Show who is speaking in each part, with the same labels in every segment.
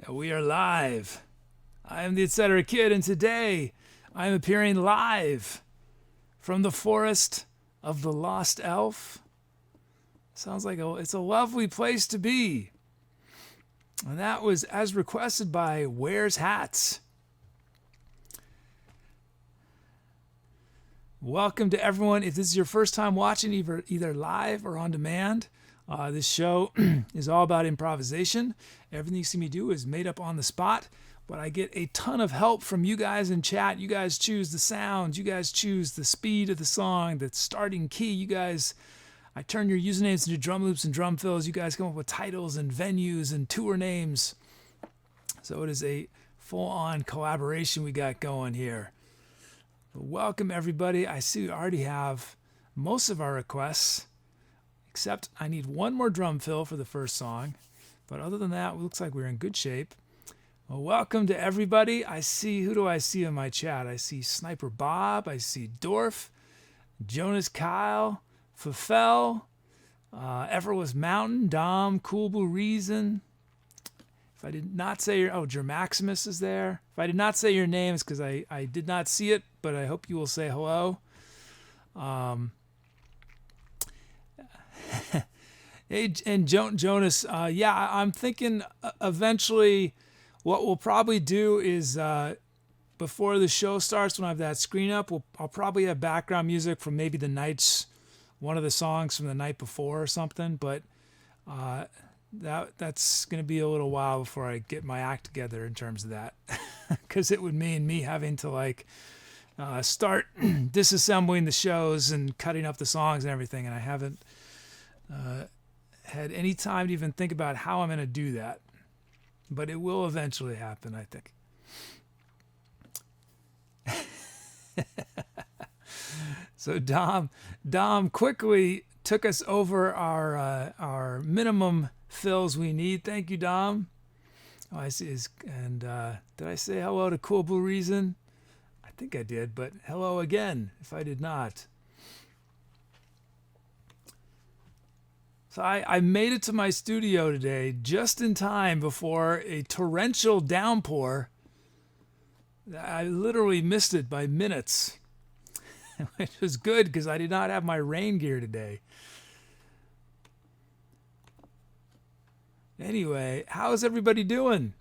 Speaker 1: We are live. I am the Etcetera Kid, and today I am appearing live from the forest of the Lost Elf. Sounds like it's a lovely place to be. And that was as requested by WearsHats. Welcome to everyone. If this is your first time watching, either live or on demand, this show is all about improvisation. Everything you see me do is made up on the spot, but I get a ton of help from you guys in chat. You guys choose the sounds. You guys choose the speed of the song, the starting key. I turn your usernames into drum loops and drum fills. You guys come up with titles and venues and tour names. So it is a full-on collaboration we got going here. Welcome, everybody. I see we already have most of our requests, except I need one more drum fill for the first song. But other than that, it looks like we're in good shape. Well, welcome to everybody. Who do I see in my chat? I see Sniper Bob. I see Dorf, Jonas Kyle, Fafel, Effortless Mountain, Dom, Cool Blue Reason. If I did not say Germaximus is there. If I did not say your name, it's because I did not see it, but I hope you will say hello. Hey, and Jonas, I'm thinking eventually what we'll probably do is before the show starts, when I have that screen up, I'll probably have background music from maybe one of the songs from the night before or something, but that's going to be a little while before I get my act together in terms of that, because it would mean me having to start disassembling the shows and cutting up the songs and everything, and I haven't had any time to even think about how I'm going to do that, but it will eventually happen, I think. So Dom quickly took us over our minimum fills we need. Thank you, Dom. Oh, I see. And did I say hello to Cool Blue Reason? I think I did, but hello again if I did not. So I made it to my studio today just in time before a torrential downpour. I literally missed it by minutes, which was good because I did not have my rain gear today. Anyway, how's everybody doing?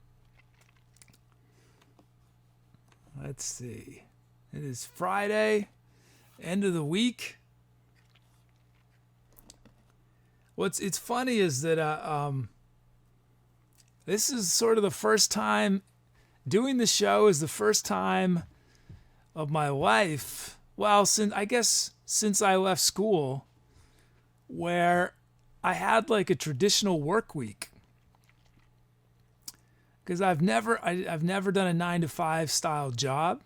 Speaker 1: Let's see. It is Friday, end of the week. It's funny is that this is sort of the first time doing the show is the first time of my life. Well, since I left school, where I had like a traditional work week. Because I've never done a 9-to-5 style job.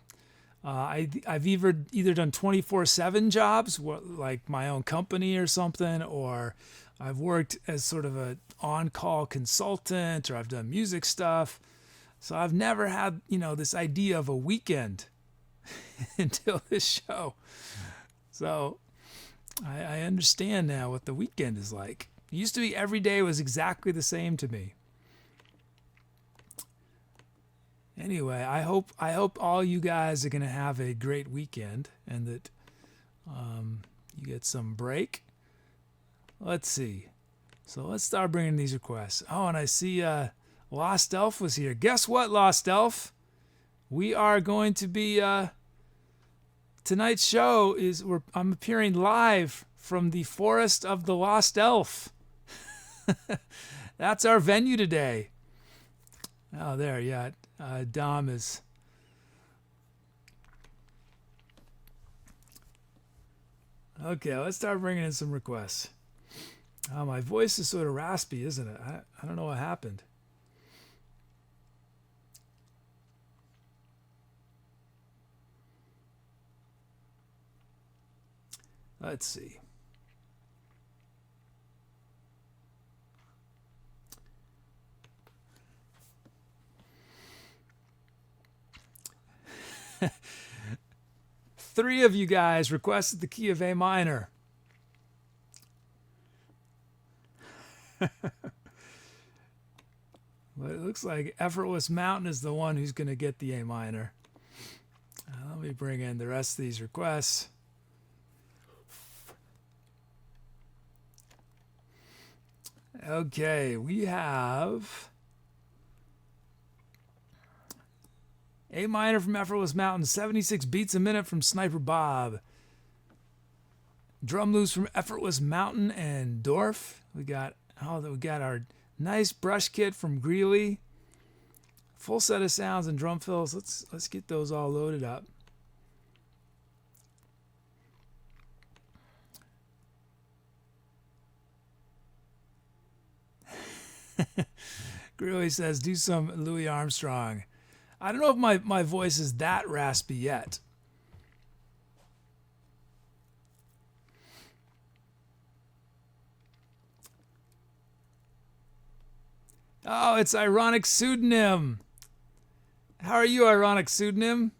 Speaker 1: I've either done 24/7 jobs, like my own company or something, or I've worked as sort of an on-call consultant, or I've done music stuff. So I've never had, this idea of a weekend until this show. So I understand now what the weekend is like. It used to be every day was exactly the same to me. Anyway, I hope all you guys are going to have a great weekend and that you get some break. Let's see. So let's start bringing these requests. Oh, and I see Lost Elf was here. Guess what, Lost Elf? We are going to be tonight's show I'm appearing live from the forest of the Lost Elf. That's our venue today. Oh, there, yeah. Dom is. Okay, let's start bringing in some requests. Oh, my voice is sort of raspy, isn't it? I don't know what happened. Let's see. Three of you guys requested the key of A minor. But it looks like Effortless Mountain is the one who's going to get the A minor. Let me bring in the rest of these requests. Okay, we have A minor from Effortless Mountain, 76 beats a minute from Sniper Bob. Drum loops from Effortless Mountain and Dorf. We got our nice brush kit from Greeley. Full set of sounds and drum fills. Let's get those all loaded up. Greeley says, do some Louis Armstrong. I don't know if my voice is that raspy yet. Oh, it's Ironic Pseudonym. How are you, Ironic Pseudonym?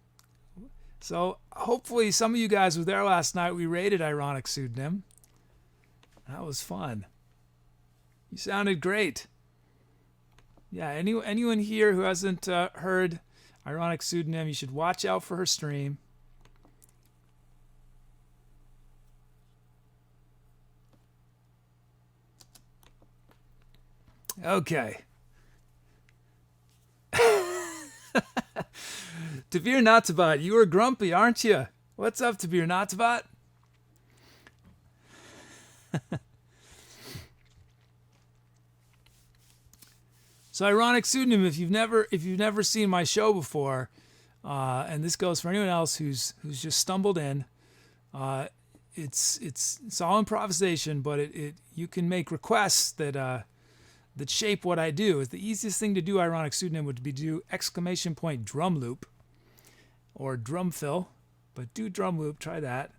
Speaker 1: So hopefully some of you guys were there last night. We rated Ironic Pseudonym. That was fun. You sounded great. Yeah, anyone here who hasn't heard Ironic Pseudonym, you should watch out for her stream. Okay. Tavir Natabat, you were grumpy, aren't you? What's up, Tavir Natabat? So Ironic Pseudonym, if you've never seen my show before, and this goes for anyone else who's just stumbled in, it's all improvisation, but you can make requests that shape what I do. It's the easiest thing to do. Ironic Pseudonym would be to do exclamation point drum loop or drum fill, but do drum loop. Try that,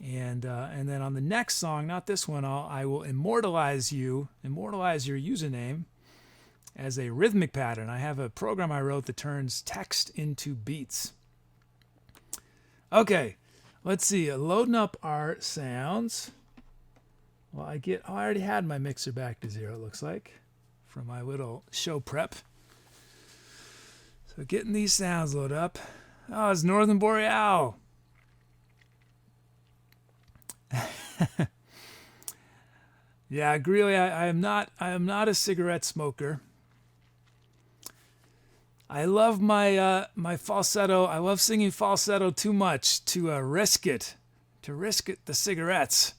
Speaker 1: and then on the next song, not this one, I will immortalize your username as a rhythmic pattern. I have a program I wrote that turns text into beats. Okay, let's see. Loading up our sounds. Well, I already had my mixer back to 0, it looks like, from my little show prep. So getting these sounds loaded up. Oh, it's Northern Boreal. Yeah, Greeley, I am not a cigarette smoker. I love my falsetto. I love singing falsetto too much to risk the cigarettes.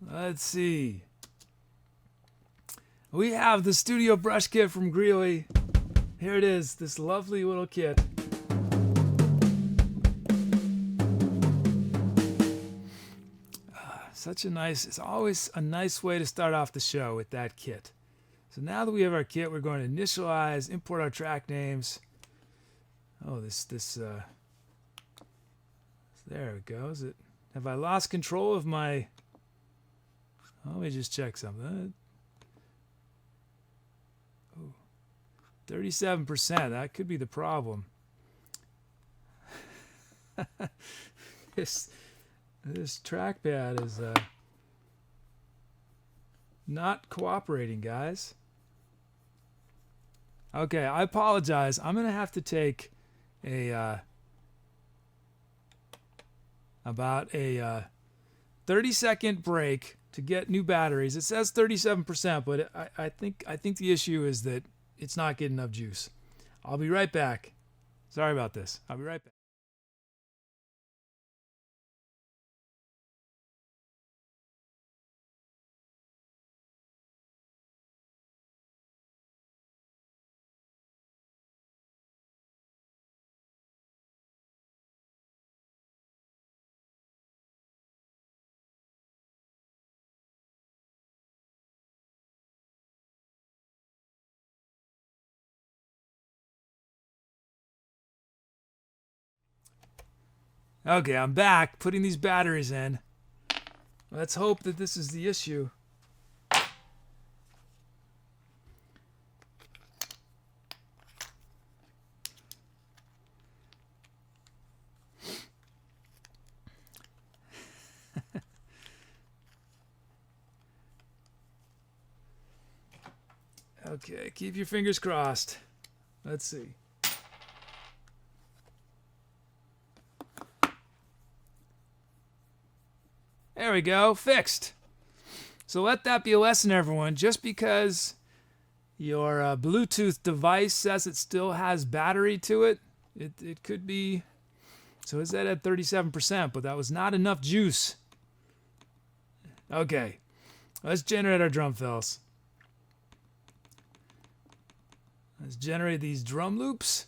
Speaker 1: Let's see. We have the studio brush kit from Greeley. Here it is, this lovely little kit. It's always a nice way to start off the show with that kit. So now that we have our kit, we're going to initialize, import our track names. Oh, there it goes. Have I lost control of my... Let me just check something. 37%. That could be the problem. This trackpad is not cooperating, guys. Okay, I apologize. I'm gonna have to take about a 30-second break to get new batteries. It says 37%, but I think the issue is that it's not getting enough juice. I'll be right back. Sorry about this. I'll be right back. Okay, I'm back, putting these batteries in. Let's hope that this is the issue. Okay, keep your fingers crossed. Let's see. There we go, fixed. So let that be a lesson, everyone. Just because your Bluetooth device says it still has battery to it, it could be. So it's at 37%, but that was not enough juice. Okay, let's generate our drum fills. Let's generate these drum loops.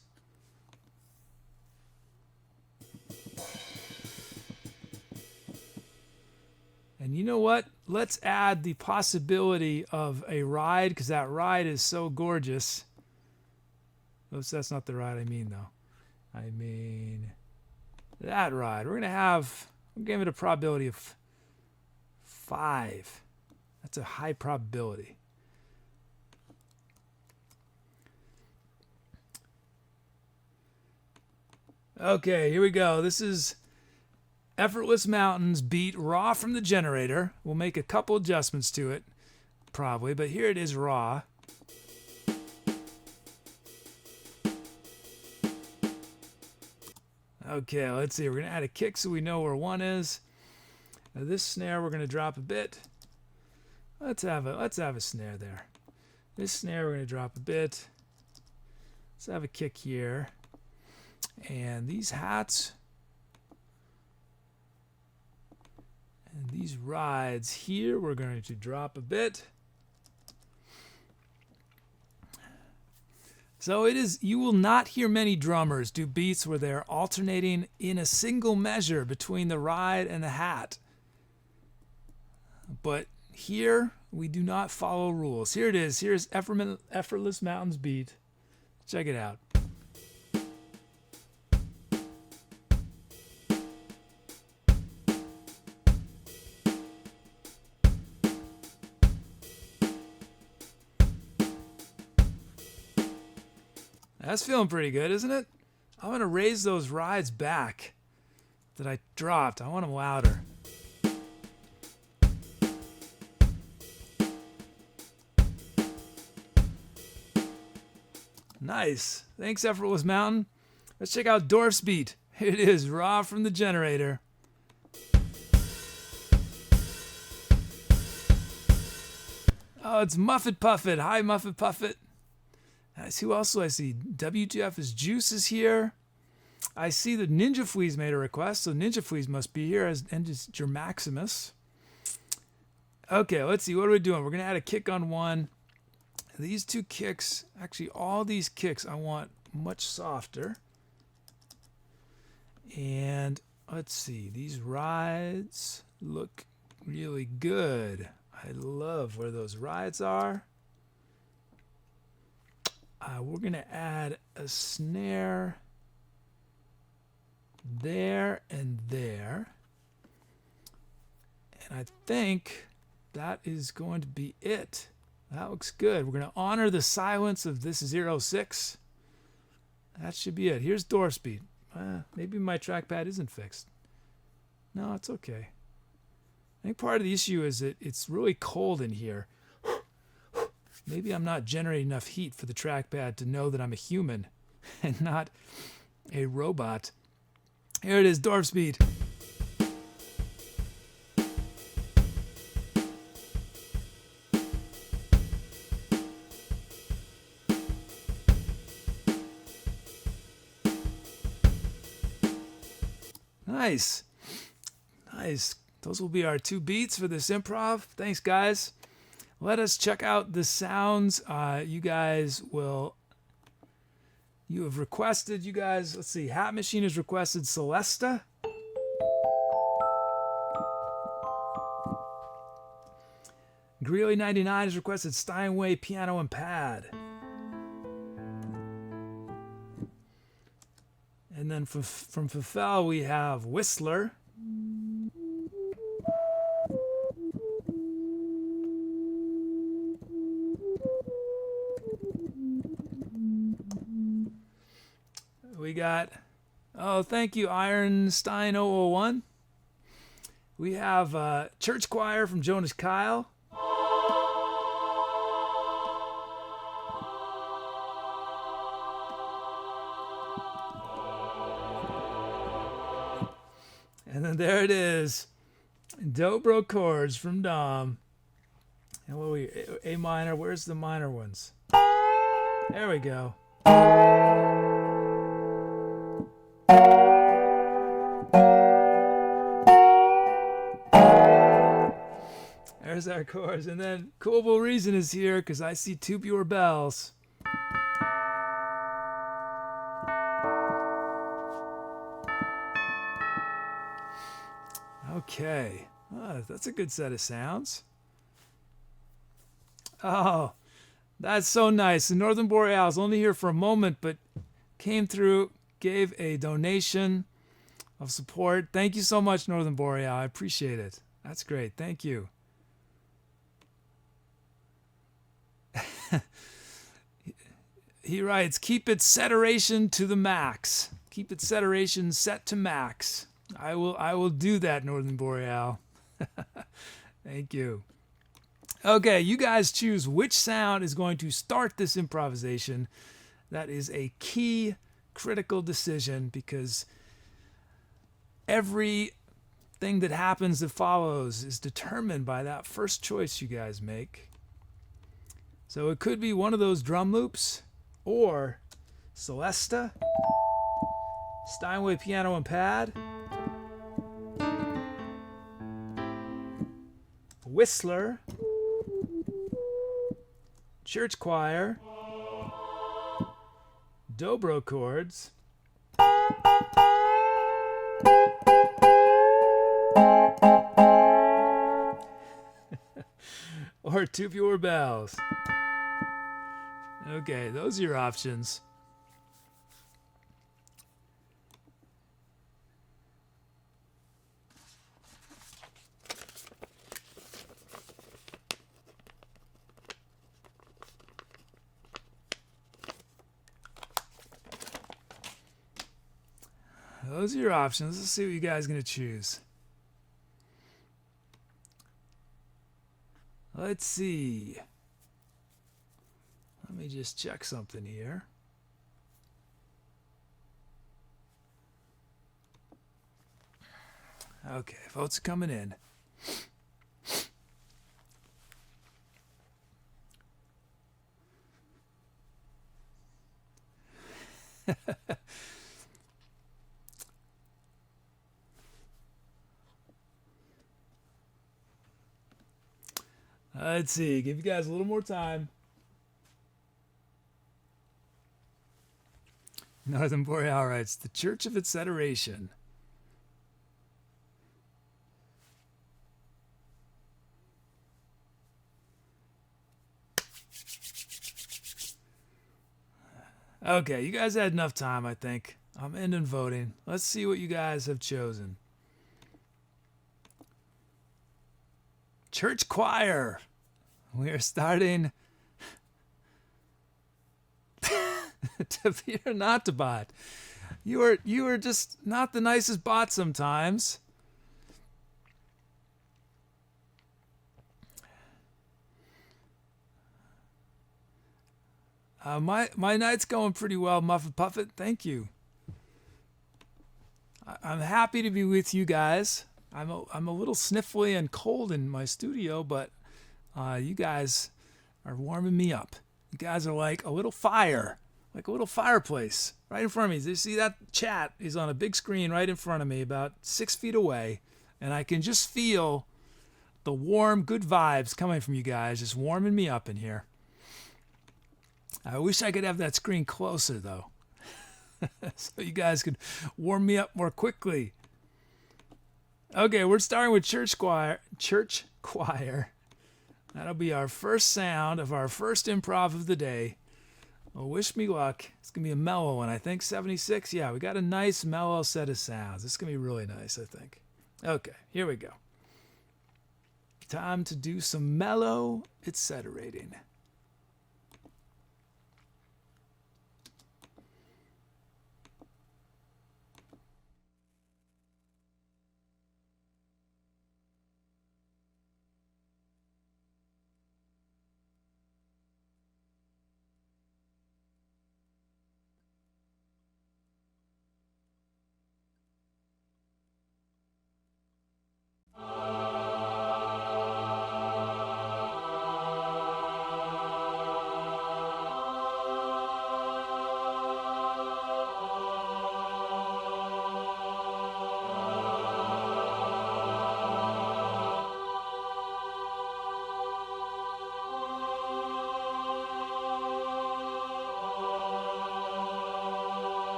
Speaker 1: And you know what? Let's add the possibility of a ride, because that ride is so gorgeous. Oops, that's not the ride I mean, though. I mean that ride. We'll give it a probability of 5. That's a high probability. Okay, here we go. This is Effortless Mountains beat raw from the generator. We'll make a couple adjustments to it, probably, but here it is raw. Okay, let's see. We're going to add a kick so we know where 1 is. Now this snare we're going to drop a bit. Let's have a snare there. This snare we're going to drop a bit. Let's have a kick here. And these hats and these rides here we're going to drop a bit. So you will not hear many drummers do beats where they're alternating in a single measure between the ride and the hat. But here we do not follow rules. Here it is. Here's Effortless Mountains beat. Check it out. That's feeling pretty good, isn't it? I'm going to raise those rides back that I dropped. I want them louder. Nice. Thanks, Effortless Mountain. Let's check out Dorf's beat. Here it is, raw from the generator. Oh, it's Muffet Puffet. Hi, Muffet Puffet. Who else do I see? WTF is Juice is here. I see that Ninja Flea's made a request, so Ninja Flea's must be here, and it's Germaximus. Okay, let's see. What are we doing? We're going to add a kick on 1. These 2 kicks, actually all these kicks I want much softer. And let's see. These rides look really good. I love where those rides are. We're going to add a snare there and there. And I think that is going to be it. That looks good. We're going to honor the silence of this 06. That should be it. Here's door speed. Maybe my trackpad isn't fixed. No, it's okay. I think part of the issue is that it's really cold in here. Maybe I'm not generating enough heat for the trackpad to know that I'm a human and not a robot. Here it is, Dorf speed. Nice. Nice. Those will be our 2 beats for this improv. Thanks, guys. Let us check out the sounds. You have requested, let's see, Hat Machine has requested Celesta. Greeley99 has requested Steinway Piano and Pad. And then from Fafel we have Whistler. We got, thank you, Ironstein001. We have Church Choir from Jonas Kyle. And then there it is. Dobro chords from Dom. And what we A minor, where's the minor ones? There we go. There's our chords. And then Coolable Reason is here because I see tubular bells. Okay. Oh, that's a good set of sounds. Oh, that's so nice. The Northern Boreals, only here for a moment, but came through, gave a donation of support. Thank you so much, Northern Boreal. I appreciate it. That's great. Thank you. He writes, keep its saturation to the max. Keep its saturation set to max. I will do that, Northern Boreal. Thank you. Okay, you guys choose which sound is going to start this improvisation. That is a key critical decision because everything that happens that follows is determined by that first choice you guys make. So it could be one of those drum loops or Celesta, Steinway piano and pad, Whistler, church choir, dobro chords, or tubular bells. Okay, those are your options. Those are your options. Let's see what you guys are going to choose. Let's see. Let me just check something here. Okay, votes are coming in. Let's see. Give you guys a little more time. Northern Boreal writes, the Church of Etcetera. Okay, you guys had enough time, I think. I'm ending voting. Let's see what you guys have chosen. Church choir. We are starting to be or not to bot. You are just not the nicest bot sometimes. My night's going pretty well, Muffet Puffet. Thank you. I'm happy to be with you guys. I'm a little sniffly and cold in my studio, but you guys are warming me up. You guys are like a little fire, like a little fireplace right in front of me. You see that chat is on a big screen right in front of me, about 6 feet away, and I can just feel the warm, good vibes coming from you guys, just warming me up in here. I wish I could have that screen closer, though, so you guys could warm me up more quickly. Okay, we're starting with church choir. Church choir. That'll be our first sound of our first improv of the day. Well, wish me luck. It's going to be a mellow one, I think. 76. Yeah, we got a nice mellow set of sounds. It's going to be really nice, I think. Okay, here we go. Time to do some mellow etceterating.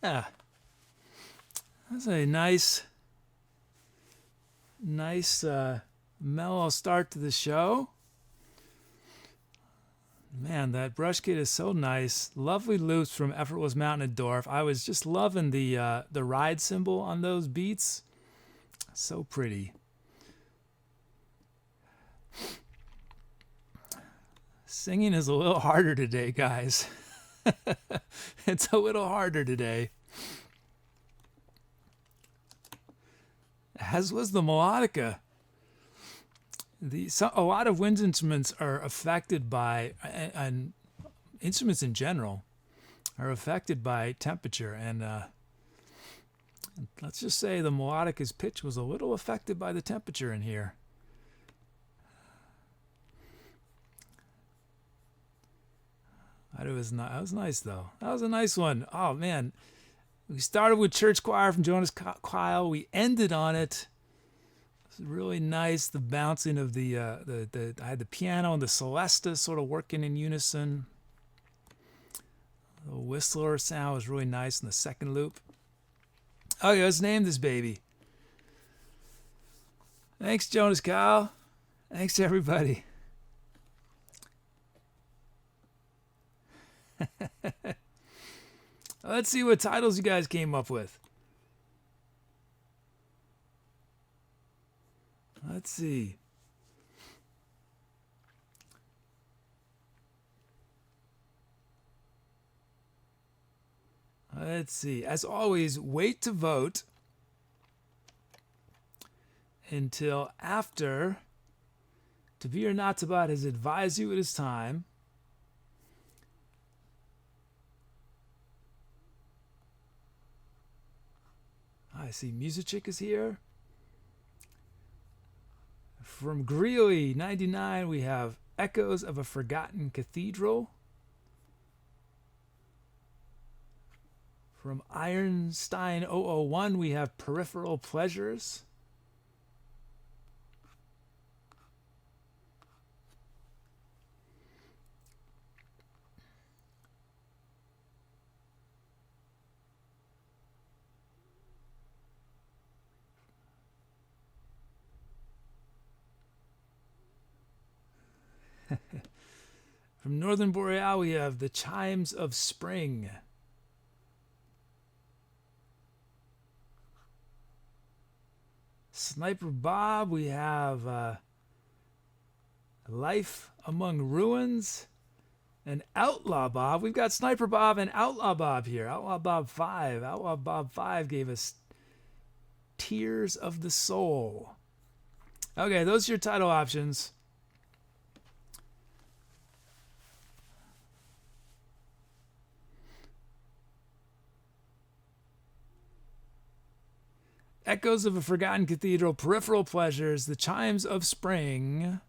Speaker 1: Yeah, that's a nice mellow start to the show. Man, that brush kit is so nice. Lovely loops from Effortless Mountain and Dorf. I was just loving the ride cymbal on those beats. So pretty. Singing is a little harder today, guys. It's a little harder today. As was the melodica. A lot of wind instruments are affected by, and instruments in general are affected by temperature. And let's just say the melodica's pitch was a little affected by the temperature in here. That was nice, though. That was a nice one. Oh, man. We started with Church Choir from Jonas Kyle. We ended on it. It was really nice. The bouncing of I had the piano and the celesta sort of working in unison. The whistler sound was really nice in the second loop. Okay, let's name this baby. Thanks, Jonas Kyle. Thanks, everybody. Let's see what titles you guys came up with. Let's see. Let's see. As always, wait to vote until after To Be or Not to Be has advised you it is time. I see Musichick is here. From Greeley 99, we have Echoes of a Forgotten Cathedral. From Ironstein 001, we have Peripheral Pleasures. From Northern Boreal, we have The Chimes of Spring. Sniper Bob, we have Life Among Ruins. And Outlaw Bob. We've got Sniper Bob and Outlaw Bob here. Outlaw Bob 5. Outlaw Bob 5 gave us Tears of the Soul. Okay, those are your title options. Echoes of a Forgotten Cathedral, Peripheral Pleasures, The Chimes of Spring,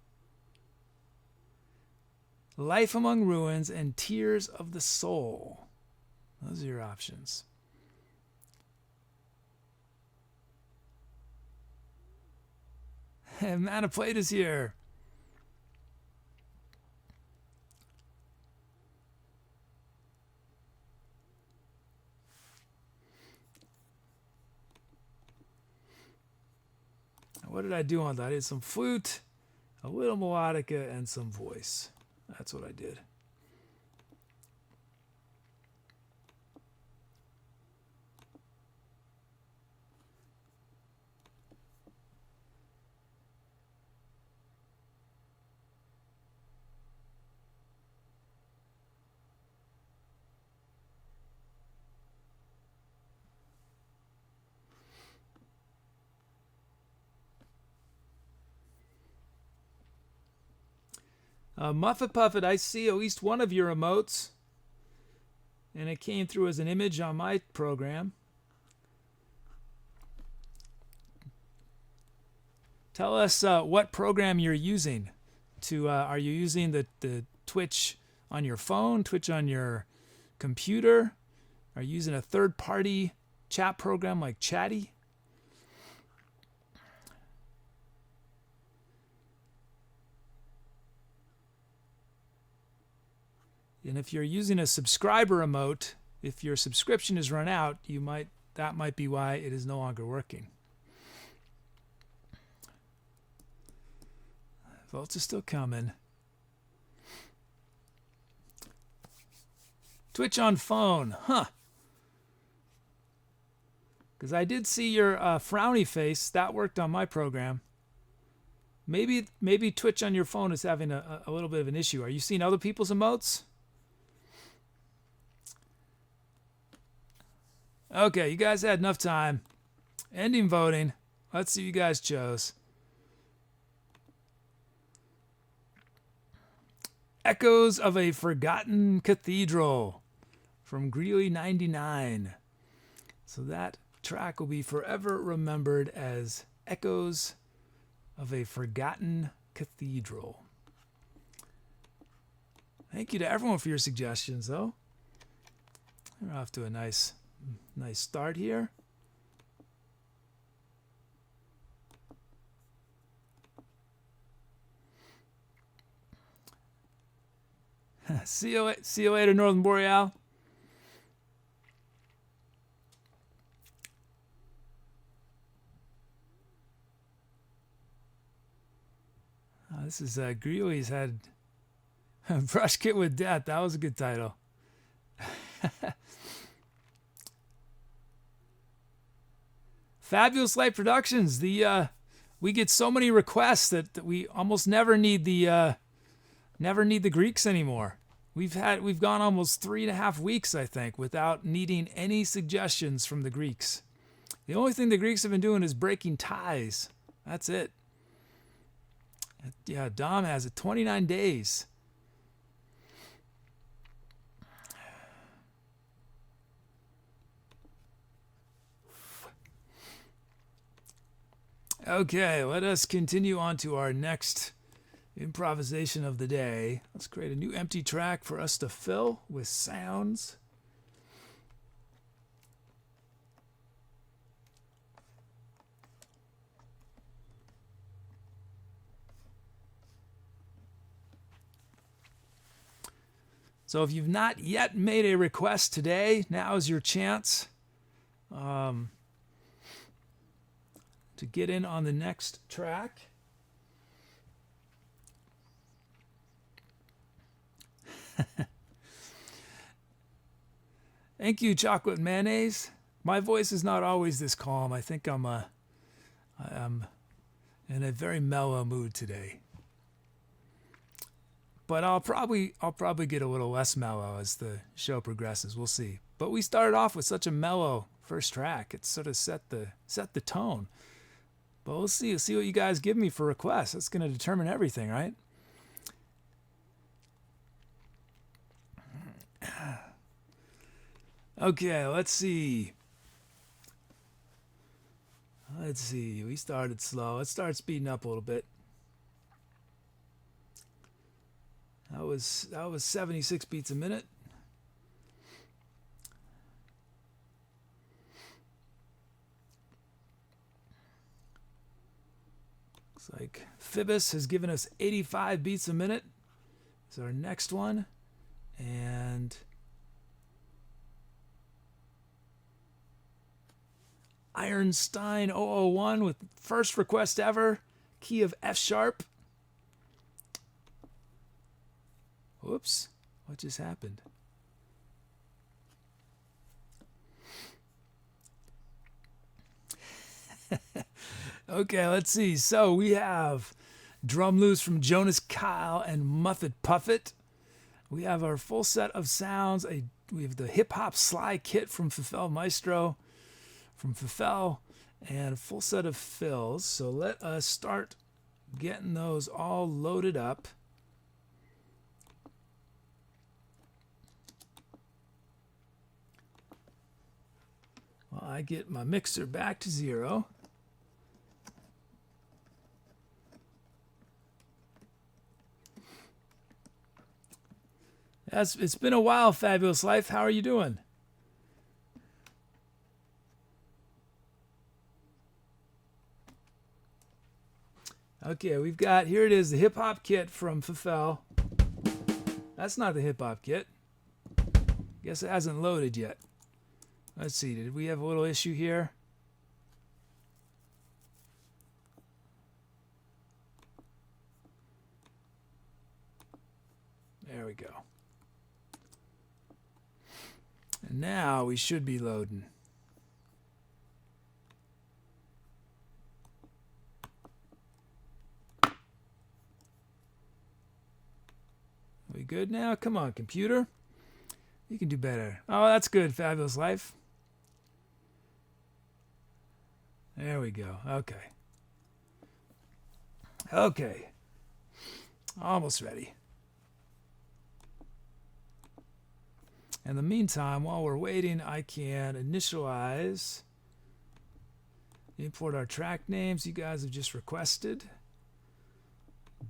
Speaker 1: Life Among Ruins, and Tears of the Soul. Those are your options. And Manofplate is here. What did I do on that? I did some flute, a little melodica, and some voice. That's what I did. Muffet Puffet, I see at least one of your emotes, and it came through as an image on my program. Tell us what program you're using. Are you using the Twitch on your phone, Twitch on your computer? Are you using a third-party chat program like Chatty? And if you're using a subscriber emote, if your subscription is run out, that might be why it is no longer working. Votes are still coming. Twitch on phone, huh? Because I did see your frowny face. That worked on my program. Maybe Twitch on your phone is having a little bit of an issue. Are you seeing other people's emotes? Okay, you guys had enough time. Ending voting. Let's see what you guys chose. Echoes of a Forgotten Cathedral from Greeley 99. So that track will be forever remembered as Echoes of a Forgotten Cathedral. Thank you to everyone for your suggestions, though. We're off to a nice start here. See you later, Northern Boreal. This is Greeley's had Brush Kit with Death. That was a good title. Fabulous Light Productions. We get so many requests that we almost never need the Greeks anymore. We've gone almost 3.5 weeks, I think, without needing any suggestions from the Greeks. The only thing the Greeks have been doing is breaking ties. That's it. Yeah, Dom has it. 29 days. Okay, let us continue on to our next improvisation of the day. Let's create a new empty track for us to fill with sounds. So if you've not yet made a request today, now is your chance to get in on the next track. Thank you, ChocolateMayonnaise. My voice is not always this calm. I think I'm in a very mellow mood today. But I'll probably get a little less mellow as the show progresses. We'll see. But we started off with such a mellow first track. It sort of set the tone. But we'll see. See what you guys give me for requests. That's going to determine everything, right? Okay, let's see. We started slow. Let's start speeding up a little bit. That was 76 beats a minute. Looks like Phoebus has given us 85 beats a minute. Is our next one. And Ironstein 001 with first request ever, key of F sharp. Whoops, what just happened? Okay, let's see. So we have Drum Loose from Jonas Kyle and Muffet Puffet. We have our full set of sounds. We have the Hip Hop Sly Kit from Fifel Maestro, from Fifel, and a full set of fills. So let us start getting those all loaded up. Well, I get my mixer back to 0. It's been a while, Fabulous Life. How are you doing? Okay, we've got, here it is, the hip-hop kit from Fifel. That's not the hip-hop kit. Guess it hasn't loaded yet. Let's see, did we have a little issue here? There we go. And now we should be loading. Are we good now? Come on, computer. You can do better. Oh, that's good, Fabulous Life. There we go. Okay. Okay. Almost ready. In the meantime, while we're waiting, I can initialize, import our track names you guys have just requested,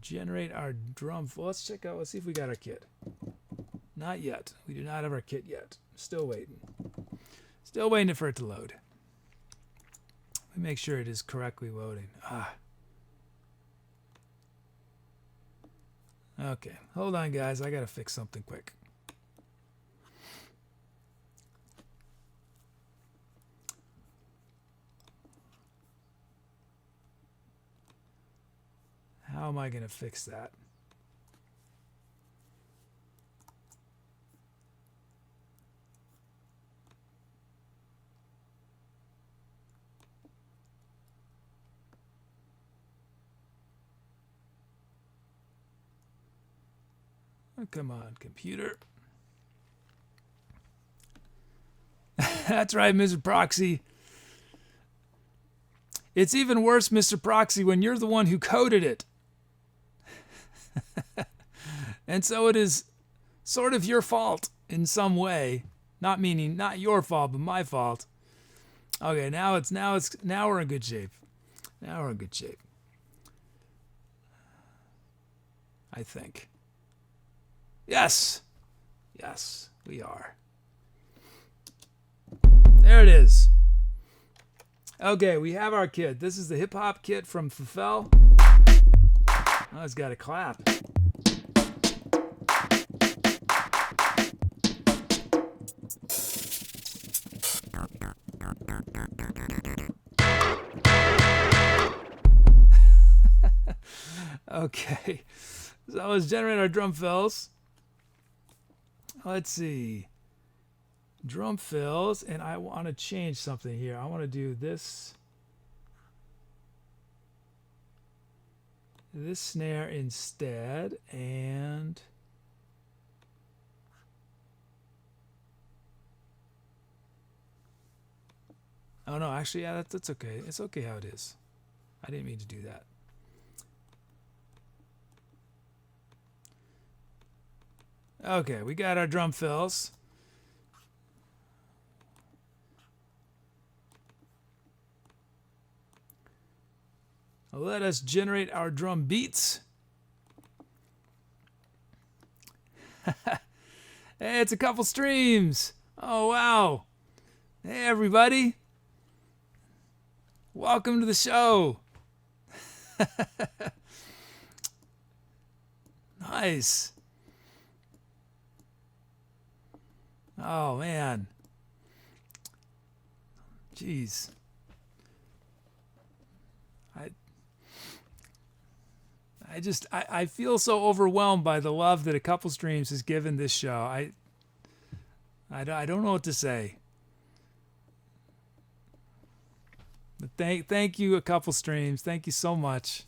Speaker 1: generate our drum. Let's check out, let's see if we got our kit. Not yet. We do not have our kit yet. Still waiting. Still waiting for it to load. Let me make sure it is correctly loading. Okay, hold on guys, I gotta fix something quick. How am I going to fix that? Oh, come on, computer. That's right, Mr. Proxy. It's even worse, Mr. Proxy, when you're the one who coded it. And so it is sort of your fault in some way, not meaning not your fault, but my fault. Okay, now we're in good shape. Now we're in good shape. I think. Yes. Yes, we are. There it is. Okay, we have our kit. This is the hip hop kit from Fufel. Oh, it's got a clap. Okay, so let's generate our drum fills. Let's see. Drum fills, and I want to change something here. I want to do this snare instead, and oh no, actually, yeah, that's okay. It's okay how it is. I didn't mean to do that. Okay, we got our drum fills. Let us generate our drum beats. Hey, it's a couple streams. Oh, wow. Hey, everybody. Welcome to the show. Nice. Oh, man. Jeez. I feel so overwhelmed by the love that a couple streams has given this show. I don't know what to say. But thank you, a couple streams. Thank you so much.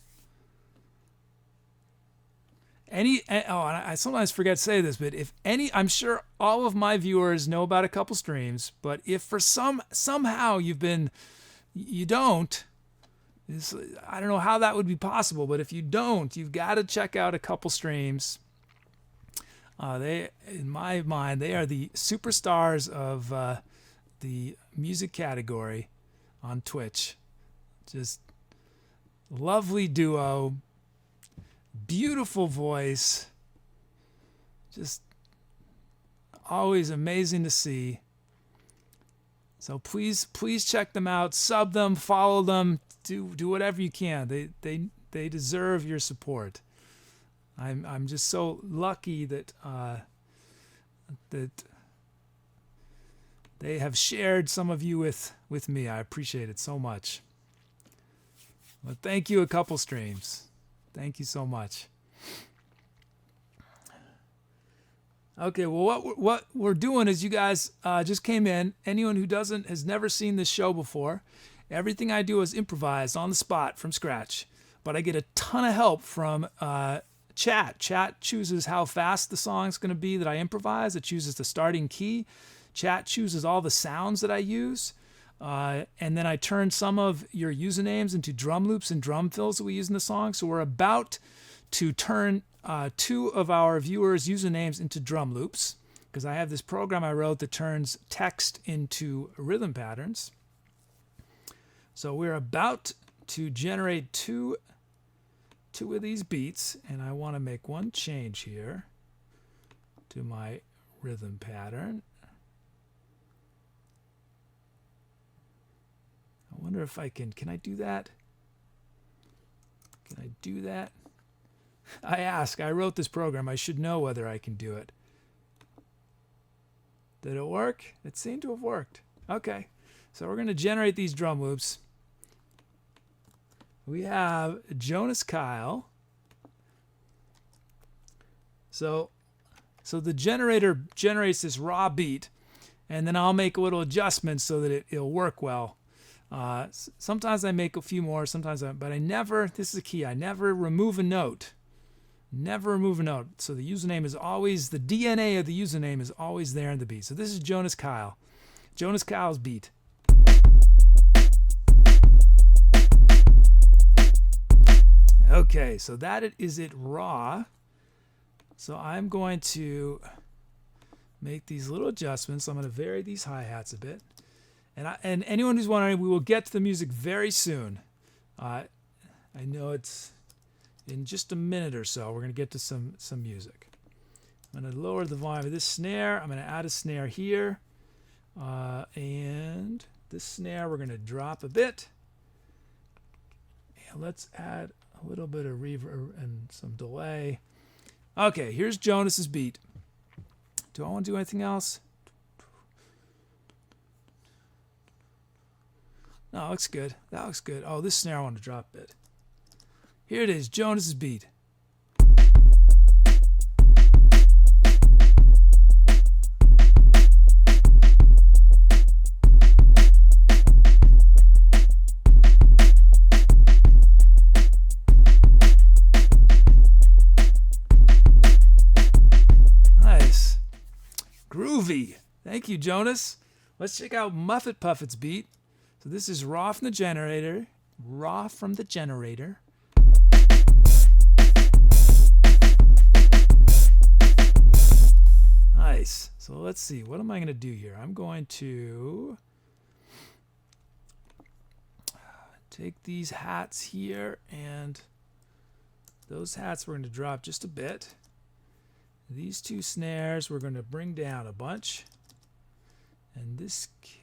Speaker 1: And I sometimes forget to say this, but I'm sure all of my viewers know about a couple streams, but if for somehow you don't, I don't know how that would be possible, but if you don't, you've got to check out a couple streams. In my mind, they are the superstars of the music category on Twitch. Just lovely duo, beautiful voice, just always amazing to see. So please check them out, sub them, follow them, do whatever you can. They deserve your support. I'm just so lucky that they have shared some of you with me. I appreciate it so much. Well, thank you, a couple streams. Thank you so much. Okay, well, what we're doing is you guys just came in. Anyone who has never seen this show before, everything I do is improvised on the spot from scratch. But I get a ton of help from chat. Chat chooses how fast the song's going to be that I improvise. It chooses the starting key. Chat chooses all the sounds that I use. And then I turn some of your usernames into drum loops and drum fills that we use in the song. So we're about to turn 2 of our viewers' usernames into drum loops, because I have this program I wrote that turns text into rhythm patterns. So we're about to generate two of these beats, and I want to make one change here to my rhythm pattern. I wonder if I can I do that? Can I do that? I wrote this program. I should know whether I can do it. Did it work? It seemed to have worked. Okay, so we're going to generate these drum loops. We have Jonas Kyle. So the generator generates this raw beat, and then I'll make a little adjustment so that it'll work well. Sometimes I make a few more, but I never, this is the key, I never remove a note. Never remove a note. So the username is always, the DNA of the username is always there in the beat. So this is Jonas Kyle. Jonas Kyle's beat. Okay, so that is it raw. So I'm going to make these little adjustments. I'm going to vary these hi-hats a bit. And anyone who's wondering, we will get to the music very soon. I know it's in just a minute or so. We're going to get to some music. I'm going to lower the volume of this snare. I'm going to add a snare here. And this snare we're going to drop a bit. And let's add a little bit of reverb and some delay. Okay, here's Jonas's beat. Do I want to do anything else? No, that looks good. That looks good. Oh, this snare I want to drop a bit. Here it is, Jonas's beat. Nice. Groovy. Thank you, Jonas. Let's check out Muffet Puffet's beat. So this is raw from the generator. Raw from the generator. Nice. So let's see. What am I going to do here? I'm going to take these hats here, and those hats we're going to drop just a bit. These 2 snares we're going to bring down a bunch. And this kick.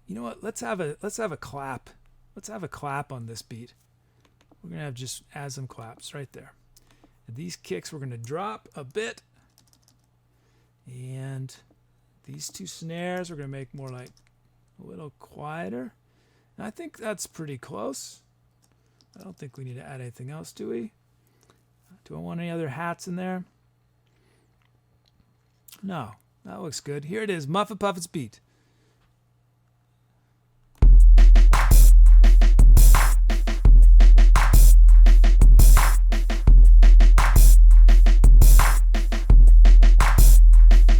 Speaker 1: You know what? Let's have a clap. Let's have a clap on this beat. We're going to have just add some claps right there. And these kicks we're going to drop a bit. And these 2 snares we're going to make more like a little quieter. And I think that's pretty close. I don't think we need to add anything else, do we? Do I want any other hats in there? No, that looks good. Here it is, Muffet Puffet's beat.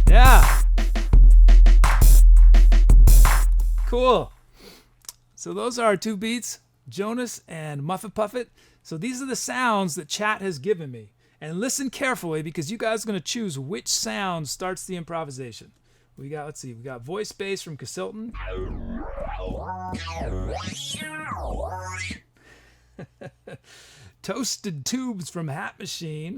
Speaker 1: Yeah. Cool. So those are our 2 beats, Jonas and Muffet Puffet. So these are the sounds that chat has given me. And listen carefully, because you guys are going to choose which sound starts the improvisation. We got, let's see, we got voice bass from Cathedral. Toasted tubes from Hat Machine.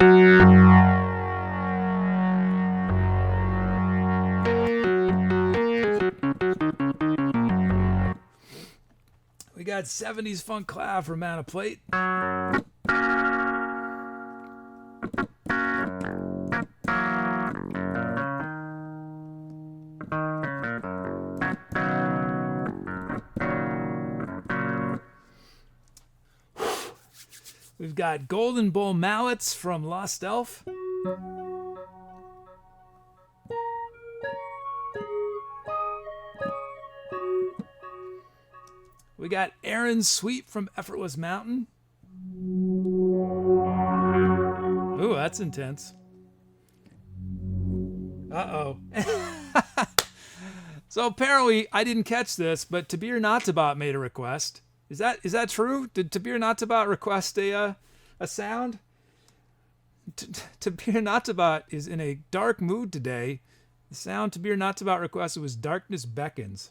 Speaker 1: We got 70s Funk Cloud from Manofplate. We've got Golden Bowl Mallets from Lost Elf. We got Aaron's Sweep from Effortless Mountain. Ooh, that's intense. Uh-oh. So apparently, I didn't catch this, but Tabir Natabat made a request. Is that true? Did Tabir Natabat request a sound? Tabir Natabat is in a dark mood today. The sound Tabir Natabat requested was Darkness Beckons.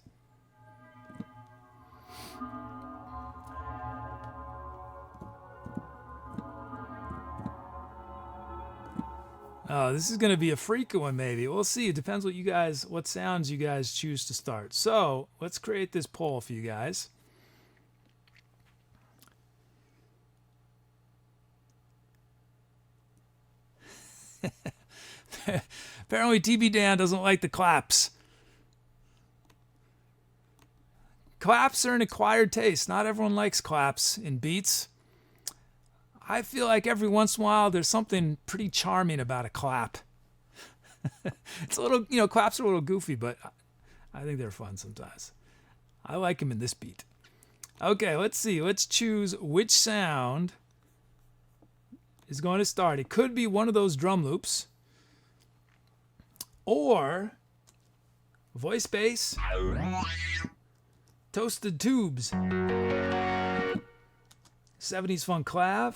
Speaker 1: Oh, this is going to be a freaky one, maybe. We'll see. It depends what sounds you guys choose to start. So let's create this poll for you guys. Apparently, TB Dan doesn't like the claps. Claps are an acquired taste. Not everyone likes claps in beats. I feel like every once in a while there's something pretty charming about a clap. It's a little, claps are a little goofy, but I think they're fun sometimes. I like them in this beat. Okay, let's see. Let's choose which sound is going to start. It could be one of those drum loops or voice bass, toasted tubes, 70s funk clav,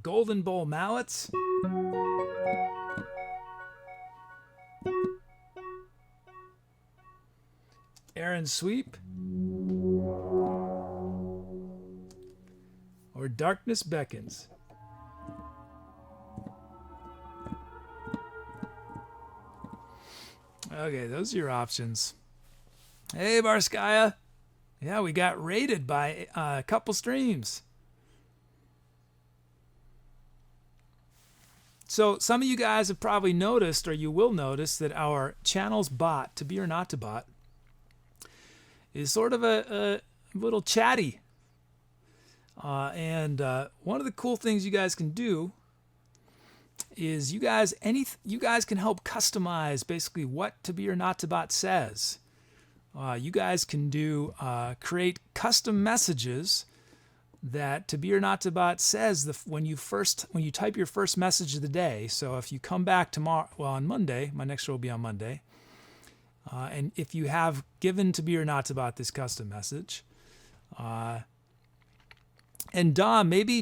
Speaker 1: Golden Bowl mallets, Aaron's Sweep, or Darkness Beckons. Okay, those are your options. Hey, Barskaya. Yeah, we got rated by a couple streams. So some of you guys have probably noticed, or you will notice, that our channel's bot, to be or not to bot, is sort of a little chatty. And one of the cool things you guys can do is you guys can help customize basically what to be or not to bot says. You guys can create custom messages that to be or not to bot says when you type your first message of the day. So if you come back tomorrow, on Monday, my next show will be on Monday, and if you have given to be or not to bot this custom message, and maybe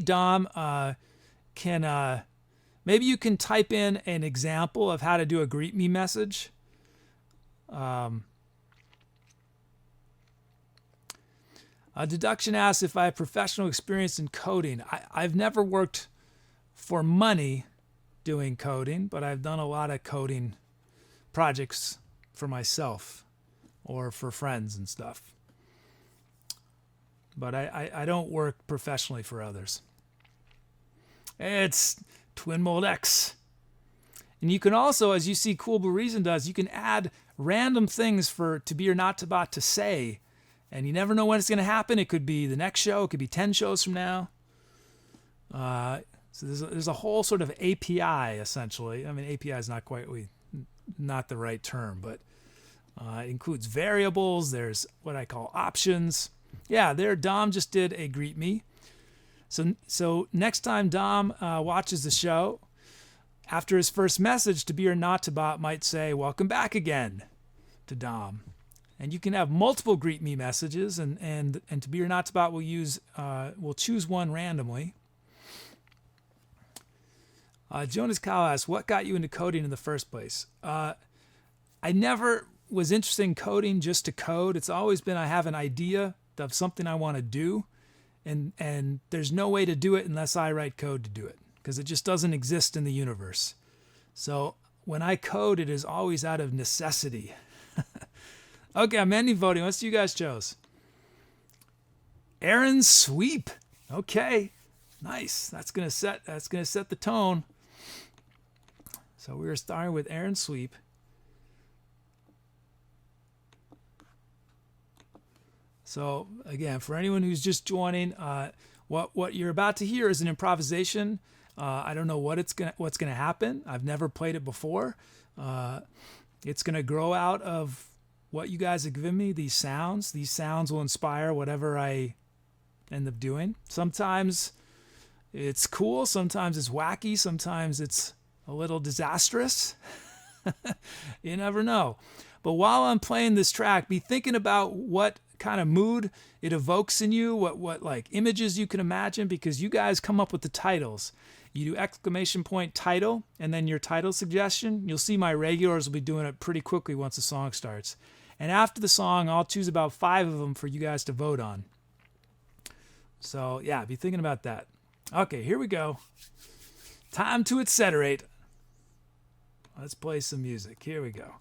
Speaker 1: you can type in an example of how to do a greet me message. Deduction asks if I have professional experience in coding. I've never worked for money doing coding, but I've done a lot of coding projects for myself or for friends and stuff. But I don't work professionally for others. It's Twin Mold X. And you can also, as you see Cool Blue Reason does, you can add random things for to be or not to bot to say. And you never know when it's going to happen. It could be the next show. It could be 10 shows from now. So there's a whole sort of API, essentially. I mean, API is not the right term, but it includes variables. There's what I call options. Yeah, Dom just did a greet me. So next time Dom watches the show, after his first message, to be or not to bot might say, "Welcome back again," to Dom. And you can have multiple greet me messages, and to be or not to bot we'll choose one randomly. Jonas Kyle asks, what got you into coding in the first place? I never was interested in coding just to code. It's always been I have an idea of something I want to do, and there's no way to do it unless I write code to do it, because it just doesn't exist in the universe. So when I code, it is always out of necessity. Okay, I'm ending voting. Let's see you guys chose. Aaron's Sweep. Okay, nice. That's gonna set the tone. So we're starting with Aaron's Sweep. So again, for anyone who's just joining, what you're about to hear is an improvisation. I don't know what's gonna happen. I've never played it before. It's gonna grow out of what you guys have given me. These sounds will inspire whatever I end up doing. Sometimes it's cool. Sometimes it's wacky. Sometimes it's a little disastrous. You never know. But while I'm playing this track, be thinking about what kind of mood it evokes in you, what like images you can imagine, because you guys come up with the titles. You do ! Title and then your title suggestion. You'll see my regulars will be doing it pretty quickly once the song starts. And after the song, I'll choose about 5 of them for you guys to vote on. So yeah, be thinking about that. Okay, here we go. Time to etcetera. Let's play some music. Here we go.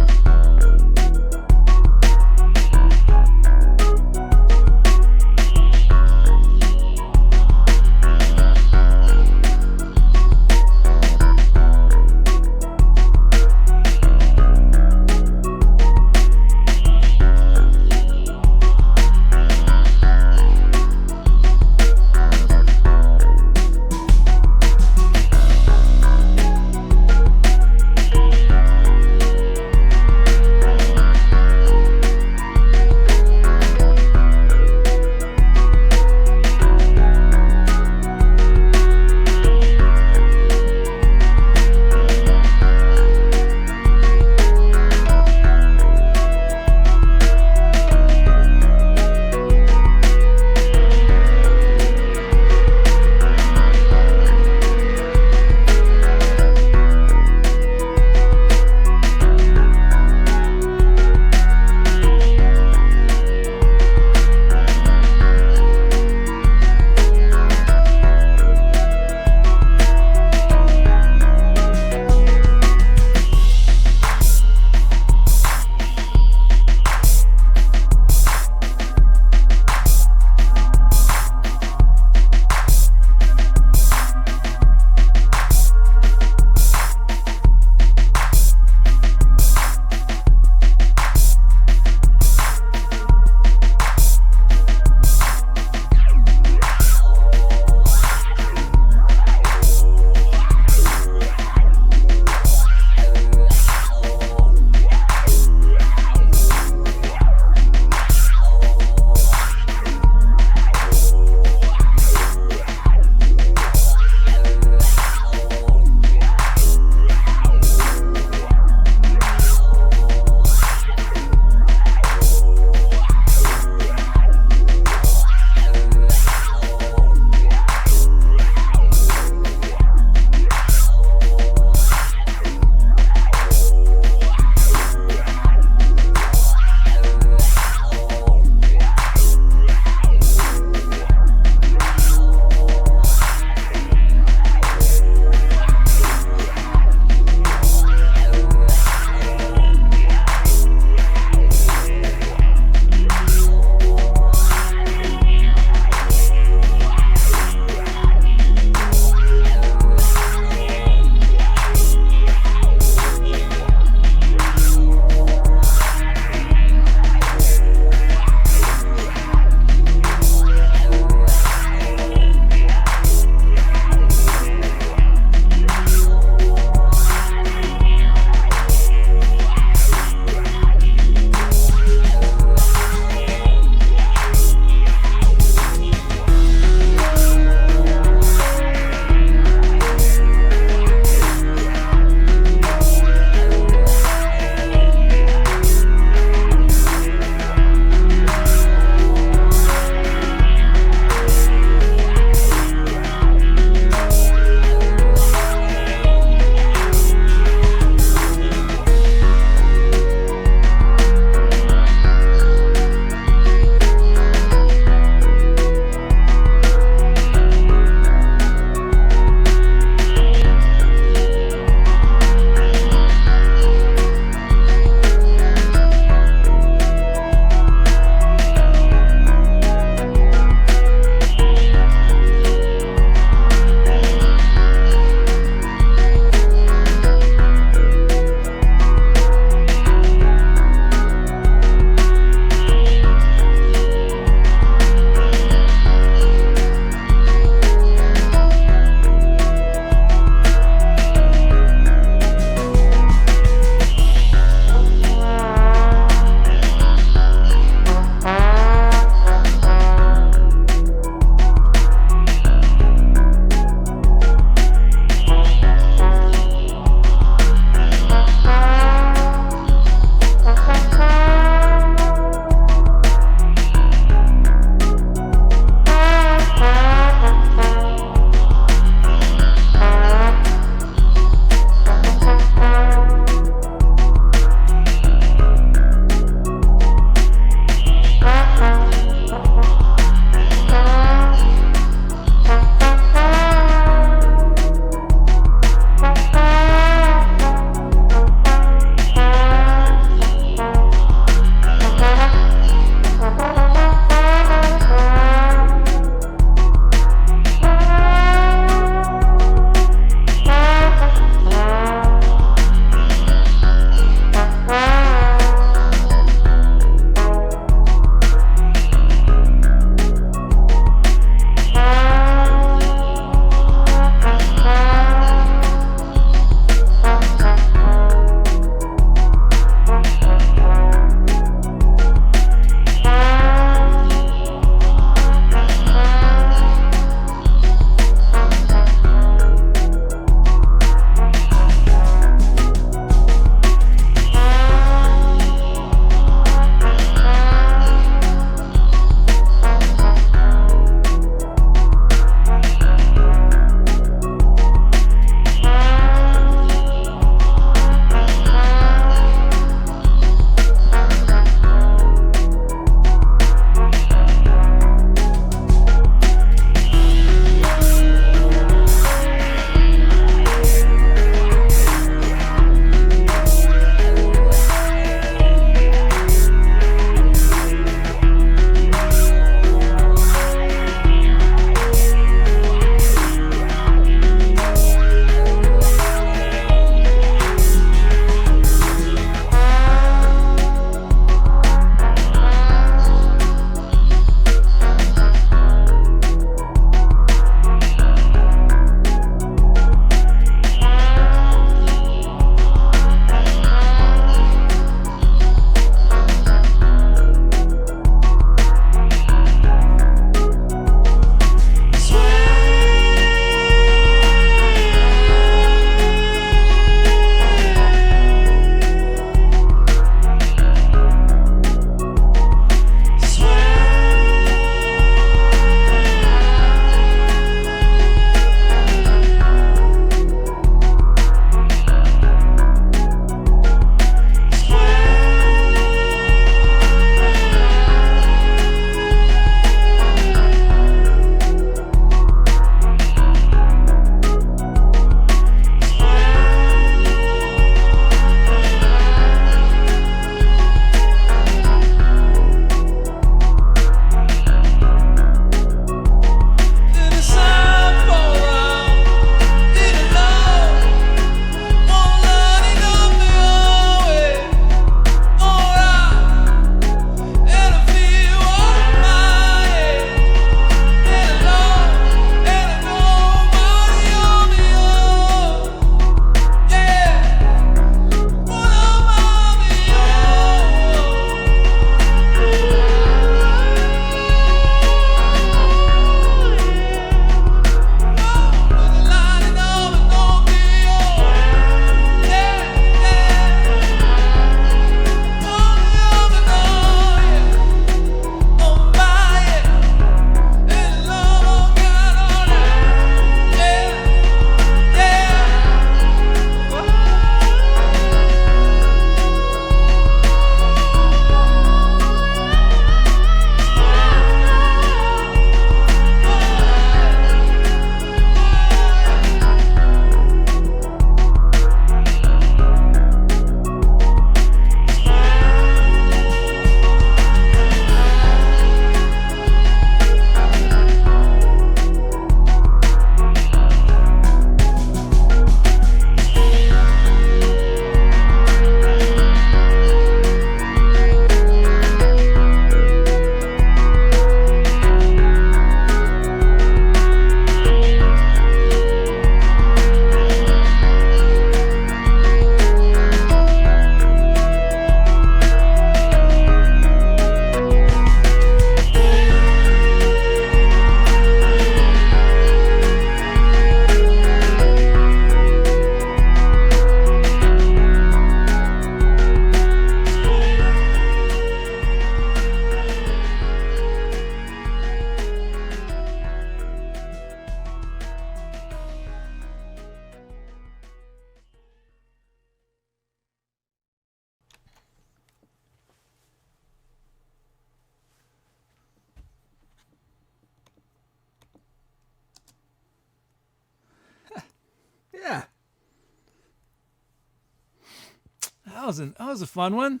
Speaker 1: that was a fun one.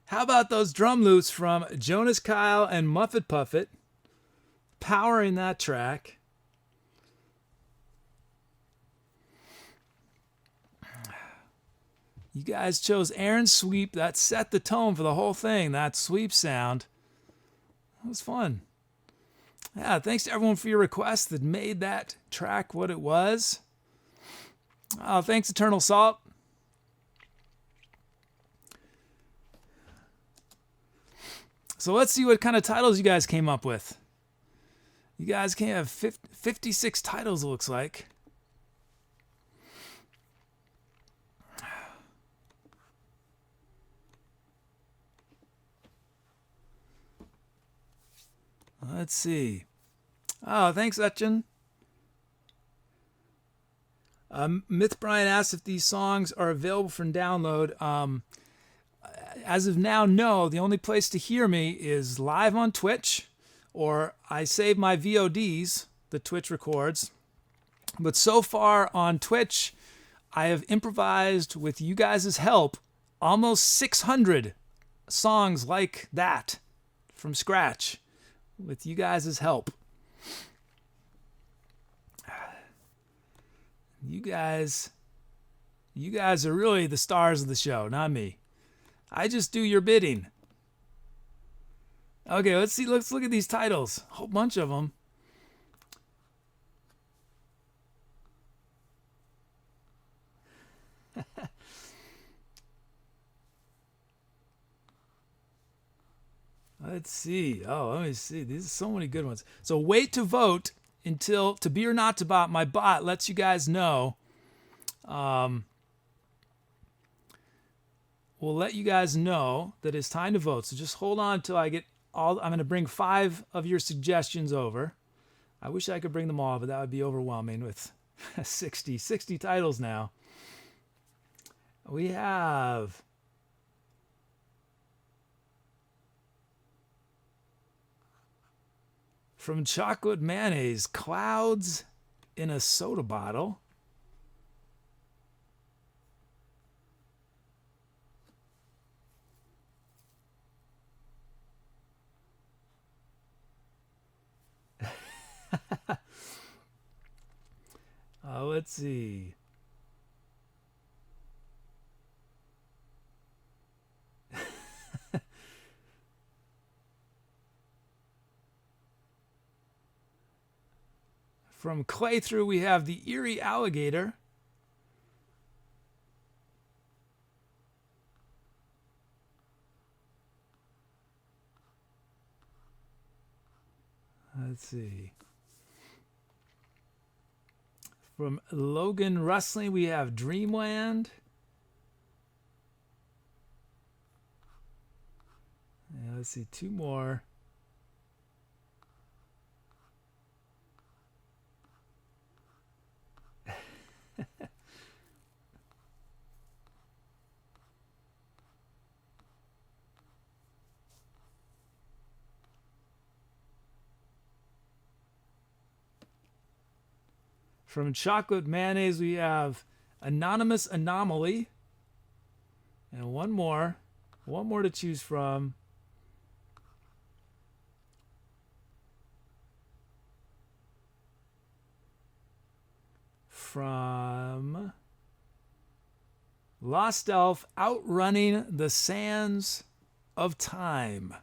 Speaker 1: How about those drum loops from Jonas Kyle and Muffet Puffet powering that track? You guys chose Aaron's sweep. That set the tone for the whole thing, that sweep sound. That was fun. Yeah, thanks to everyone for your requests that made that track what it was. Oh, thanks, Eternal Salt. So let's see what kind of titles you guys came up with. You guys can have 56 titles, it looks like. Let's see. Oh, thanks, Etchen. Myth Brian asks if these songs are available for download. As of now, no. The only place to hear me is live on Twitch, or I save my VODs that Twitch records. But so far on Twitch, I have improvised with you guys' help almost 600 songs like that from scratch with you guys' help. You guys are really the stars of the show, not me. I just do your bidding. Okay, let's see. Let's look at these titles. A whole bunch of them. Let's see. Oh, let me see. These are so many good ones. So wait to vote until To Be or Not to Bot. My bot lets you guys know. We'll let you guys know that it's time to vote. So just hold on until I get all. I'm going to bring 5 of your suggestions over. I wish I could bring them all, but that would be overwhelming with 60 titles now. We have from ChocolateMayonnaise, Clouds in a Soda Bottle. Let's see. From Clay Through, we have the Eerie Alligator. Let's see. From Logan Wrestling, we have Dreamland. Yeah, let's see, 2 more. From ChocolateMayonnaise, we have Anonymous Anomaly. And one more to choose from. From Lost Elf, Outrunning the Sands of Time.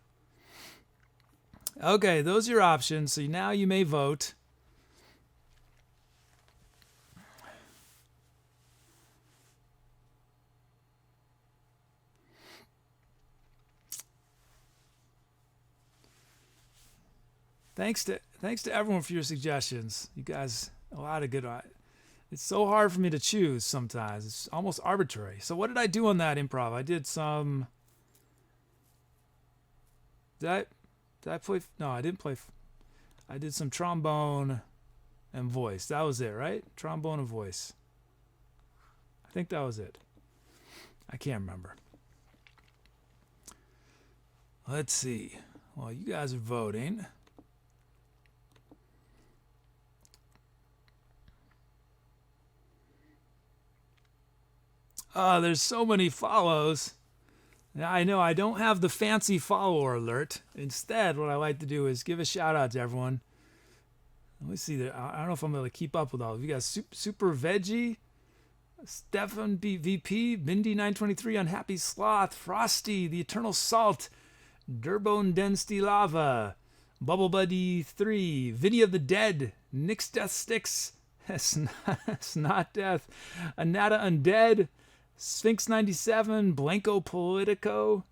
Speaker 1: Okay, those are your options. So now you may vote. Thanks to everyone for your suggestions. You guys, a lot of good. It's so hard for me to choose sometimes. It's almost arbitrary. So what did I do on that improv? I did some. Did I play? No, I didn't play. I did some trombone and voice. That was it, right? Trombone and voice. I think that was it. I can't remember. Let's see. Well, you guys are voting. Oh, there's so many follows. Now, I know I don't have the fancy follower alert. Instead, what I like to do is give a shout out to everyone. Let me see. I don't know if I'm able to keep up with all of you guys. Super Veggie, Stefan VP, Mindy923, Unhappy Sloth, Frosty, The Eternal Salt, Durbone Density Lava, Bubble Buddy 3, Vinny of the Dead, Nick's Death Sticks, Snot Death, Anata Undead, Sphinx 97, Blanco Politico,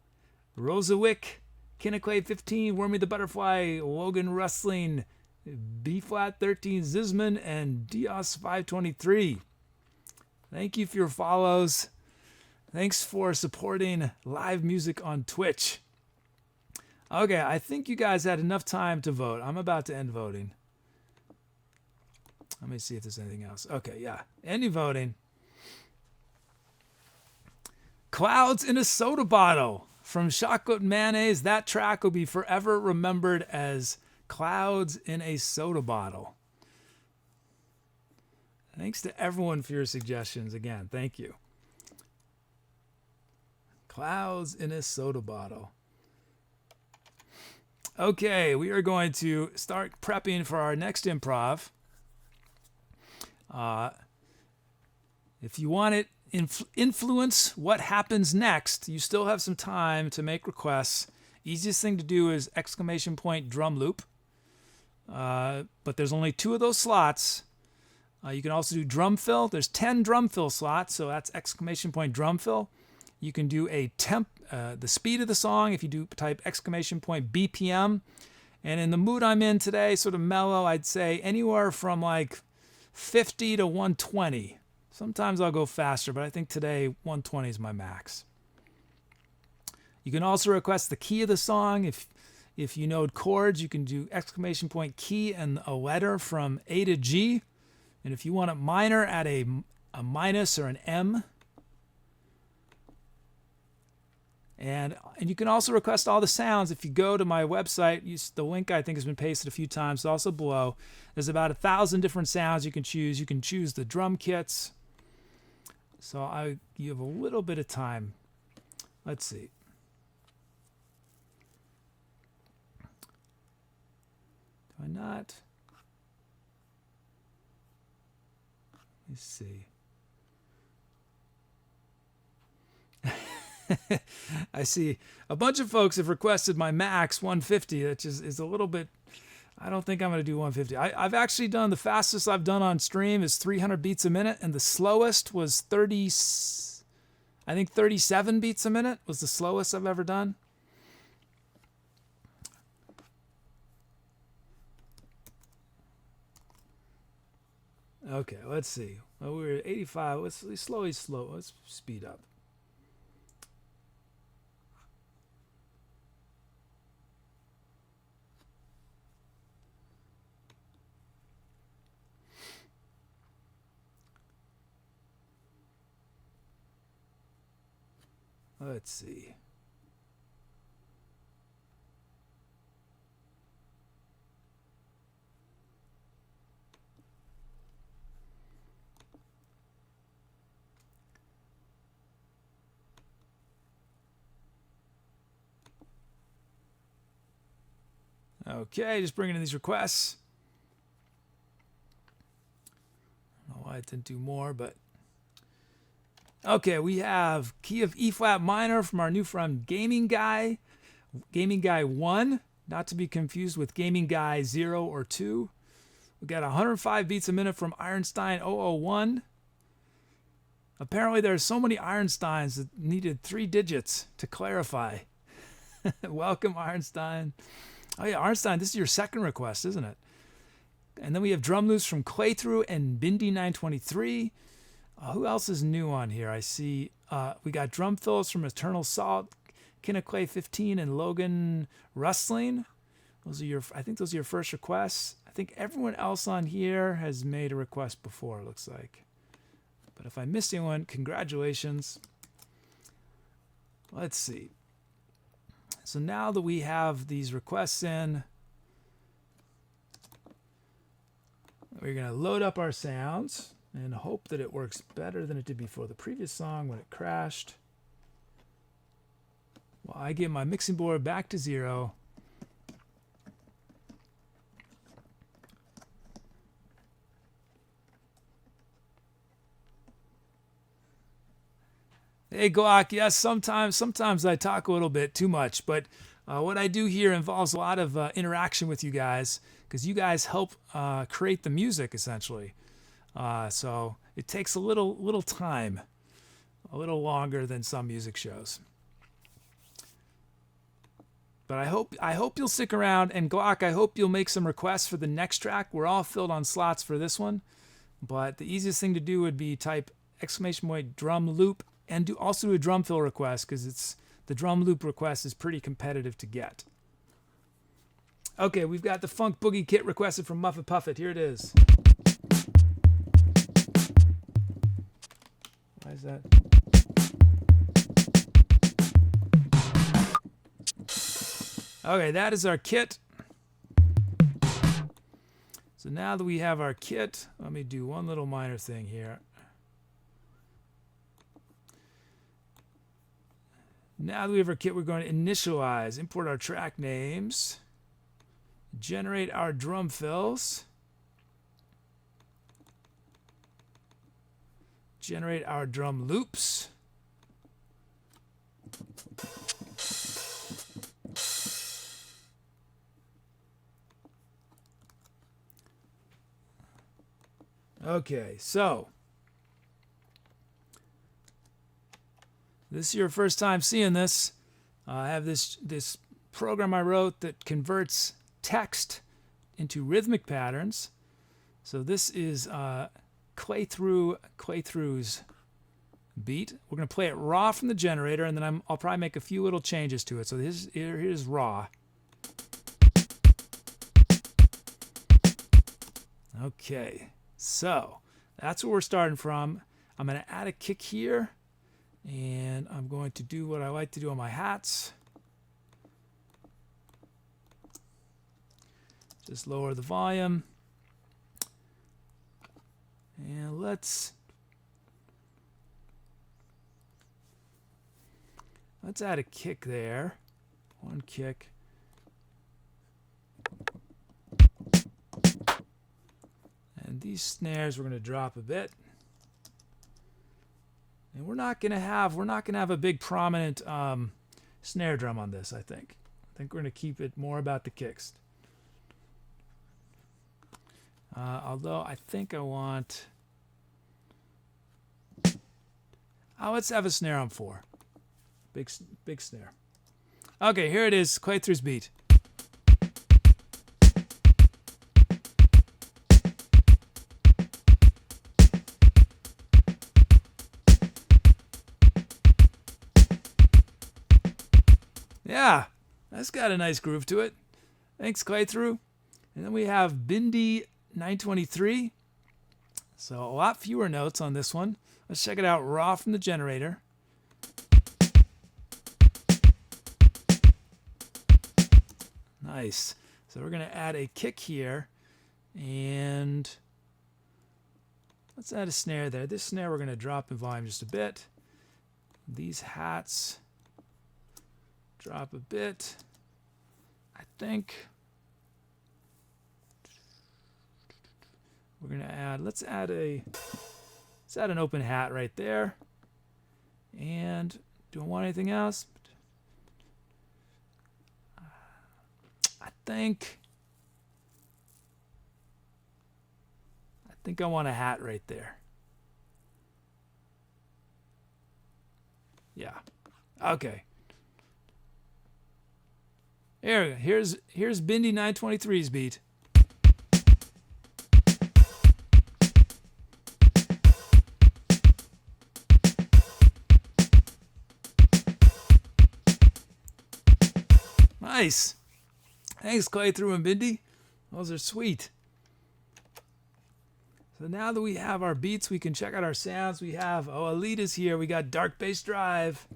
Speaker 1: Rosawick, Kinnequay 15, Wormy the Butterfly, Logan Rustling, B Flat 13, Zisman, and Dios 523. Thank you for your follows. Thanks for supporting live music on Twitch. Okay, I think you guys had enough time to vote. I'm about to end voting. Let me see if there's anything else. Okay, yeah. Ending voting. Clouds in a Soda Bottle from ChocolateMayonnaise. That track will be forever remembered as Clouds in a Soda Bottle. Thanks to everyone for your suggestions. Again, thank you. Clouds in a Soda Bottle. Okay, we are going to start prepping for our next improv. If you want it influence what happens next, you still have some time to make requests. Easiest thing to do is ! drum loop. But there's only 2 of those slots. You can also do drum fill. There's 10 drum fill slots, so that's ! drum fill. You can do a the speed of the song if you do type ! BPM. And in the mood I'm in today, sort of mellow, I'd say anywhere from like 50 to 120. Sometimes I'll go faster, but I think today 120 is my max. You can also request the key of the song. If you know chords, you can do ! key and a letter from A to G. And if you want it minor, add a minus or an M. And you can also request all the sounds. If you go to my website, the link I think has been pasted a few times. It's also below. There's about 1,000 different sounds you can choose. You can choose the drum kits. So you have a little bit of time. Let's see. Do I not? Let's see. I see a bunch of folks have requested my max 150, which is a little bit. I don't think I'm going to do 150. I've actually done the fastest I've done on stream is 300 beats a minute, and the slowest was 37 beats a minute was the slowest I've ever done. Okay, let's see. Well, we're at 85. Let's slow. Let's speed up. Let's see. Okay, just bringing in these requests. I don't know why I didn't do more, but okay, we have key of E flat minor from our new friend Gaming Guy 1, not to be confused with Gaming Guy 0 or 2. We got 105 beats a minute from Ironstein 001. Apparently there are so many Ironsteins that needed 3 digits to clarify. Welcome, Ironstein. Oh yeah, Ironstein, this is your second request, isn't it? And then we have drum loops from Claythrough and Bindi923. Who else is new on here? I see we got drum fills from Eternal Salt, Kinnequay 15, and Logan Rustling. I think those are your first requests. I think everyone else on here has made a request before, it looks like. But if I missed anyone, congratulations. Let's see. So now that we have these requests in, we're going to load up our sounds. and hope that it works better than it did before the previous song when it crashed. Well, I get my mixing board back to 0. Hey, Glock, yes, sometimes I talk a little bit too much, but what I do here involves a lot of interaction with you guys, because you guys help create the music, essentially. So it takes a little time, a little longer than some music shows. But I hope you'll stick around, and Glock, I hope you'll make some requests for the next track. We're all filled on slots for this one, but the easiest thing to do would be type !drum loop and also do a drum fill request, because the drum loop request is pretty competitive to get. Okay, we've got the Funk Boogie Kit requested from Muffet Puffet. Here it is. Why is that? Okay, that is our kit. So now that we have our kit, let me do one little minor thing here. Now that we have our kit, we're going to initialize, import our track names, generate our drum fills, generate our drum loops, okay, so this is your first time seeing this. I have this program I wrote that converts text into rhythmic patterns. So this is Claythrough's beat. We're going to play it raw from the generator, and then I'll probably make a few little changes to it. So here's raw. Okay, so that's where we're starting from. I'm going to add a kick here. And I'm going to do what I like to do on my hats. Just lower the volume. And let's add a kick there. One kick. And these snares we're going to drop a bit. And we're not gonna have a big prominent snare drum on this. I think we're gonna keep it more about the kicks. Although I think I want. Let's have a snare on 4. Big snare. Okay, here it is. Claythrough's beat. Yeah, that's got a nice groove to it. Thanks, Claythrough. And then we have Bindi 923. So a lot fewer notes on this one. Let's check it out raw from the generator. Nice. So we're going to add a kick here. And let's add a snare there. This snare we're going to drop in volume just a bit. These hats... drop a bit. I think we're gonna add. Let's add an open hat right there. And do I want anything else? I think I want a hat right there. Yeah. Okay. Here we go. Here's Bindi 923's beat. Nice. Thanks, Claythrough and Bindi. Those are sweet. So now that we have our beats, we can check out our sounds. We have, Alita's here. We got Dark Bass Drive.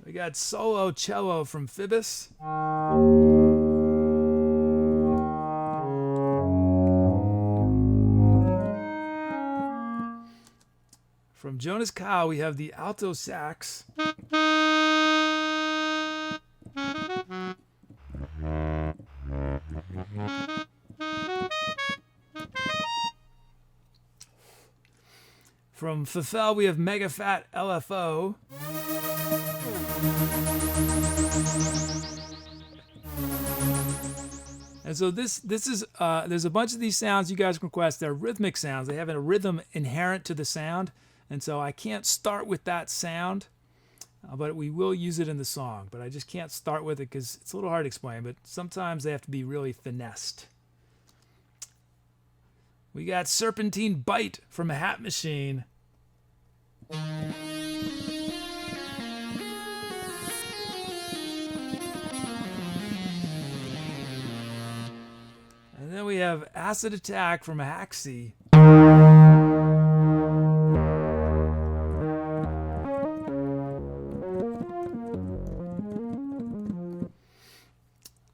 Speaker 1: We got Solo Cello from Phoebus. Jonas Kyle, we have the alto sax. From Fafel, we have Mega Fat LFO. And so this is there's a bunch of these sounds you guys can request. They're rhythmic sounds. They have a rhythm inherent to the sound, and so I can't start with that sound, but we will use it in the song. But I just can't start with it because it's a little hard to explain. But sometimes they have to be really finessed. We got Serpentine Bite from a Hat Machine. And then we have Acid Attack from a Haxi.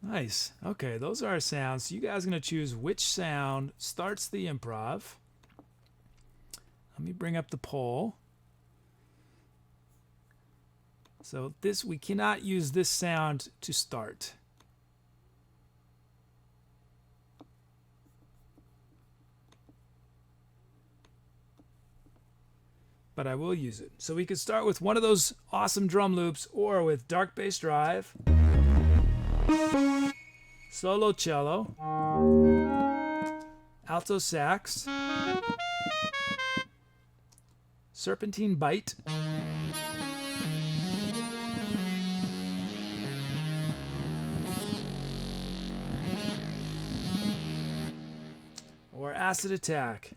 Speaker 1: Nice. Okay, those are our sounds. So you guys are going to choose which sound starts the improv. Let me bring up the poll. So we cannot use this sound to start. But I will use it. So we could start with one of those awesome drum loops or with Dark Bass Drive, solo cello, alto sax, Serpentine Bite, or Acid Attack.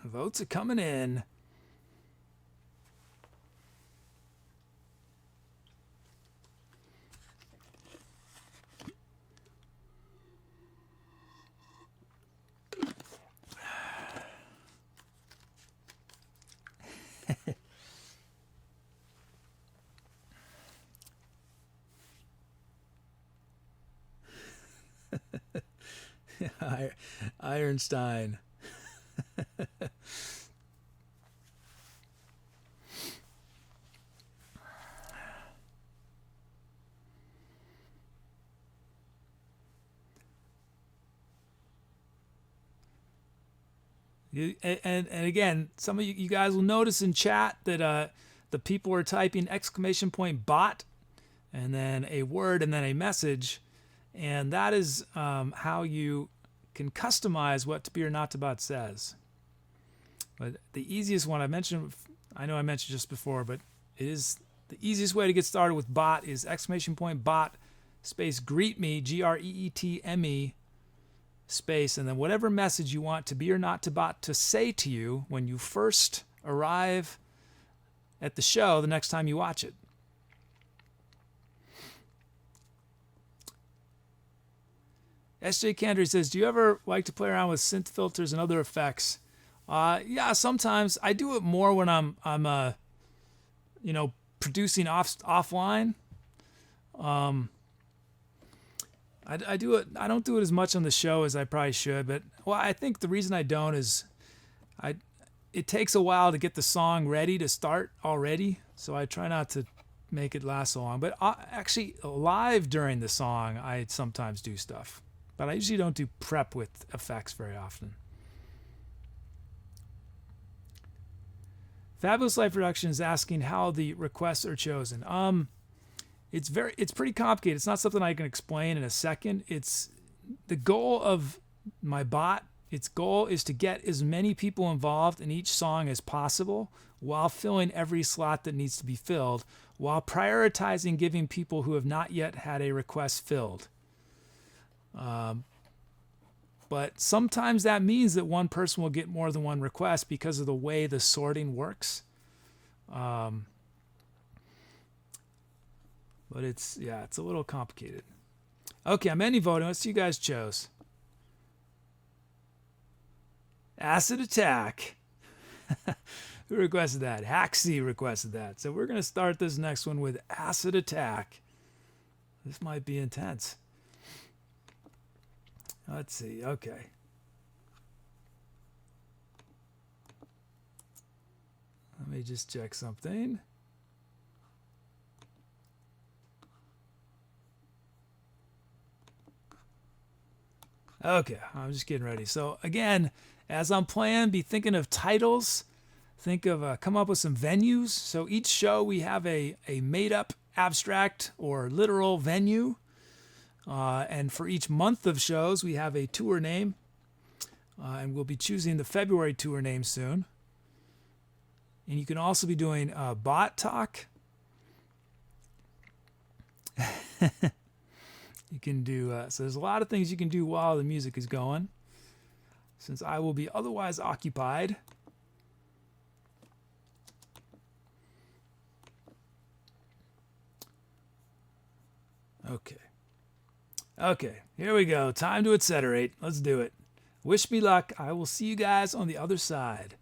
Speaker 1: Votes are coming in. Ironstein. And again, some of you guys will notice in chat that the people are typing exclamation point bot and then a word and then a message, and that is how you can customize what to be or not to bot says. But the easiest one I know I mentioned just before, but it is the easiest way to get started with bot is exclamation point bot space greet me, GREETME, space, and then whatever message you want to be or not to bot to say to you when you first arrive at the show the next time you watch it. SJ Kendry says, do you ever like to play around with synth filters and other effects? Yeah, sometimes. I do it more when I'm producing offline. I do it. I don't do it as much on the show as I probably should. But I think the reason I don't is, it takes a while to get the song ready to start already. So I try not to make it last so long. But actually, live during the song, I sometimes do stuff. But I usually don't do prep with effects very often. Fabulous Life Production is asking how the requests are chosen. It's pretty complicated. It's not something I can explain in a second. It's the goal of my bot. Its goal is to get as many people involved in each song as possible while filling every slot that needs to be filled, while prioritizing giving people who have not yet had a request filled. But sometimes that means that one person will get more than one request because of the way the sorting works. But it's a little complicated. Okay, I'm ending voting. Let's see who you guys chose. Acid Attack. Who requested that? Haxie requested that. So we're going to start this next one with Acid Attack. This might be intense. Let's see. Okay. Let me just check something. Okay, I'm just getting ready. So again, as I'm playing, be thinking of titles. Think of come up with some venues. So each show we have a made-up abstract or literal venue. And for each month of shows, we have a tour name. And we'll be choosing the February tour name soon. And you can also be doing bot talk. You can do, so there's a lot of things you can do while the music is going, since I will be otherwise occupied. Okay, here we go. Time to etcetera. Let's do it. Wish me luck. I will see you guys on the other side.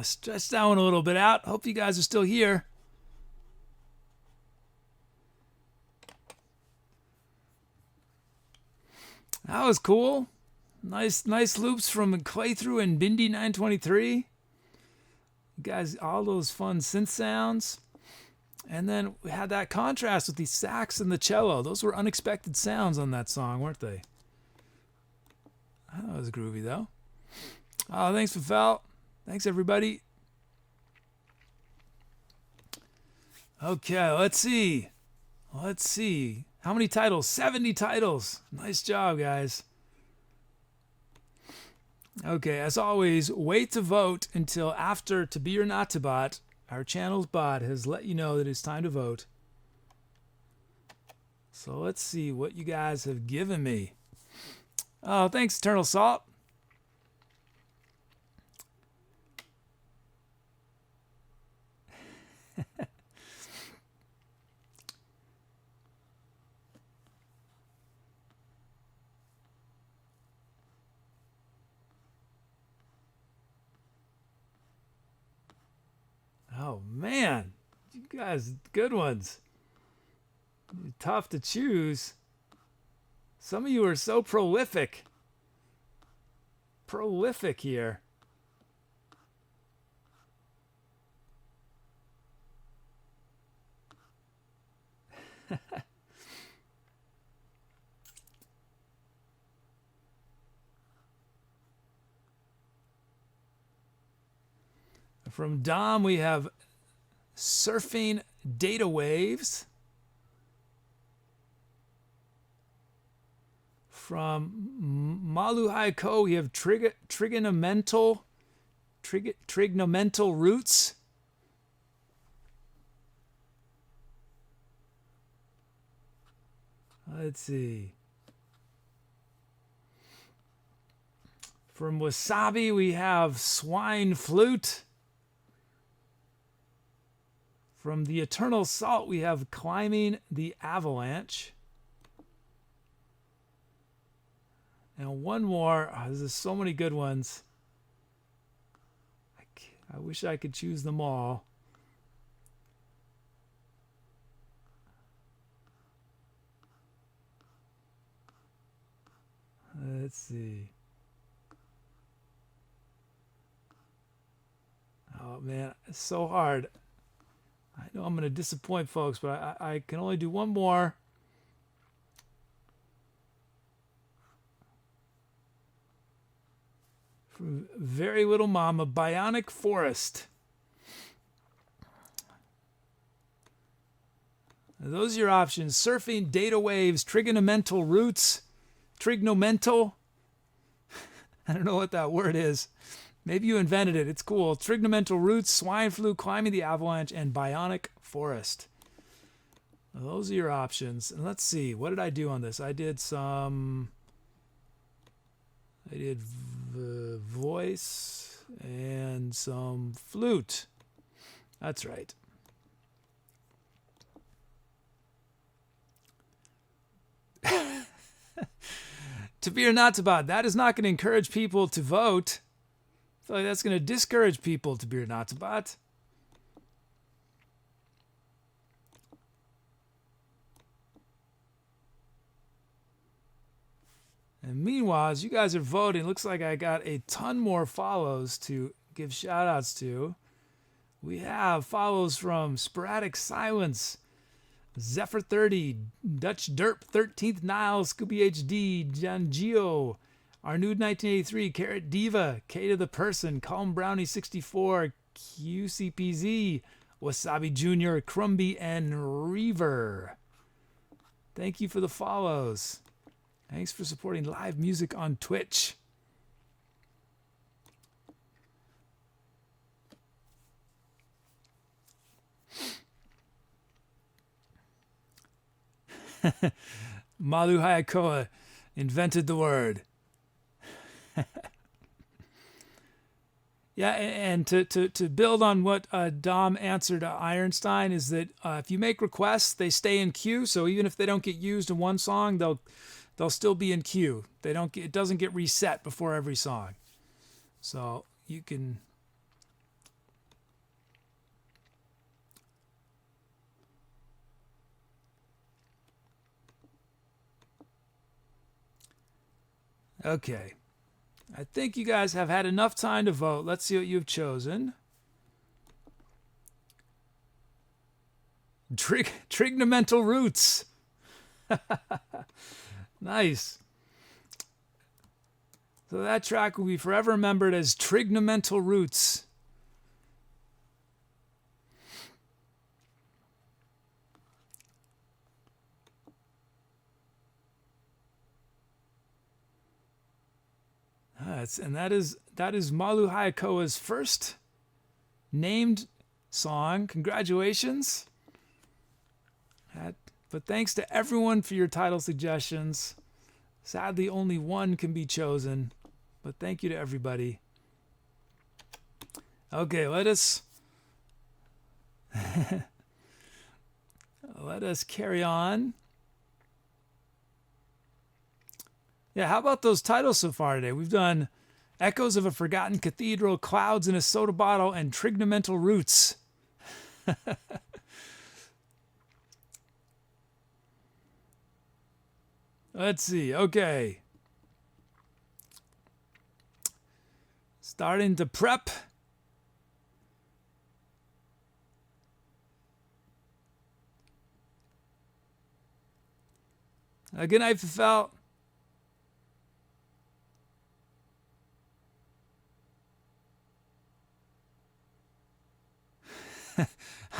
Speaker 1: Stretch that one a little bit out. Hope you guys are still here. That was cool. Nice loops from Playthrough and Bindi 923. You guys, all those fun synth sounds. And then we had that contrast with the sax and the cello. Those were unexpected sounds on that song, weren't they? That was groovy, though. Oh, thanks, Fafel. Thanks, everybody. Okay, let's see. How many titles? 70 titles. Nice job, guys. Okay, as always, wait to vote until after To Be or Not to Bot. Our channel's bot has let you know that it's time to vote. So let's see what you guys have given me. Oh, thanks, Eternal Salt. Oh, man. You guys, good ones. Tough to choose. Some of you are so prolific. Prolific here. From Dom, we have Surfing Data Waves. From maluhiakoa, we have Trignomental Roots. Let's see. From Wasabi, we have Swine Flute. From the Eternal Salt, we have Climbing the Avalanche. And one more. Oh, there's so many good ones. I wish I could choose them all. Let's see. Oh, man, it's so hard. I know I'm going to disappoint folks, but I can only do one more. From Very Little Mama, Bionic Forest. Now, those are your options. Surfing Data Waves, Trignomental Roots, Trignomental. I don't know what that word is. Maybe you invented it. It's cool. Trignomental Roots, Swine Flu, Climbing the Avalanche, and Bionic Forest. Now, those are your options. And let's see. What did I do on this? I did voice and some flute. That's right. To be or not to bot. That is not going to encourage people to vote. I feel like that's going to discourage people to be or not to bot. And meanwhile, as you guys are voting, looks like I got a ton more follows to give shout outs to. We have follows from Sporadic Silence, Zephyr 30, Dutch Derp, 13th Nile, Scooby HD, John Geo, Arnude 1983, Carrot Diva, K to the Person, Calm Brownie 64, QCPZ, Wasabi Jr., Crumby, and Reaver. Thank you for the follows. Thanks for supporting live music on Twitch. Maluhiakoa invented the word. Yeah, and to build on what Dom answered Ironstein is that if you make requests, they stay in queue. So even if they don't get used in one song, they'll still be in queue. It doesn't get reset before every song. So you can Okay. I think you guys have had enough time to vote. Let's see what you've chosen. Trignomental Roots. Nice. So that track will be forever remembered as Trignomental Roots. And that is maluhiakoa's first named song. Congratulations. But thanks to everyone for your title suggestions. Sadly, only one can be chosen, but thank you to everybody. Okay, let us carry on. Yeah, how about those titles so far today? We've done Echoes of a Forgotten Cathedral, Clouds in a Soda Bottle, and Trignomental Roots. Let's see. Okay. Starting to prep. Good night, Fafel.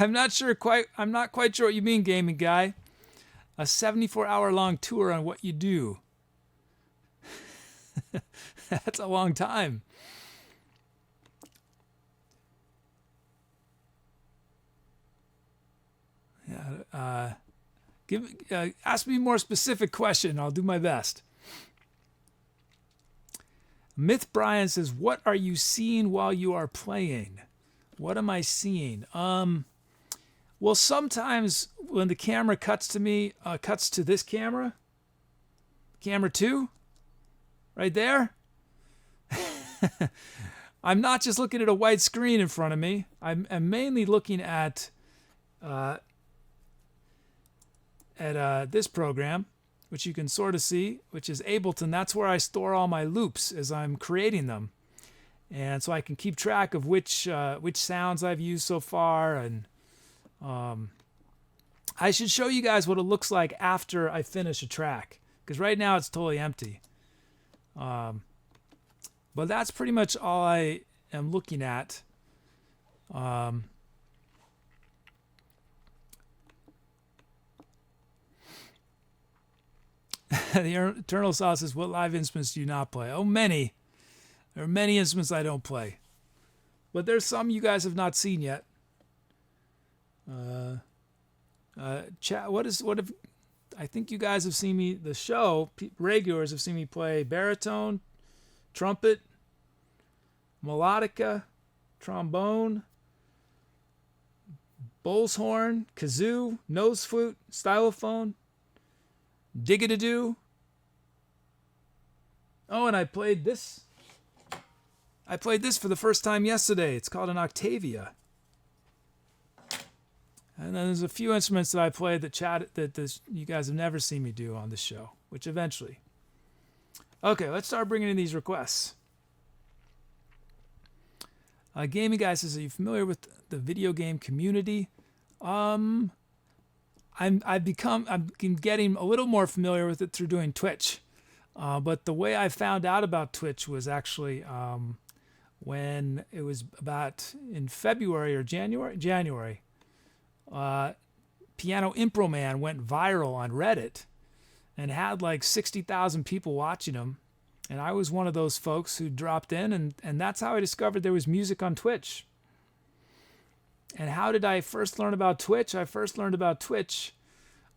Speaker 1: I'm not quite sure what you mean, gaming guy. A 74-hour long tour on what you do. That's a long time. Yeah, ask me a more specific question. I'll do my best. Myth Brian says, "What are you seeing while you are playing?" What am I seeing? Well, sometimes when the camera cuts to me, cuts to this camera, camera 2, right there, I'm not just looking at a white screen in front of me. I'm mainly looking at this program, which you can sort of see, which is Ableton. That's where I store all my loops as I'm creating them. And so I can keep track of which sounds I've used so far. And I should show you guys what it looks like after I finish a track, because right now it's totally empty. But that's pretty much all I am looking at. The Eternal Sauce says, "What live instruments do you not play?" Oh, many. There are many instruments I don't play, but there's some you guys have not seen yet. Chat. What if? I think you guys have seen me. The show regulars have seen me play baritone, trumpet, melodica, trombone, bowls horn, kazoo, nose flute, stylophone, dig-a-da-doo. Oh, and I played this. I played this for the first time yesterday. It's called an Oktavia. And then there's a few instruments that I played that you guys have never seen me do on this show, which eventually. Okay, let's start bringing in these requests. Gaming Guy says, "Are you familiar with the video game community?" I'm getting a little more familiar with it through doing Twitch. But the way I found out about Twitch was actually when it was about in February or January. Piano Impro Man went viral on Reddit and had like 60,000 people watching him. And I was one of those folks who dropped in, and that's how I discovered there was music on Twitch. And how did I first learn about Twitch? I first learned about Twitch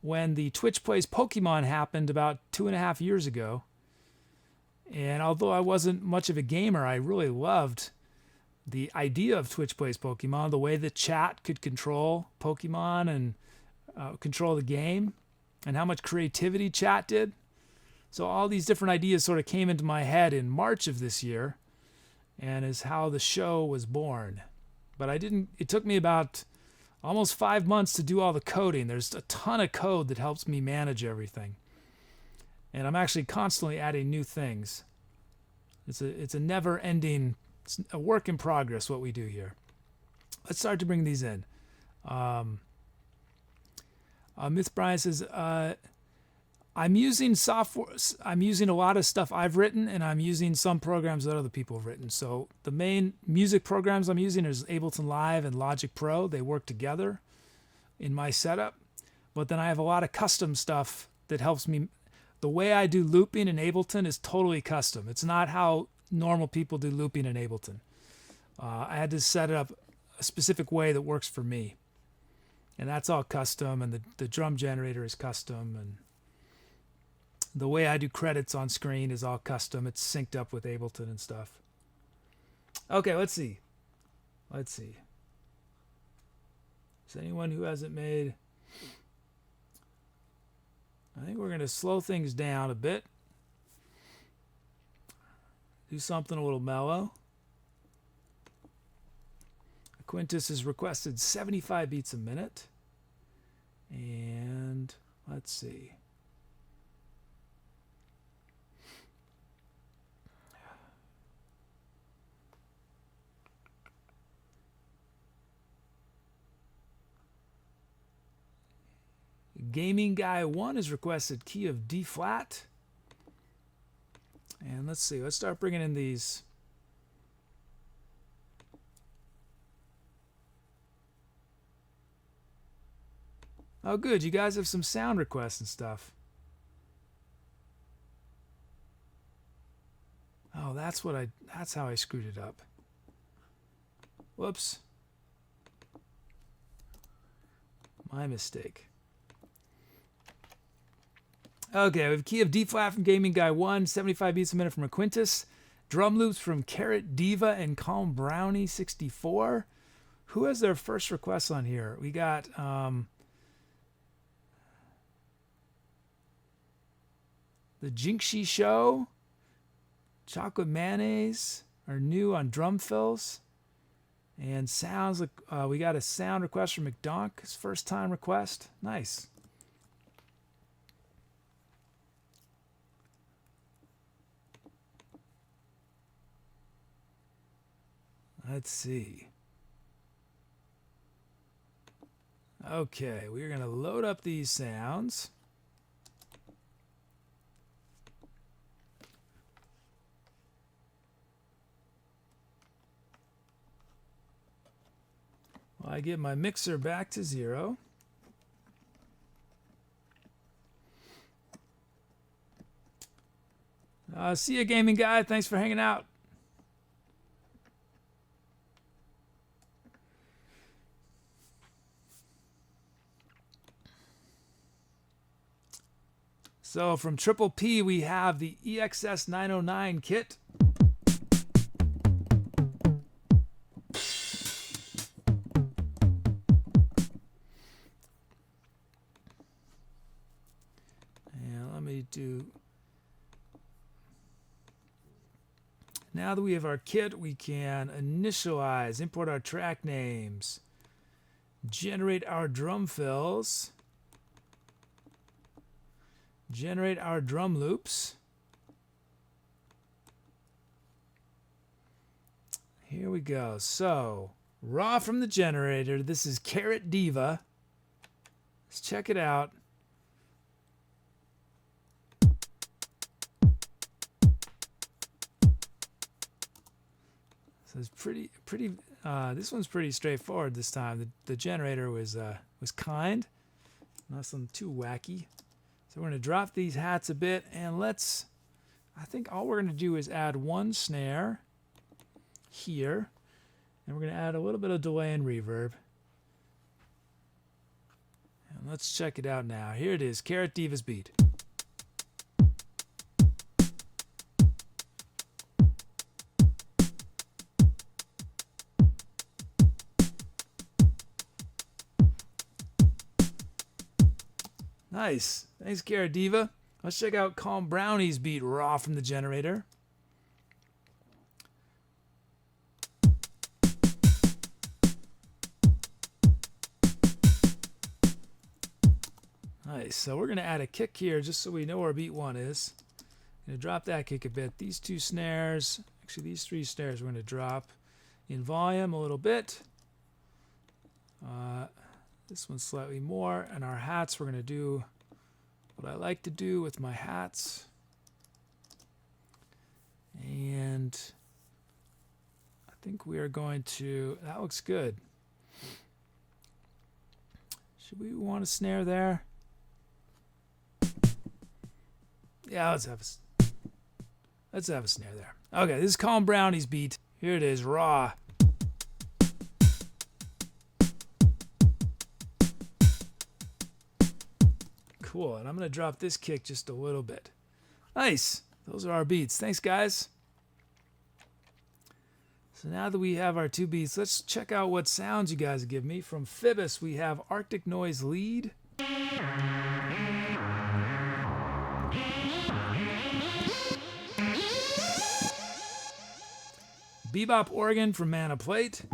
Speaker 1: when the Twitch Plays Pokemon happened about 2.5 years ago. And although I wasn't much of a gamer, I really loved the idea of Twitch Plays Pokemon, the way the chat could control Pokemon and control the game, and how much creativity chat did. So all these different ideas sort of came into my head in March of this year, and is how the show was born. But it took me about almost 5 months to do all the coding. There's a ton of code that helps me manage everything. And I'm actually constantly adding new things. It's a never-ending, it's a work in progress what we do here. Let's start to bring these in. Myth Brian says, I'm using software. I'm using a lot of stuff I've written, and I'm using some programs that other people have written. So the main music programs I'm using is Ableton Live and Logic Pro. They work together in my setup. But then I have a lot of custom stuff that helps me. The way I do looping in Ableton is totally custom. It's not how normal people do looping in Ableton. I had to set it up a specific way that works for me. And that's all custom, and the drum generator is custom, and the way I do credits on screen is all custom. It's synced up with Ableton and stuff. Okay, let's see. Is anyone who hasn't made... I think we're going to slow things down a bit. Do something a little mellow. Quintus has requested 75 beats a minute. And let's see. Gaming Guy 1 has requested key of D flat. And let's see, let's start bringing in these. Oh, good, you guys have some sound requests and stuff. Oh, that's how I screwed it up. Whoops. My mistake. Okay, we have key of D flat from Gaming Guy 1, 75 beats a minute from Quintus, drum loops from Carrot Diva and Calm Brownie 64. Who has their first request on here? We got TheJinxySHO, ChocolateMayonnaise are new on drum fills, and sounds like we got a sound request from McDonk, his first time request. Nice. Let's see. Okay, we're going to load up these sounds. Well, I get my mixer back to 0. See ya, Gaming Guy. Thanks for hanging out. So from Triple P, we have the EXS 909 kit. And let me do... Now that we have our kit, we can initialize, import our track names, generate our drum fills, generate our drum loops. Here we go. So, raw from the generator. This is Carrot Diva. Let's check it out. So it's pretty. This one's pretty straightforward this time. The generator was kind, nothing too wacky. So we're going to drop these hats a bit, and I think all we're going to do is add one snare here, and we're going to add a little bit of delay and reverb. And let's check it out now. Here it is, Carrot Diva's beat. Nice. Thanks, Carrot Diva. Let's check out Calm Brownie's beat, raw from the generator. Nice. So we're going to add a kick here just so we know where beat 1 is. Gonna drop that kick a bit. These two snares, actually these three snares, we're gonna drop in volume a little bit. This one's slightly more, and our hats, we're gonna do what I like to do with my hats. And I think we are going to, that looks good. Should we want a snare there? Yeah, let's have a snare there. Okay, this is Colin Brownie's beat. Here it is, raw. Cool, and I'm going to drop this kick just a little bit. Nice. Those are our beats. Thanks, guys. So now that we have our two beats, let's check out what sounds you guys give me. From Phoebus, we have Arctic Noise lead. Bebop organ from Manofplate.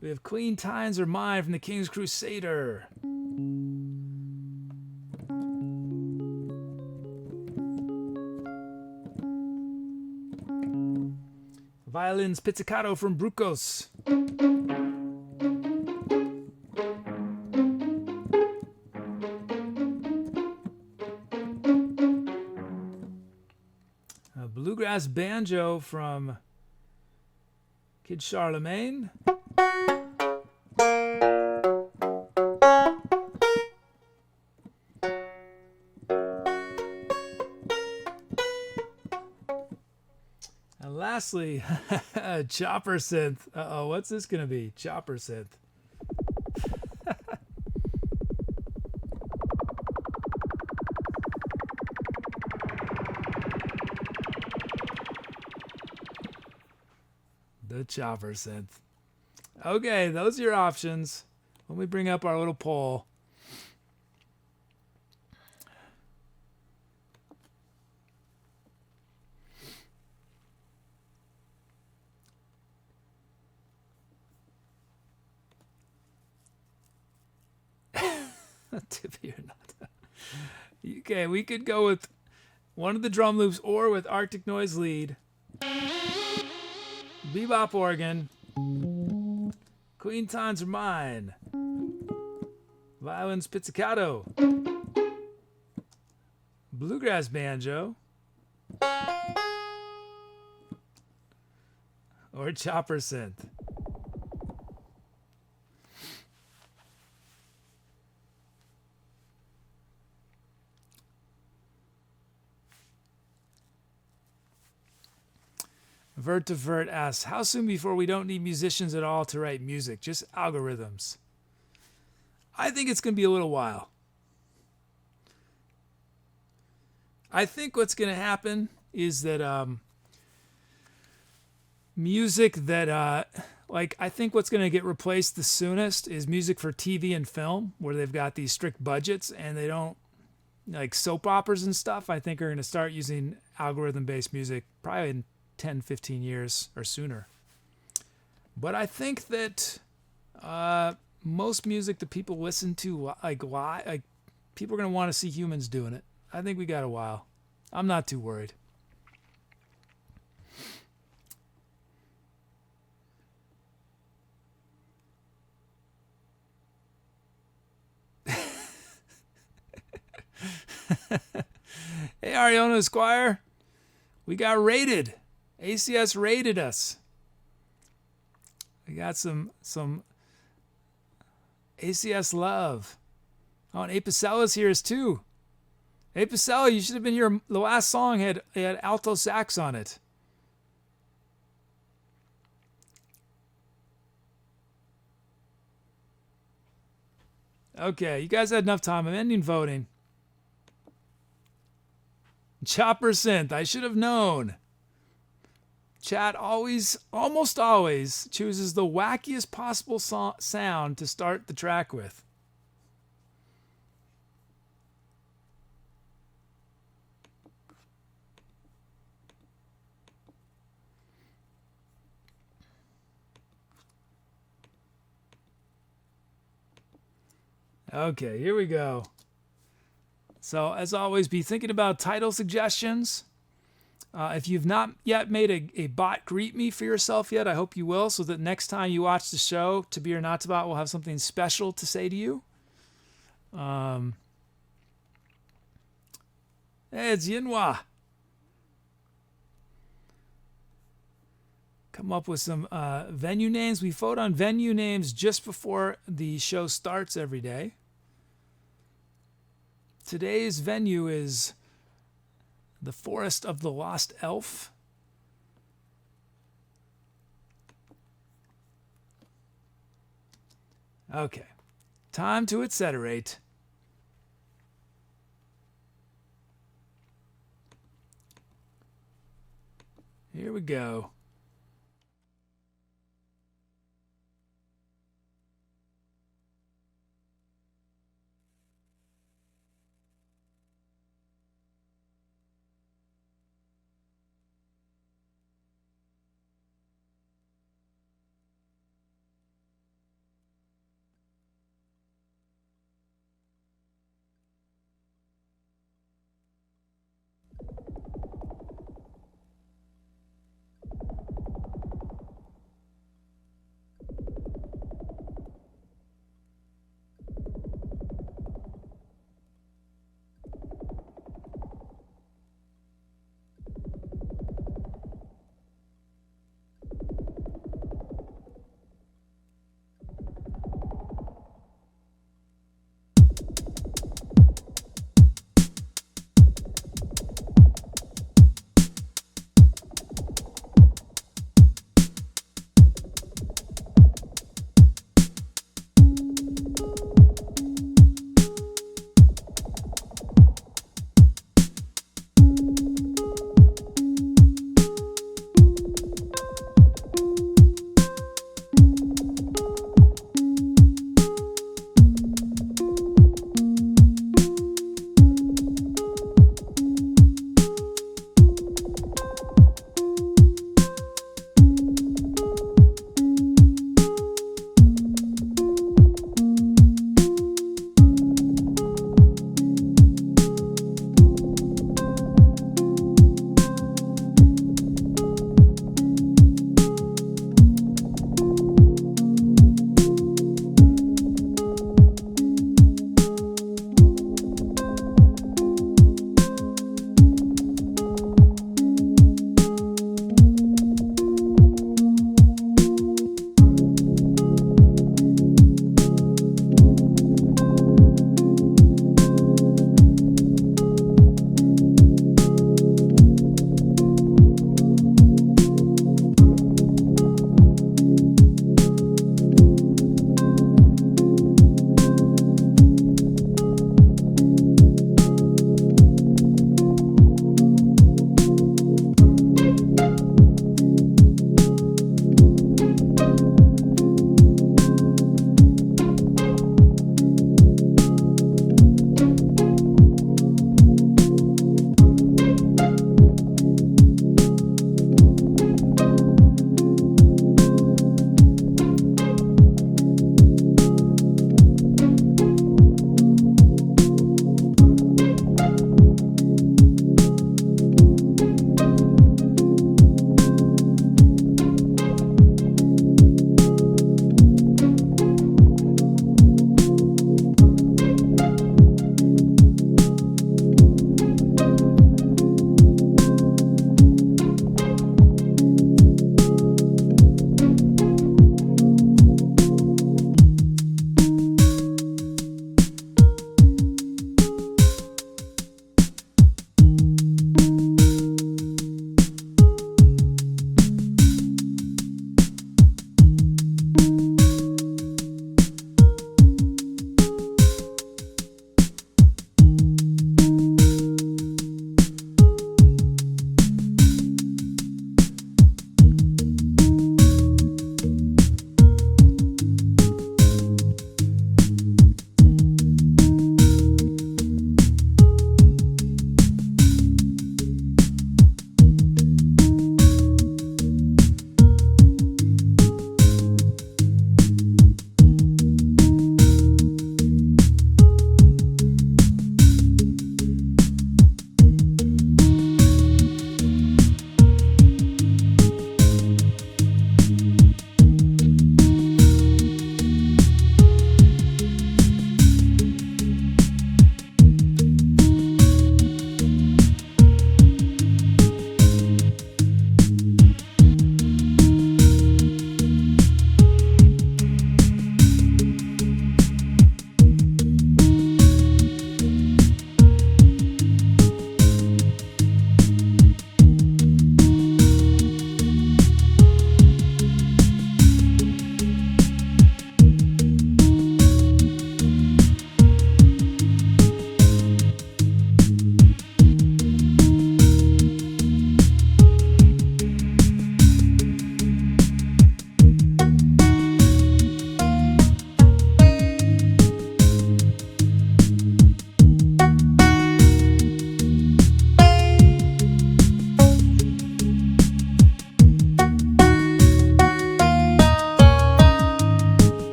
Speaker 1: We have Clean Times Are Mine from the King's Crusader. Violins Pizzicato from Brucos. A bluegrass banjo from Kid Charlemagne. And lastly, chopper synth. Uh-oh, what's this going to be? Chopper synth. The chopper synth. Okay, those are your options. Let me bring up our little poll. Tippy or not. Okay, we could go with one of the drum loops or with Arctic Noise lead. Bebop organ. Clean Times Are Mine. Violins Pizzicato. Bluegrass banjo. Or chopper synth. Vert to Vert asks, how soon before we don't need musicians at all to write music, just algorithms? I think it's going to be a little while. I think what's going to happen is that music that, I think what's going to get replaced the soonest is music for TV and film, where they've got these strict budgets and they don't, like soap operas and stuff, I think are going to start using algorithm-based music probably in 10, 15 years or sooner. But I think that most music that people listen to, people are going to want to see humans doing it. I think we got a while. I'm not too worried. Hey, Ariana Esquire. We got raided. ACS raided us. We got some ACS love. Oh, and Apicella's here too. Apicella, you should have been here. The last song had alto sax on it. Okay, you guys had enough time. I'm ending voting. Chopper synth. I should have known. Chat almost always chooses the wackiest possible sound to start the track with. Okay, here we go. So, as always, be thinking about title suggestions. If you've not yet made a bot greet me for yourself yet, I hope you will, so that next time you watch the show, To Be or Not to Bot will have something special to say to you. Hey, it's Yinhua. Come up with some venue names. We vote on venue names just before the show starts every day. Today's venue is the Forest of the Lost Elf. Okay, time to etceterate. Here we go.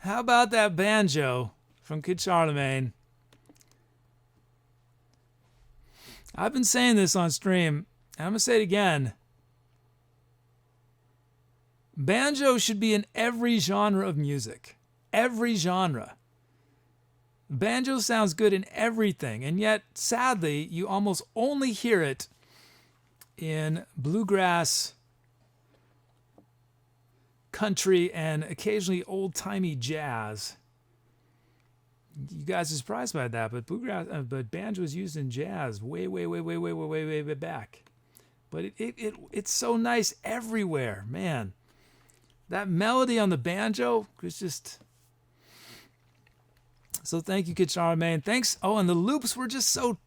Speaker 1: How about that banjo from Kid Charlemagne? I've been saying this on stream, and I'm going to say it again. Banjo should be in every genre of music. Every genre. Banjo sounds good in everything, and yet, sadly, you almost only hear it in bluegrass, country, and occasionally old-timey jazz. You guys are surprised by that, but but banjo is used in jazz way back. But it's so nice everywhere, man. That melody on the banjo was just. So thank you, Kid Charlemagne. Thanks. Oh, and the loops were just so.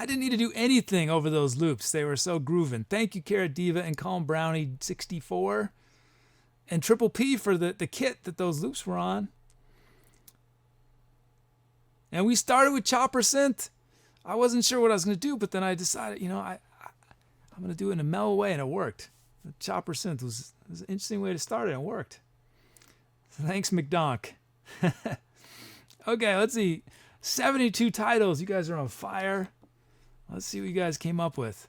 Speaker 1: I didn't need to do anything over those loops. They were so grooving. Thank you, Carrot Diva and Calm Brownie 64, and Triple P for the kit that those loops were on. And we started with chopper synth. I wasn't sure what I was going to do, but then I decided, I'm going to do it in a mellow way, and it worked. The chopper synth was an interesting way to start it, and it worked. So thanks, McDonk. Okay, let's see. 72 titles. You guys are on fire. Let's see what you guys came up with.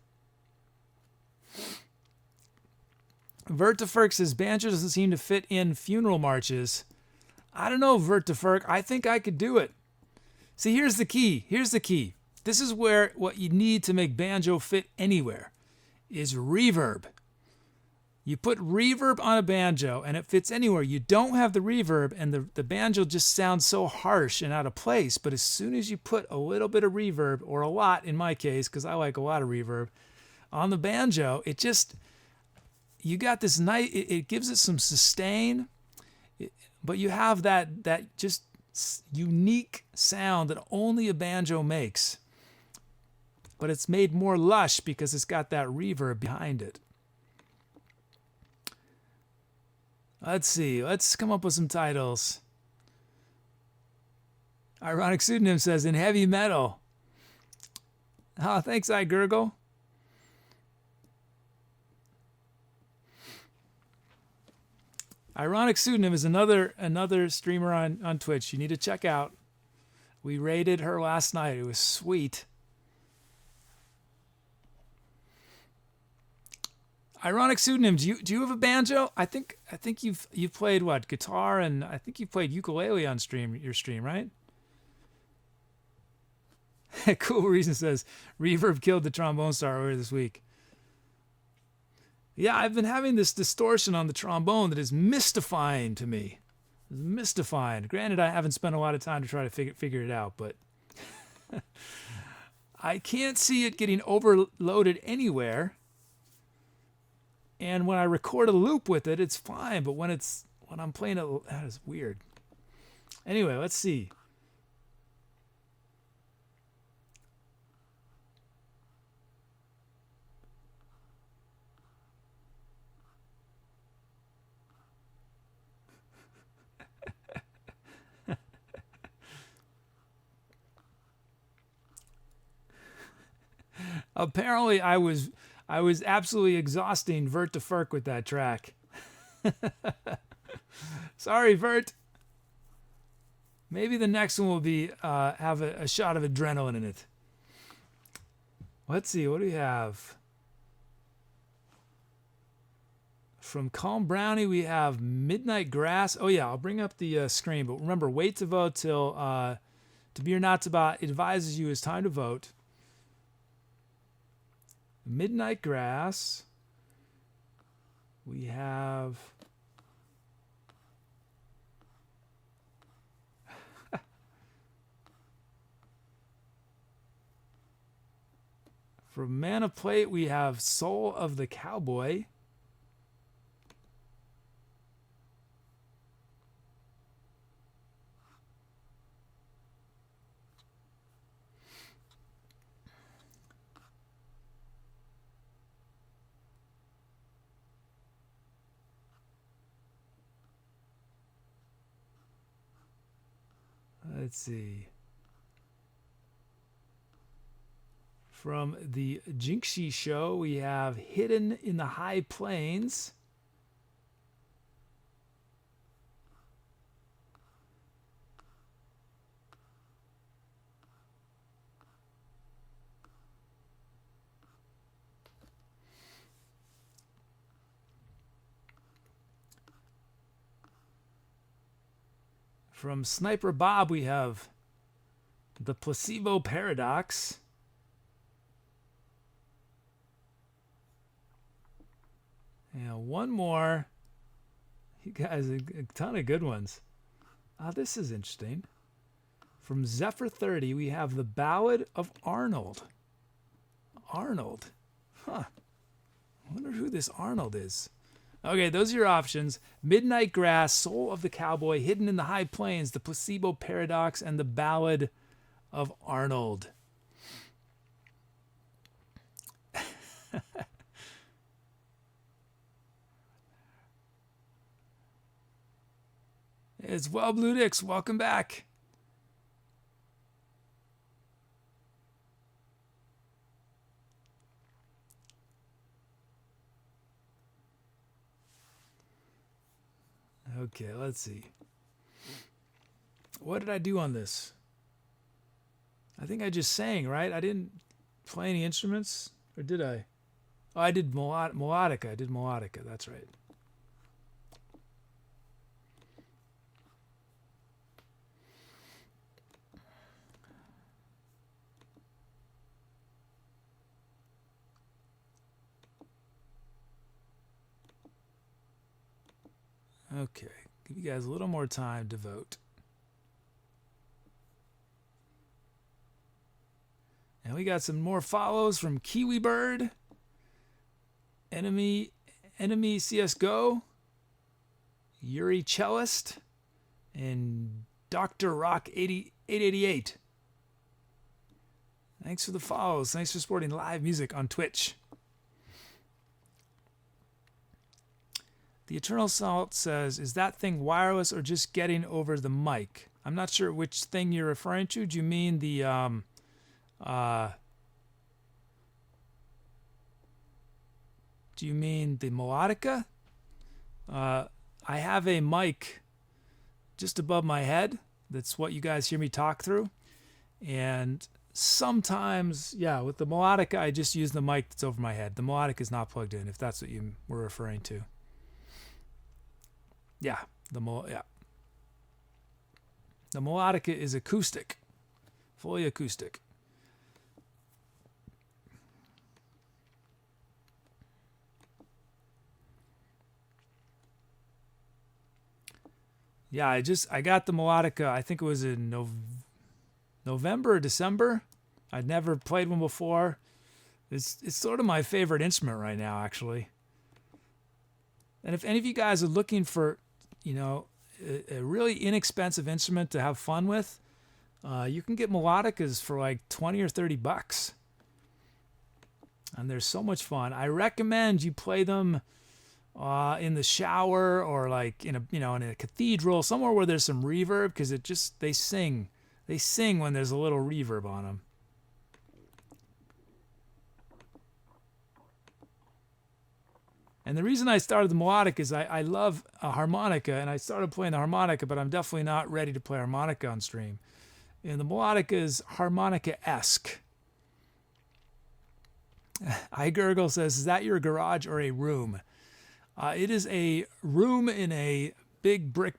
Speaker 1: Vertiferk says, banjo doesn't seem to fit in funeral marches. I don't know, Vertiferk. I think I could do it. See, here's the key. This is where what you need to make banjo fit anywhere is reverb. You put reverb on a banjo and it fits anywhere. You don't have the reverb and the banjo just sounds so harsh and out of place. But as soon as you put a little bit of reverb, or a lot in my case, because I like a lot of reverb, on the banjo, you got this nice, it gives it some sustain, but you have that just unique sound that only a banjo makes. But it's made more lush because it's got that reverb behind it. Let's see. Let's come up with some titles. Ironic Pseudonym says, in heavy metal. Oh, thanks, I Gurgle. Ironic Pseudonym is another streamer on Twitch you need to check out. We raided her last night. It was sweet. Ironic Pseudonym, do you have a banjo? I think you've played what, guitar, and I think you've played ukulele on your stream, right? Cool Reason says, reverb killed the trombone star earlier this week. Yeah, I've been having this distortion on the trombone that is mystifying to me. It's mystifying. Granted, I haven't spent a lot of time to try to figure it out, but I can't see it getting overloaded anywhere. And when I record a loop with it, it's fine. But when I'm playing it, that is weird. Anyway, let's see. Apparently, I was absolutely exhausting Vert to Ferk with that track. Sorry, Vert. Maybe the next one will be have a shot of adrenaline in it. Let's see, what do we have? From Calm Brownie, we have Midnight Grass. Oh yeah, I'll bring up the screen, but remember, wait to vote till To Be or Not to Bot advises you it's time to vote. Midnight Grass. We have from Manofplate, we have Soul of the Cowboy. Let's see. From TheJinxySHO, we have Hidden in the High Plains. From Sniper Bob, we have the Placebo Paradox. And one more. You guys, a ton of good ones. This is interesting. From Zephyr 30, we have the Ballad of Arnold. Arnold. Huh. I wonder who this Arnold is. Okay, those are your options. Midnight Grass, Soul of the Cowboy, Hidden in the High Plains, The Placebo Paradox, and the Ballad of Arnold. It's Well Bludix. Welcome back. Okay, let's see. What did I do on this? I think I just sang, right? I didn't play any instruments, or did I? Oh, I did melodica. I did melodica. That's right. Okay, give you guys a little more time to vote. And we got some more follows from Kiwi Bird, Enemy CSGO, Yuri Cellist, and Dr. Rock 888. Thanks for the follows. Thanks for supporting live music on Twitch. The Eternal Salt says, is that thing wireless or just getting over the mic? I'm not sure which thing you're referring to. Do you mean the melodica? I have a mic just above my head. That's what you guys hear me talk through. And sometimes, yeah, with the melodica, I just use the mic that's over my head. The melodica is not plugged in, if that's what you were referring to. Yeah, the melodica is acoustic, fully acoustic. Yeah, I got the melodica. I think it was in November or December. I'd never played one before. It's sort of my favorite instrument right now, actually. And if any of you guys are looking for, a really inexpensive instrument to have fun with, you can get melodicas for like $20 or $30. And they're so much fun. I recommend you play them in the shower or like in a cathedral, somewhere where there's some reverb, because they sing when there's a little reverb on them. And the reason I started the melodic is I love a harmonica, and I started playing the harmonica, but I'm definitely not ready to play harmonica on stream. And the melodica is harmonica-esque. iGurgle says, is that your garage or a room? It is a room in a big brick,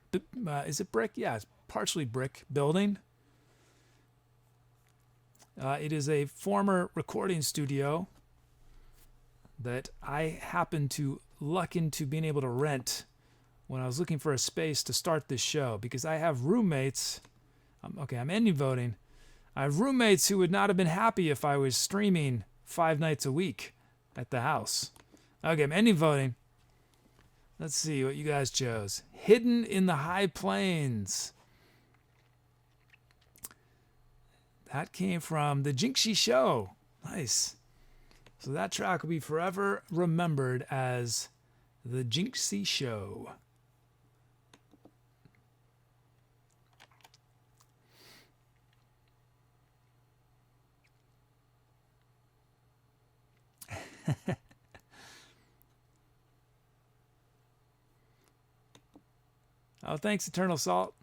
Speaker 1: is it brick? Yeah, it's partially brick building. It is a former recording studio that I happened to luck into being able to rent when I was looking for a space to start this show, because I have roommates. Okay, I'm ending voting. I have roommates who would not have been happy if I was streaming 5 nights a week at the house. Okay, I'm ending voting. Let's see what you guys chose. Hidden in the High Plains. That came from TheJinxySHO. Nice. So that track will be forever remembered as TheJinxySHO. Oh, thanks, Eternal Salt.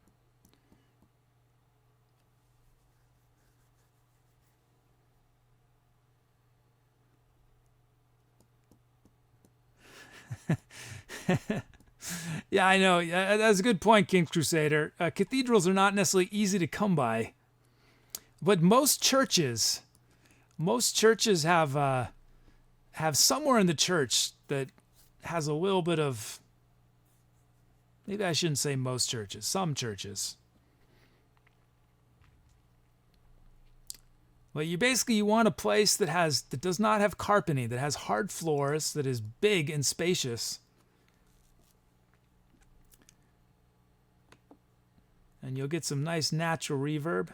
Speaker 1: Yeah, I know. Yeah, that's a good point, King's Crusader. Cathedrals are not necessarily easy to come by, but most churches have somewhere in the church that has a little bit of. Maybe I shouldn't say most churches. Some churches. Well, you want a place that does not have carpeting, that has hard floors, that is big and spacious. And you'll get some nice natural reverb.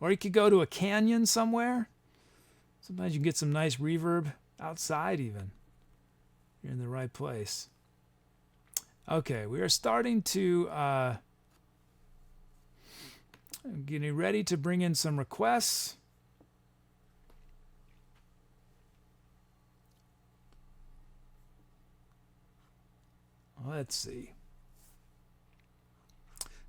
Speaker 1: Or you could go to a canyon somewhere. Sometimes you can get some nice reverb outside even. You're in the right place. Okay, we are starting to getting ready to bring in some requests. Let's see.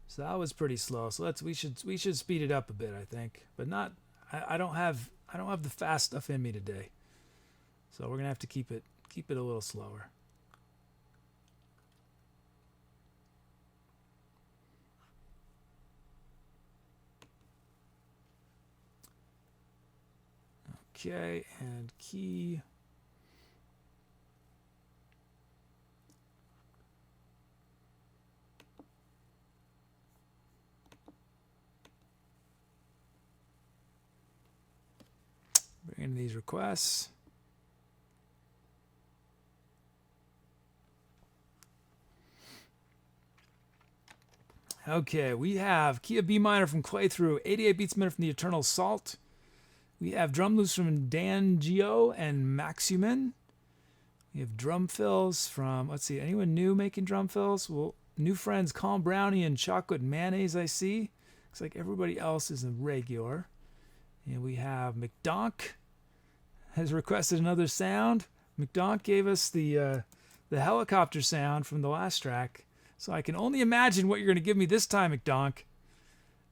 Speaker 1: So that was pretty slow. So we should speed it up a bit, I think. But not I don't have the fast stuff in me today. So we're gonna have to keep it a little slower. Okay, and key. Bring in these requests. Okay, we have key of B minor from Clay Through, 88 beats a minute from the Eternal Salt. We have drum loops from Dan Gio and Maximin. We have drum fills from, let's see, anyone new making drum fills? Well, new friends, Calm Brownie and ChocolateMayonnaise, I see. Looks like everybody else is a regular. And we have McDonk has requested another sound. McDonk gave us the helicopter sound from the last track. So I can only imagine what you're going to give me this time, McDonk.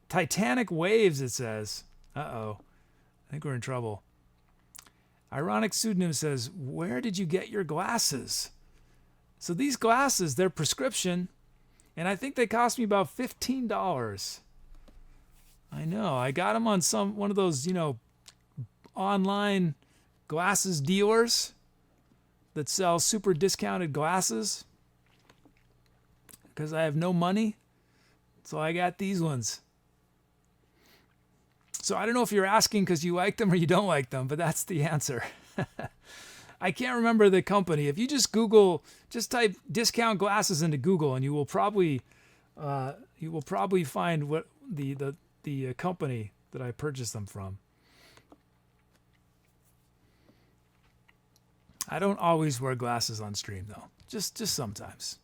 Speaker 1: Titanic Waves, it says. Uh-oh. I think we're in trouble. Ironic Pseudonym says, where did you get your glasses? So these glasses, they're prescription, and I think they cost me about $15. I know. I got them on one of those, online glasses dealers that sell super discounted glasses because I have no money. So I got these ones. So I don't know if you're asking because you like them or you don't like them, but that's the answer. I can't remember the company. If you just type discount glasses into Google, and you will probably find what the company that I purchased them from. I don't always wear glasses on stream though. Just sometimes.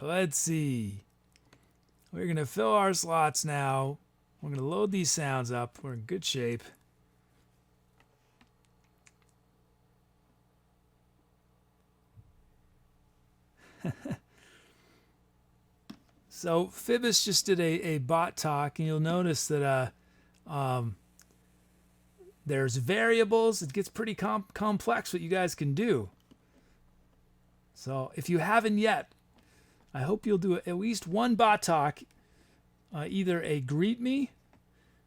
Speaker 1: Let's see. We're going to fill our slots now. We're going to load these sounds up. We're in good shape. So Phoebus just did a bot talk, and you'll notice that there's variables. It gets pretty complex what you guys can do. So if you haven't yet, I hope you'll do at least one bot talk, either a greet me,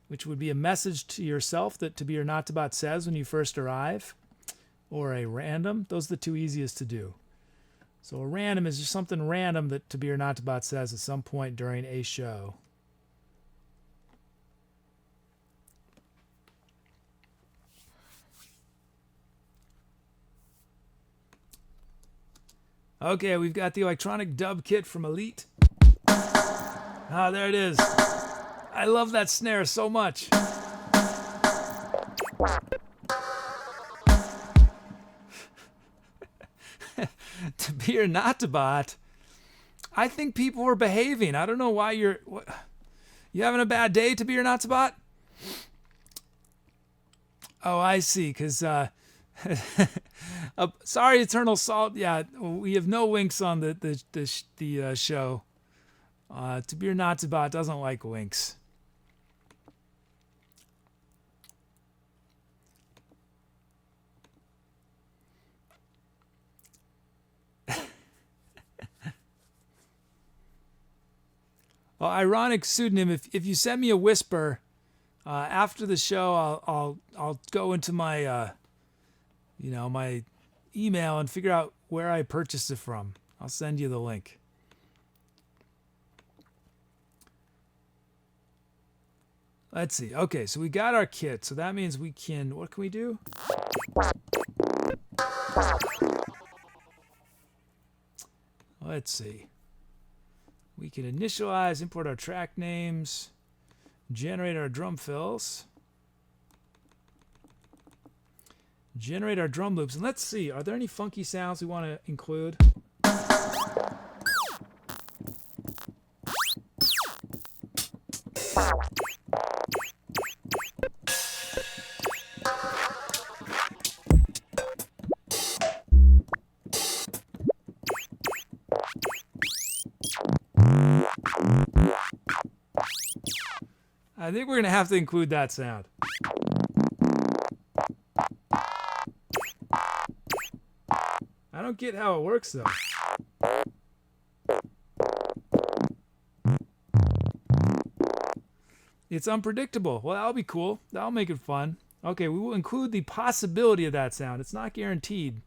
Speaker 1: which would be a message to yourself that To Be or Not To Bot says when you first arrive, or a random. Those are the two easiest to do. So a random is just something random that To Be or Not To Bot says at some point during a show. Okay, we've got the electronic dub kit from Elite. Ah, there it is. I love that snare so much. To Be or Not To Bot. I think people were behaving. I don't know why you having a bad day, To Be or Not To Bot? Oh, I see, because sorry, Eternal Salt. Yeah, we have no winks on the show. To Be or Not To Bot doesn't like winks. Well, ironic pseudonym. If you send me a whisper after the show, I'll go into my my email and figure out where I purchased it from. I'll send you the link. Let's see. Okay, so we got our kit. So that means we can. What can we do? Let's see. We can initialize, import our track names, generate our drum fills, generate our drum loops, and let's see, are there any funky sounds we want to include? I think we're going to have to include that sound. I don't get how it works, though. It's unpredictable. Well, that'll be cool. That'll make it fun. Okay, we will include the possibility of that sound. It's not guaranteed.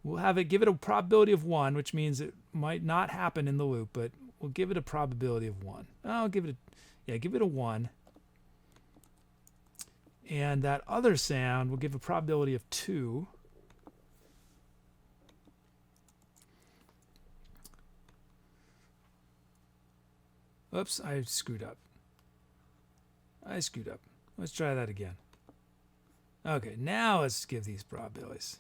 Speaker 1: We'll have it, give it a probability of 1, which means it might not happen in the loop, but we'll give it a probability of 1. I'll give it give it a 1. And that other sound will give a probability of 2. Oops, I screwed up. Let's try that again. Okay, now let's give these probabilities.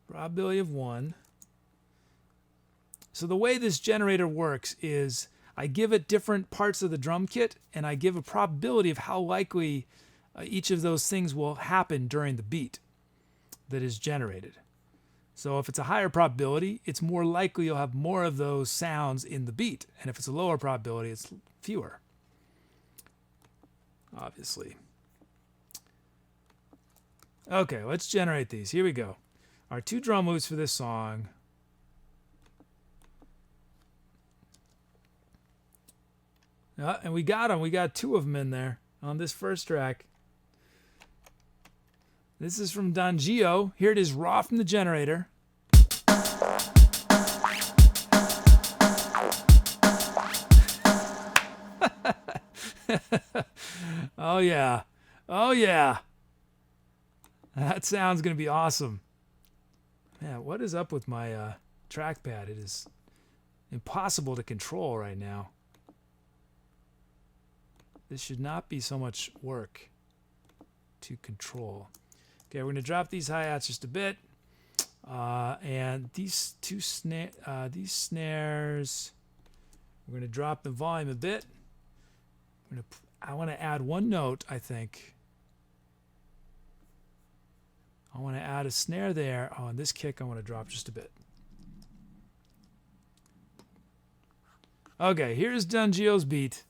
Speaker 1: Probability of 1. So the way this generator works is I give it different parts of the drum kit, and I give a probability of how likely each of those things will happen during the beat that is generated. So if it's a higher probability, it's more likely you'll have more of those sounds in the beat. And if it's a lower probability, it's fewer. Obviously. Okay, let's generate these. Here we go. Our 2 drum loops for this song. And we got them. We got 2 of them in there on this first track. This is from TheJinxySHO. Here it is raw from the generator. Oh yeah. Oh yeah. That sounds going to be awesome. Man, what is up with my trackpad? It is impossible to control right now. This should not be so much work to control. Okay, we're going to drop these hi-hats just a bit. And these snares, we're going to drop the volume a bit. I want to add 1 note, I think. I want to add a snare there. On this kick, I want to drop just a bit. Okay, here's TheJinxySHO's beat.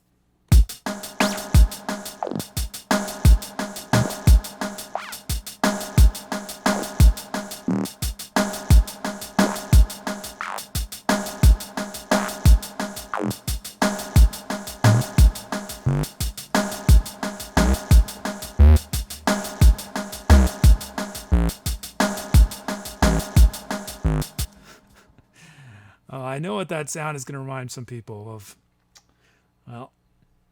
Speaker 1: I know what that sound is going to remind some people of. Well,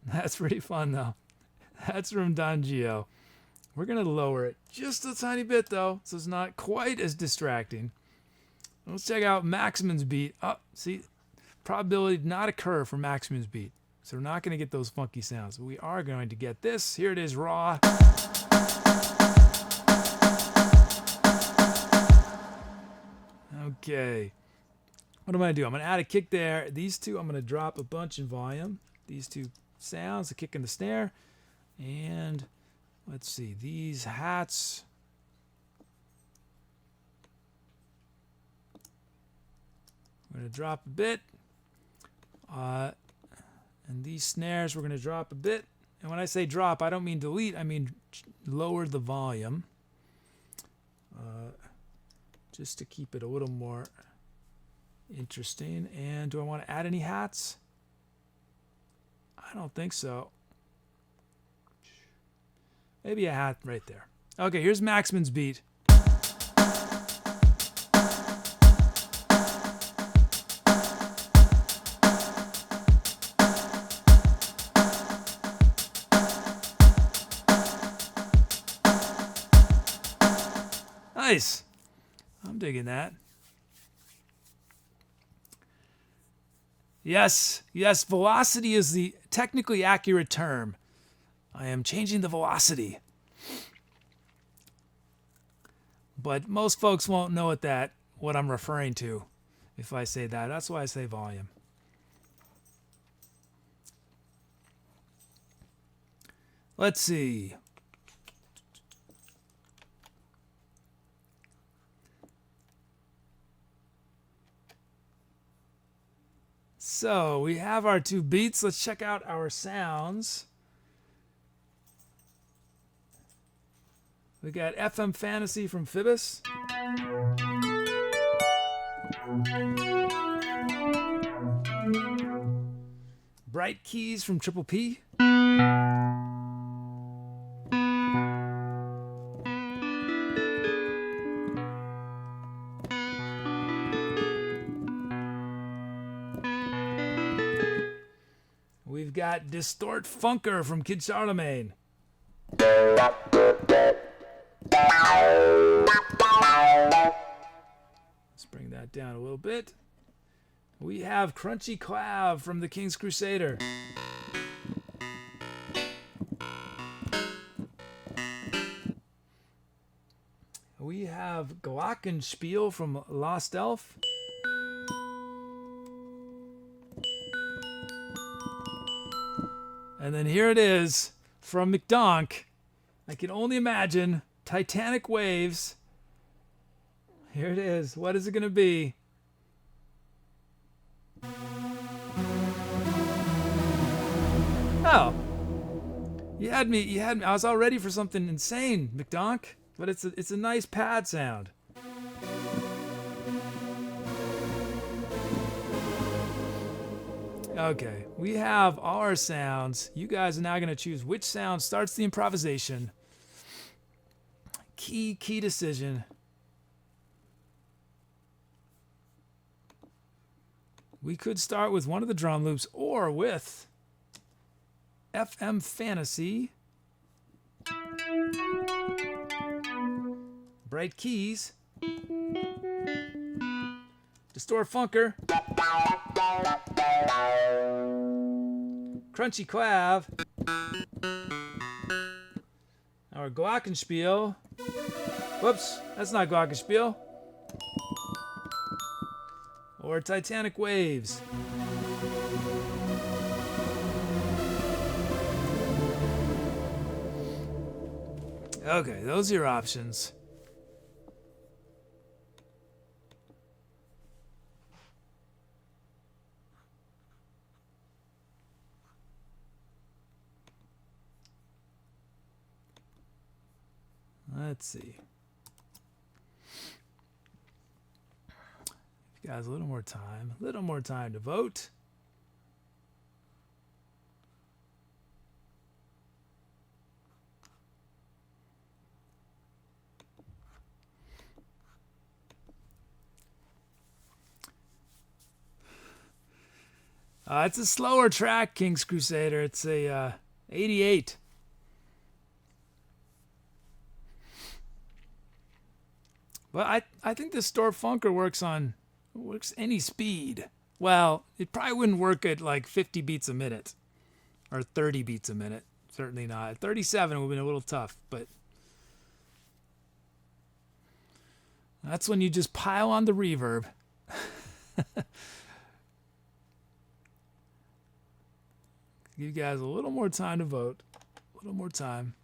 Speaker 1: that's pretty fun, though. That's from TheJinxySHO. We're going to lower it just a tiny bit, though, so it's not quite as distracting. Let's check out Maximum's beat. Oh, see, probability did not occur for Maximum's beat. So we're not going to get those funky sounds. We are going to get this. Here it is, raw. Okay. What am I going to do? I'm going to add a kick there. These 2, I'm going to drop a bunch in volume. These 2 sounds, the kick and the snare. And let's see, these hats. We're going to drop a bit. And these snares, we're going to drop a bit. And when I say drop, I don't mean delete. I mean lower the volume. Just to keep it a little more Interesting. And do I want to add any hats? I don't think so. Maybe a hat right there. Okay, here's Maxman's beat. Nice. I'm digging that. Yes, velocity is the technically accurate term. I am changing the velocity. But most folks won't know what I'm referring to if I say that. That's why I say volume. Let's see. So we have our two beats. Let's check out our sounds. We got FM Fantasy from Phoebus. Bright Keys from Triple P. We've got Distort Funker from Kid Charlemagne. Let's bring that down a little bit. We have Crunchy Clav from the King's Crusader. We have Glockenspiel from Lost Elf. And then here it is from McDonk. I can only imagine Titanic Waves. Here it is. What is it going to be? Oh. You had me. I was all ready for something insane, McDonk. But it's a nice pad sound. Okay, we have all our sounds. You guys are now going to choose which sound starts the improvisation. Key decision. We could start with one of the drum loops or with FM Fantasy. Bright Keys. Distort Funker. Crunchy Clav. Our Glockenspiel. Whoops, that's not Glockenspiel. Or Titanic Waves. Okay, those are your options. Let's see. Give you guys a little more time to vote. It's a slower track, King's Crusader. It's a 88. But I think the Distort Funker works any speed. Well, it probably wouldn't work at like 50 beats a minute or 30 beats a minute. Certainly not. 37 would have been a little tough, but that's when you just pile on the reverb. Give you guys a little more time to vote. A little more time.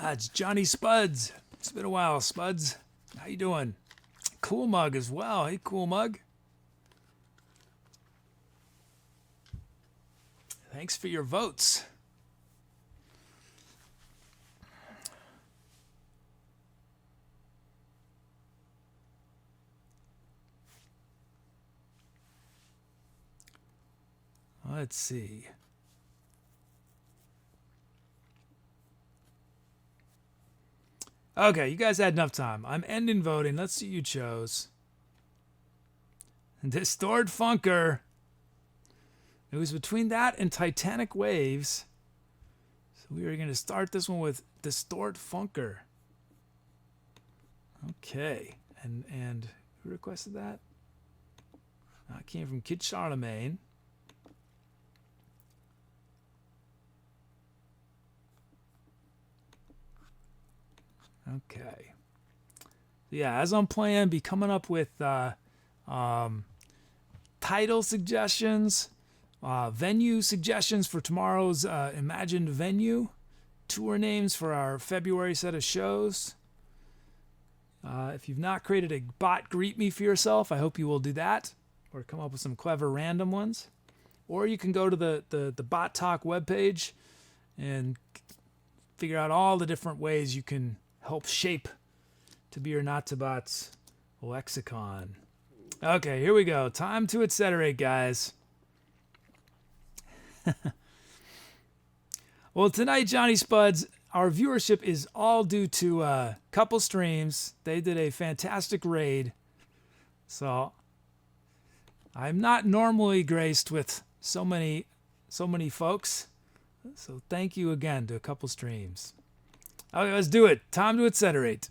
Speaker 1: It's Johnny Spuds. It's been a while, Spuds. How you doing? Cool Mug as well. Hey, Cool Mug. Thanks for your votes. Let's see. Okay, you guys had enough time. I'm ending voting. Let's see who you chose. Distort Funker. It was between that and Titanic Waves. So we are going to start this one with Distort Funker. Okay. And who requested that? That came from Kid Charlemagne. Okay. Yeah, as I'm playing, be coming up with title suggestions, venue suggestions for tomorrow's imagined venue, tour names for our February set of shows. If you've not created a bot greet me for yourself, I hope you will do that, or come up with some clever random ones. Or you can go to the Bot Talk webpage and figure out all the different ways you can help shape To Be or Not to Bot's lexicon. Okay, here we go. Time to Etcetera, guys. Well, tonight, Johnny Spuds, our viewership is all due to a couple streams. They did a fantastic raid. So I'm not normally graced with so many folks. So thank you again to a couple streams. Okay, let's do it. Time to Etceterate.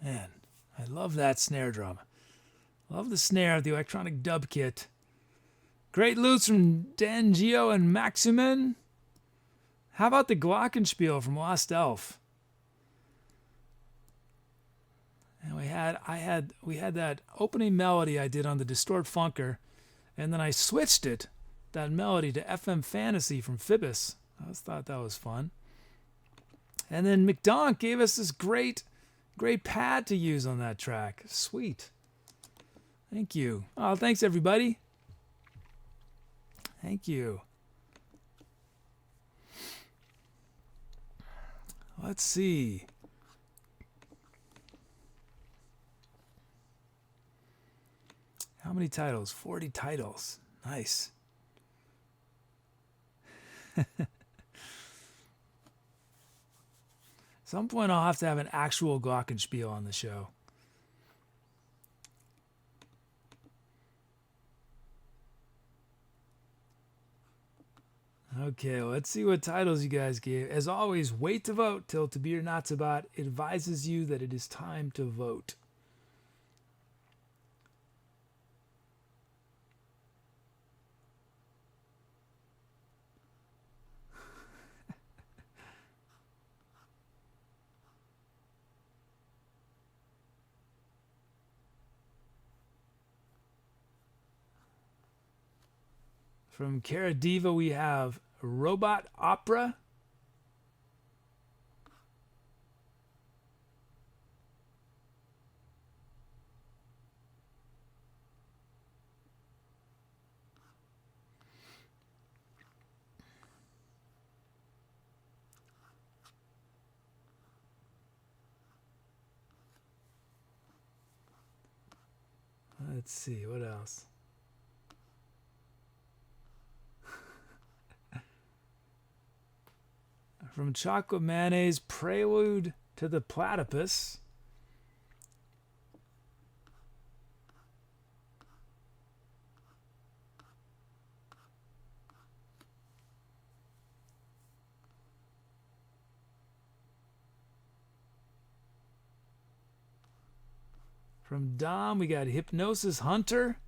Speaker 1: Man, I love that snare drum. Love the snare of the electronic dub kit. Great loots from Dangio and Maximin. How about the Glockenspiel from Lost Elf? And we had that opening melody I did on the Distort Funker, and then I switched that melody to FM Fantasy from Phoebus. I just thought that was fun. And then McDonk gave us this great pad to use on that track. Sweet. Thank you. Oh, thanks everybody. Thank you. Let's see. How many titles? 40 titles. Nice. At some point I'll have to have an actual glockenspiel on the show. Okay, let's see what titles you guys gave. As always, wait to vote till To Be or Not To Bot advises you that it is time to vote. From Cara Diva, we have Robot Opera. Let's see, what else? From ChocolateMayonnaise, Prelude to the Platypus. From Dom, we got Hypnosis Hunter.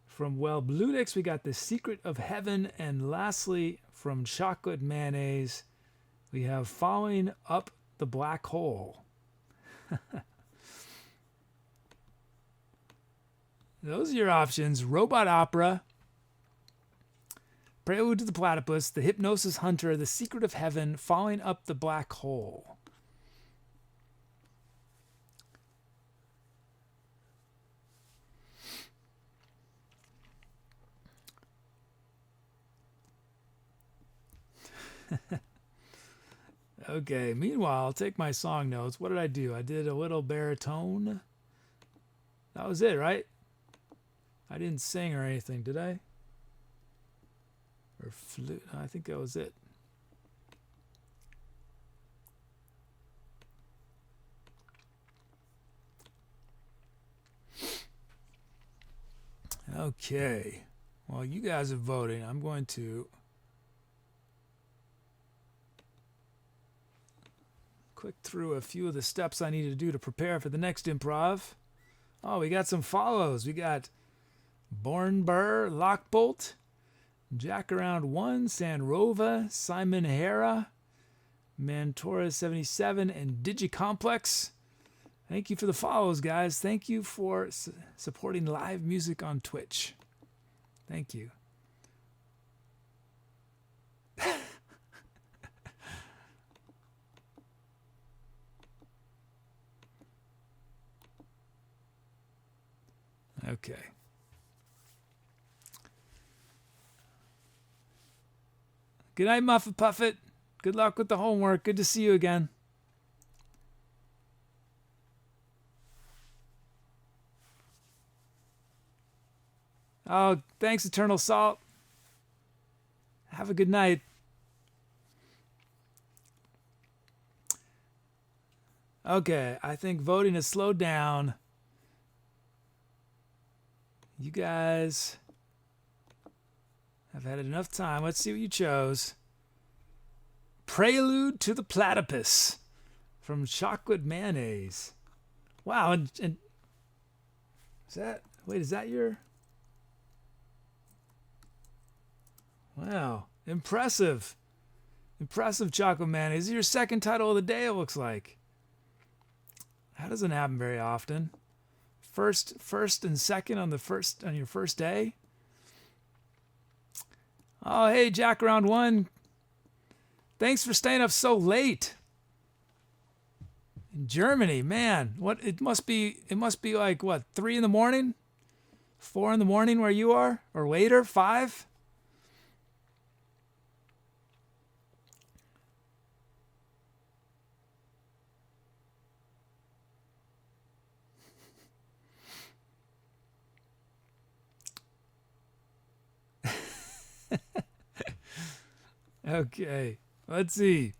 Speaker 1: From Bludix, we got The Secret of Heaven. And lastly, from ChocolateMayonnaise, we have Following Up the Black Hole. Those are your options. Robot Opera, Prelude to the Platypus, The Hypnosis Hunter, The Secret of Heaven, Following Up the Black Hole. Okay, meanwhile, I'll take my song notes. What did I do? I did a little baritone. That was it, right? I didn't sing or anything, did I? Or flute? I think that was it. Okay. While you guys are voting, I'm going to click through a few of the steps I need to do to prepare for the next improv. Oh, we got some follows. We got Born Burr, Lockbolt, Jack Around 1, Sanrova, Simon Hera, Mantora77, and Digicomplex. Thank you for the follows, guys. Thank you for supporting live music on Twitch. Thank you. Okay. Good night, Muffet Puffet. Good luck with the homework. Good to see you again. Oh, thanks, Eternal Salt. Have a good night. Okay, I think voting has slowed down. You guys have had enough time. Let's see what you chose. Prelude to the Platypus from ChocolateMayonnaise. Wow, and is that, wait, is that your, wow, impressive. Impressive, ChocolateMayonnaise. This is your second title of the day, it looks like. That doesn't happen very often. First and second on your first day. Oh, hey, Jack Round One. Thanks for staying up so late. In Germany, man, what it must be like what, 3 in the morning? 4 in the morning where you are? Or later? 5? Okay, let's see.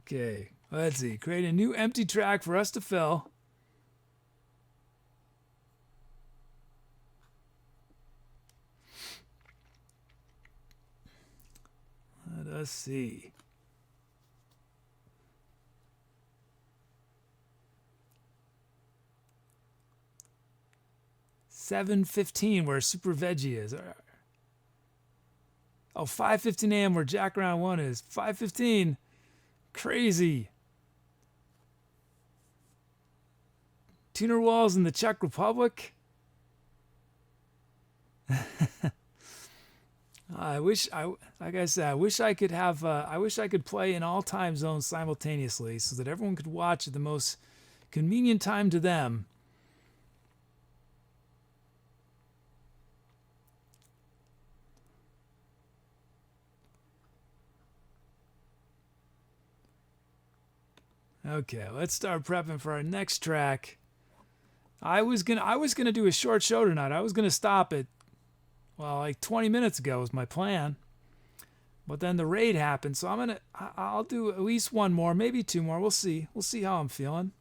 Speaker 1: Okay, let's see. Create a new empty track for us to fill. Let us see. $7:15 where Super Veggie is. Oh, 5:15 a.m. where Jack Round One is. 5:15. Crazy. Tuner walls in the Czech Republic. I wish I could have. I wish I could play in all time zones simultaneously, so that everyone could watch at the most convenient time to them. Okay, let's start prepping for our next track. I was gonna do a short show tonight. I was gonna stop it, well, like 20 minutes ago was my plan. But then the raid happened, so I'll do at least one more, maybe 2 more. We'll see. We'll see how I'm feeling.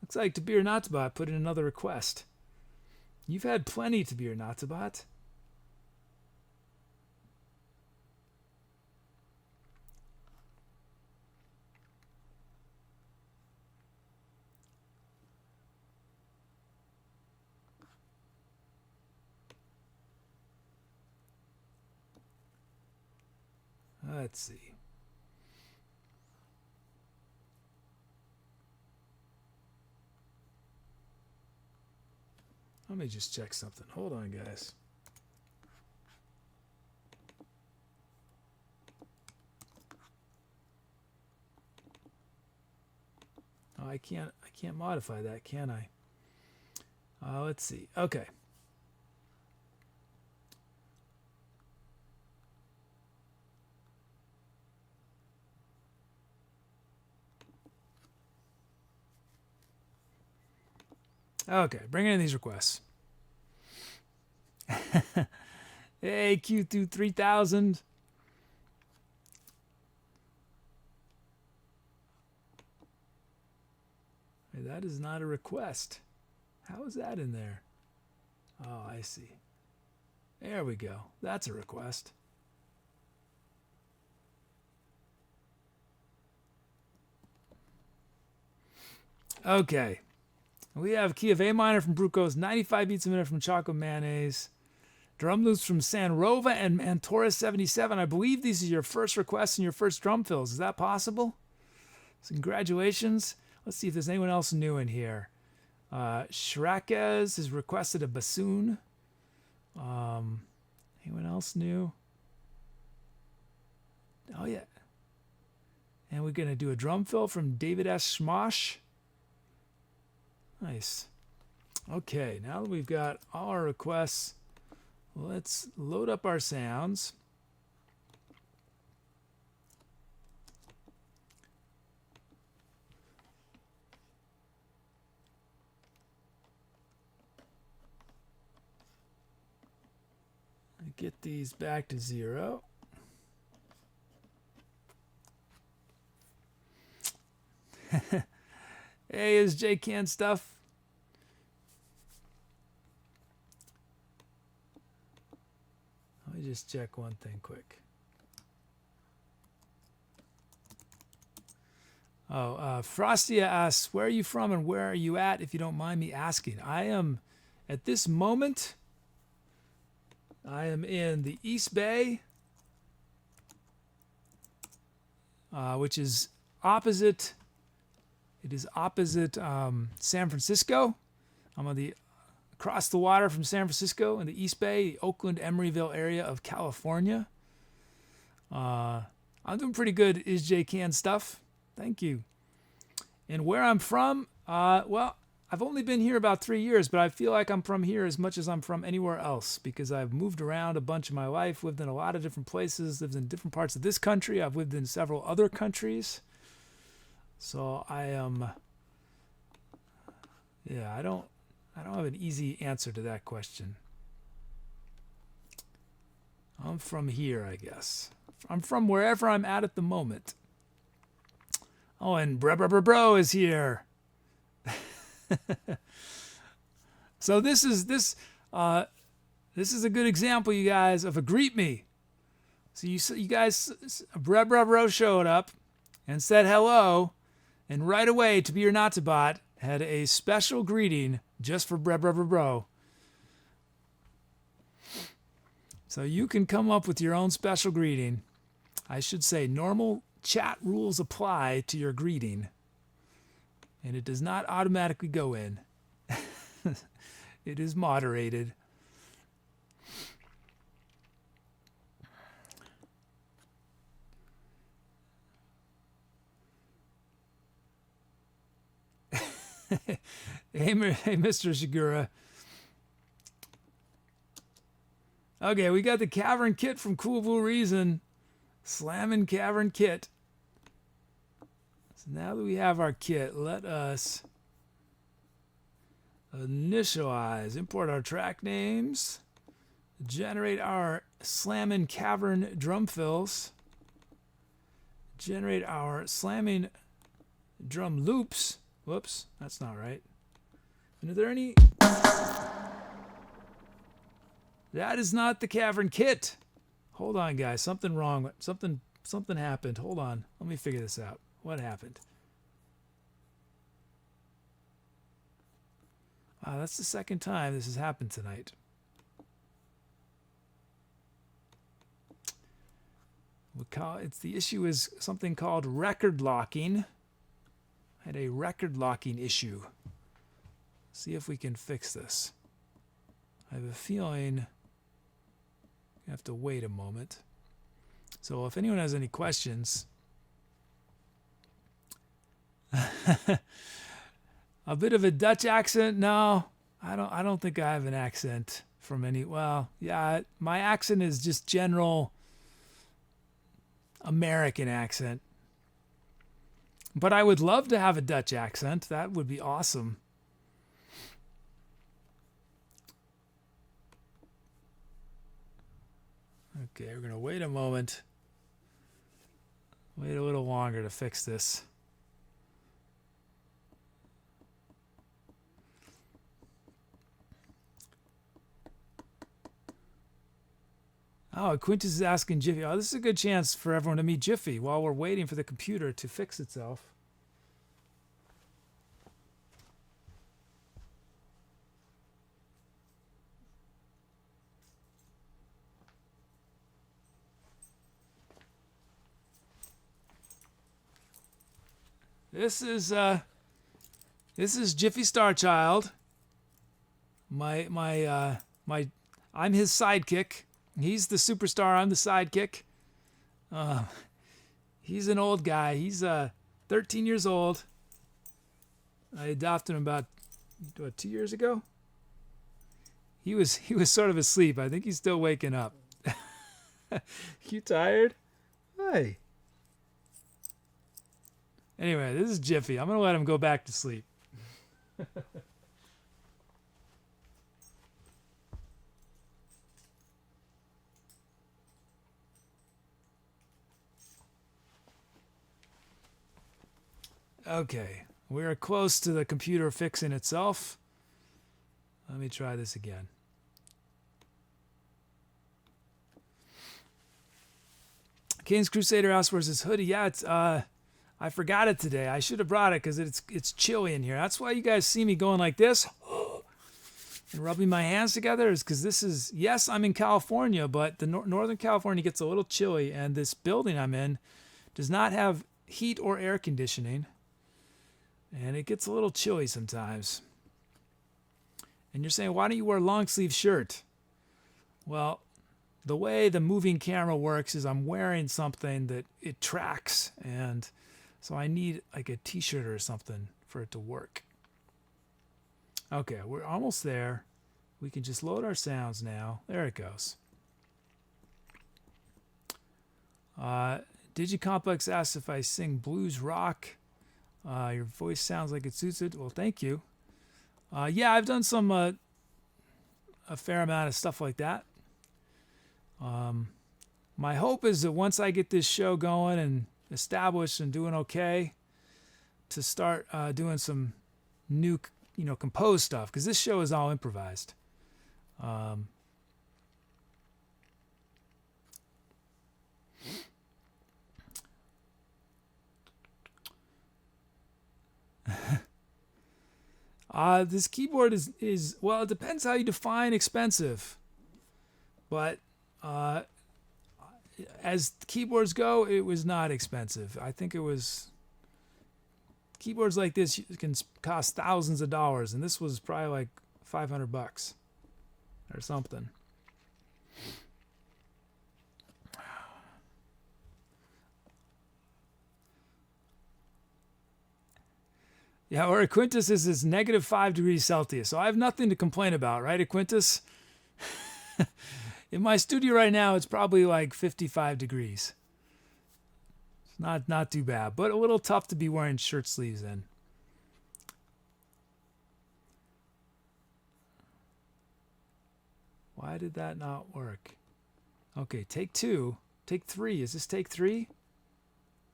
Speaker 1: Looks like To Be or Not To Bot put in another request. You've had plenty To Be or Not To Bot. Let's see. Let me just check something. Hold on, guys. Oh, I can't modify that, can I? Let's see. Okay. Okay, bring in these requests. Hey, Q2 3000. Hey, that is not a request. How is that in there? Oh, I see. There we go. That's a request. Okay. We have key of A minor from Brucos, 95 beats a minute from ChocolateMayonnaise, drum loops from Sanrova and Mantora 77. I believe these are your first requests and your first drum fills. Is that possible? So congratulations. Let's see if there's anyone else new in here. Shrakez has requested a bassoon. Anyone else new? Oh, yeah. And we're going to do a drum fill from David S. Schmosh. Nice. Okay, now that we've got all our requests, let's load up our sounds. get these back to 0. Hey, is J Can stuff? Let me just check one thing quick. Oh, Frostia asks, where are you from and where are you at, if you don't mind me asking? I am, at this moment, I am in the East Bay, which is opposite, it is opposite San Francisco. I'm on the, across the water from San Francisco in the East Bay, the Oakland, Emeryville area of California. I'm doing pretty good, is J Can stuff. Thank you. And where I'm from, well, I've only been here about 3 years, but I feel like I'm from here as much as I'm from anywhere else because I've moved around a bunch of my life, lived in a lot of different places, lived in different parts of this country. I've lived in several other countries. So I am, I don't have an easy answer to that question. I'm from here, I guess. I'm from wherever I'm at the moment. Oh, and bro is here. So this is a good example, you guys, of a greet me. So you guys, bro showed up and said hello, and right away, To Be or Not to Bot had a special greeting just for bro. So you can come up with your own special greeting. I should say normal chat rules apply to your greeting, and it does not automatically go in. It is moderated. Hey, Mr. Shigura. Okay, we got the Cavern Kit from Cool Blue Reason. Slammin' Cavern Kit. So now that we have our kit, let us initialize, import our track names, generate our Slammin' Cavern drum fills, generate our Slamming drum loops. Whoops, that's not right. And are there any? That is not the Cavern Kit. Hold on, guys. Something wrong. Something happened. Hold on. Let me figure this out. What happened? Wow, that's the second time this has happened tonight. The issue is something called record locking. I had a record locking issue. See if we can fix this. I have a feeling I have to wait a moment. So if anyone has any questions, a bit of a Dutch accent? No, I don't think I have an accent from any. Well, yeah, my accent is just general American accent. But I would love to have a Dutch accent. That would be awesome. Okay, we're going to wait a moment. Wait a little longer to fix this. Oh, Quintus is asking Jiffy. Oh, this is a good chance for everyone to meet Jiffy while we're waiting for the computer to fix itself. This is Jiffy Starchild. I'm his sidekick. He's the superstar. I'm the sidekick. He's an old guy. He's 13 years old. I adopted him about 2 years ago. He was sort of asleep. I think he's still waking up. You tired? Hi. Anyway, this is Jiffy. I'm gonna let him go back to sleep. Okay, we're close to the computer fixing itself. Let me try this again. King's Crusader asks, where's his hoodie? Yeah, it's I forgot it today. I should have brought it because it's chilly in here. That's why you guys see me going like this and rubbing my hands together, is because this is, yes, I'm in California, but the Northern California gets a little chilly, and this building I'm in does not have heat or air conditioning, and it gets a little chilly sometimes. And you're saying, why don't you wear a long sleeve shirt? Well, the way the moving camera works is I'm wearing something that it tracks, and so I need like a t-shirt or something for it to work. Okay, we're almost there. We can just load our sounds now. There it goes. DigiComplex asks if I sing blues rock. Your voice sounds like it suits it. Well, thank you. Yeah, I've done some a fair amount of stuff like that. My hope is that once I get this show going and established and doing okay, to start doing some new, composed stuff, because this show is all improvised. This keyboard is well, it depends how you define expensive, but as keyboards go, it was not expensive. I think it was, keyboards like this can cost thousands of dollars, and this was probably like $500 or something. Yeah, or Aquintus is -5 degrees Celsius, so I have nothing to complain about, right, Aquintus? In my studio right now, it's probably like 55 degrees. It's not too bad, but a little tough to be wearing shirt sleeves in. Why did that not work? Okay, take 2. Take 3. Is this take 3?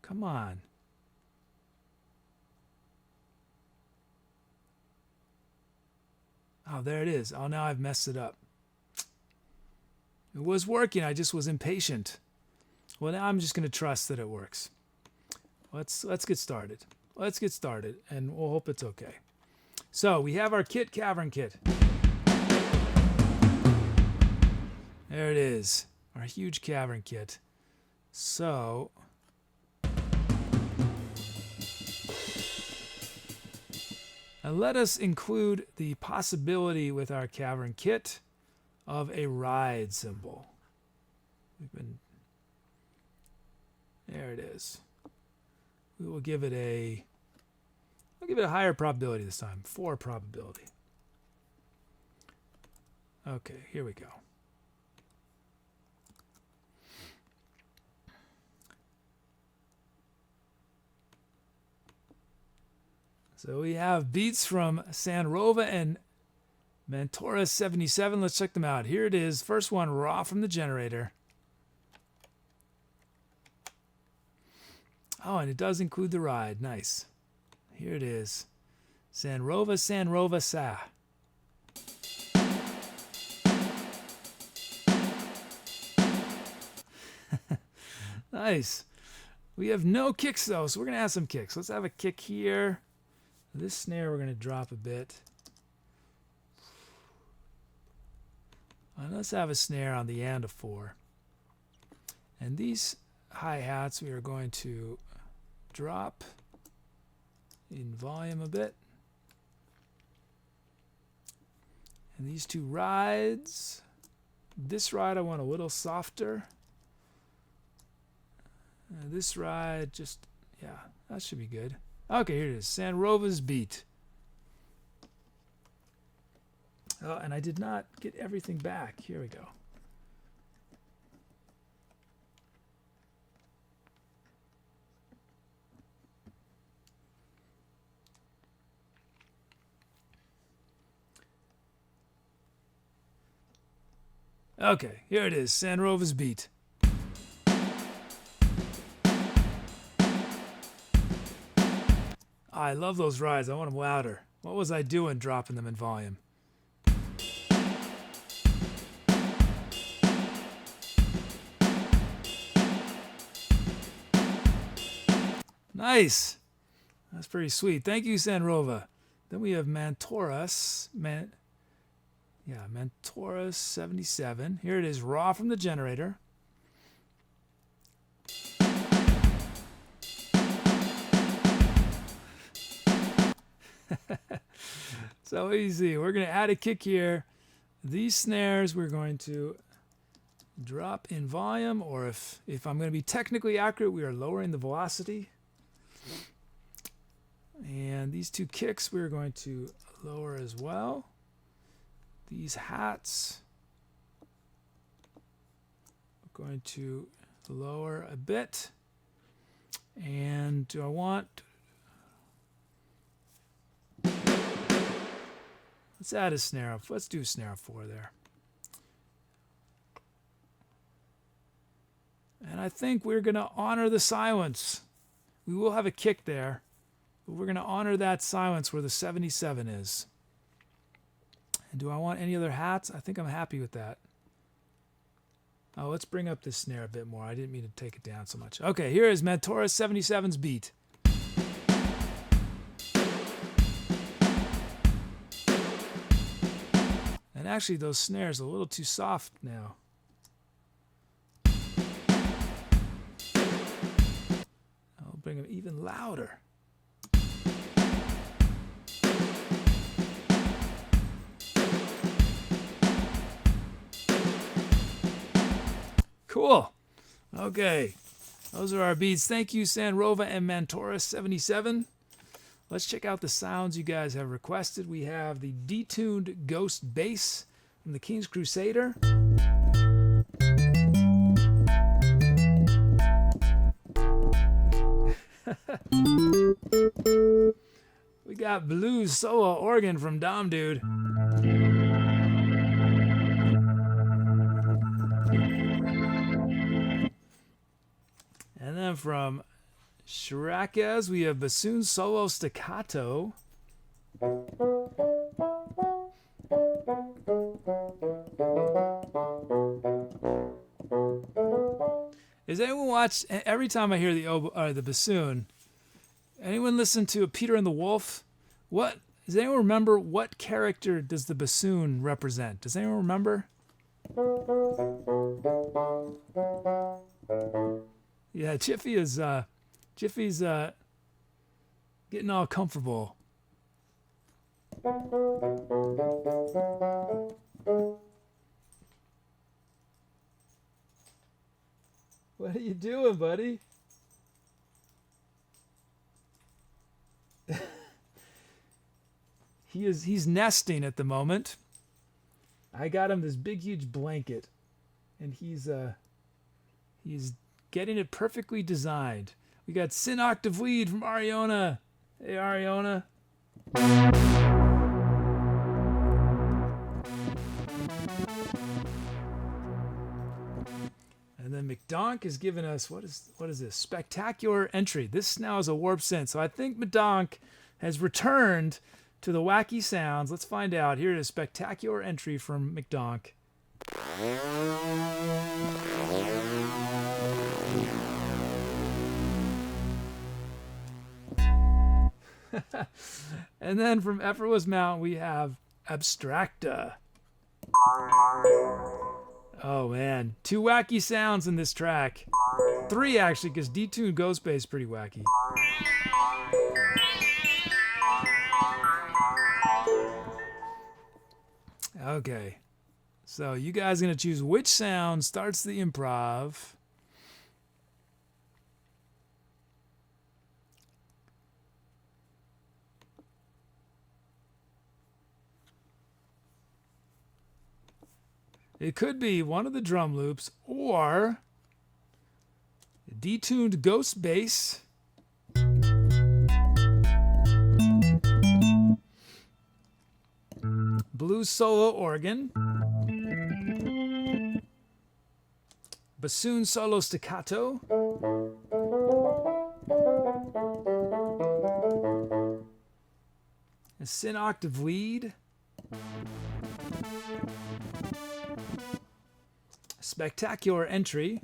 Speaker 1: Come on. Oh, there it is. Oh, now I've messed it up. It was working. I just was impatient. Well, now I'm just going to trust that it works. Let's get started. Let's get started, and we'll hope it's okay. So we have our kit, cavern kit. There it is, our huge cavern kit. So and let us include the possibility with our cavern kit of a ride cymbal. There it is. We will give it I'll give it a higher probability this time, 4 probability. Okay, here we go. So we have beats from Sanrova and Mentora 77. Let's check them out. Here it is. First one, raw from the generator. Oh, and it does include the ride. Nice. Here it is. Sanrova, Sanrova, Sa. Nice. We have no kicks, though, so we're going to add some kicks. Let's have a kick here. This snare we're going to drop a bit. And let's have a snare on the and of 4. And these hi-hats we are going to drop in volume a bit. And these 2 rides, this ride I want a little softer. And this ride just, yeah, that should be good. Okay, here it is. Sanrova's beat. Oh, and I did not get everything back. Here we go. Okay, here it is. Sanrova's beat. I love those rides. I want them louder. What was I doing dropping them in volume? Nice. That's pretty sweet. Thank you, Sanrova. Then we have Mantorus. Mantorus 77. Here it is, raw from the generator. So easy. We're going to add a kick here. These snares we're going to drop in volume, or if I'm going to be technically accurate, we are lowering the velocity. And these two kicks we're going to lower as well. These hats we're going to lower a bit. And do I want... Let's add a snare up. Let's do a snare 4 there. And I think we're going to honor the silence. We will have a kick there, but we're going to honor that silence where the 77 is. And do I want any other hats? I think I'm happy with that. Oh, let's bring up this snare a bit more. I didn't mean to take it down so much. Okay, here is Mantorus 77's beat. And actually, those snares are a little too soft now. I'll bring them even louder. Cool. Okay. Those are our beats. Thank you, Sanrova and Mantorus 77. Let's check out the sounds you guys have requested. We have the detuned ghost bass from the King's Crusader. We got blues solo organ from Dom Dude. And then from Shirakes, we have bassoon solo staccato. Is anyone watch? Every time I hear the bassoon, anyone listen to Peter and the Wolf? What does anyone remember? What character does the bassoon represent? Does anyone remember? Yeah, Jiffy's getting all comfortable. What are you doing, buddy? He's nesting at the moment. I got him this big huge blanket, and he's getting it perfectly designed. We got Sin Octave Lead from Ariona. Hey, Ariona. And then McDonk has given us, what is this? Spectacular entry. This now is a warp synth. So I think McDonk has returned to the wacky sounds. Let's find out. Here it is, spectacular entry from McDonk. And then from Effortless Mountain, we have Abstracta. Oh man, 2 wacky sounds in this track. 3 actually, because detuned ghost bass is pretty wacky. Okay, so you guys are gonna choose which sound starts the improv. It could be one of the drum loops or detuned ghost bass. Blues solo organ. Bassoon solo staccato. a sin octave lead, spectacular entry,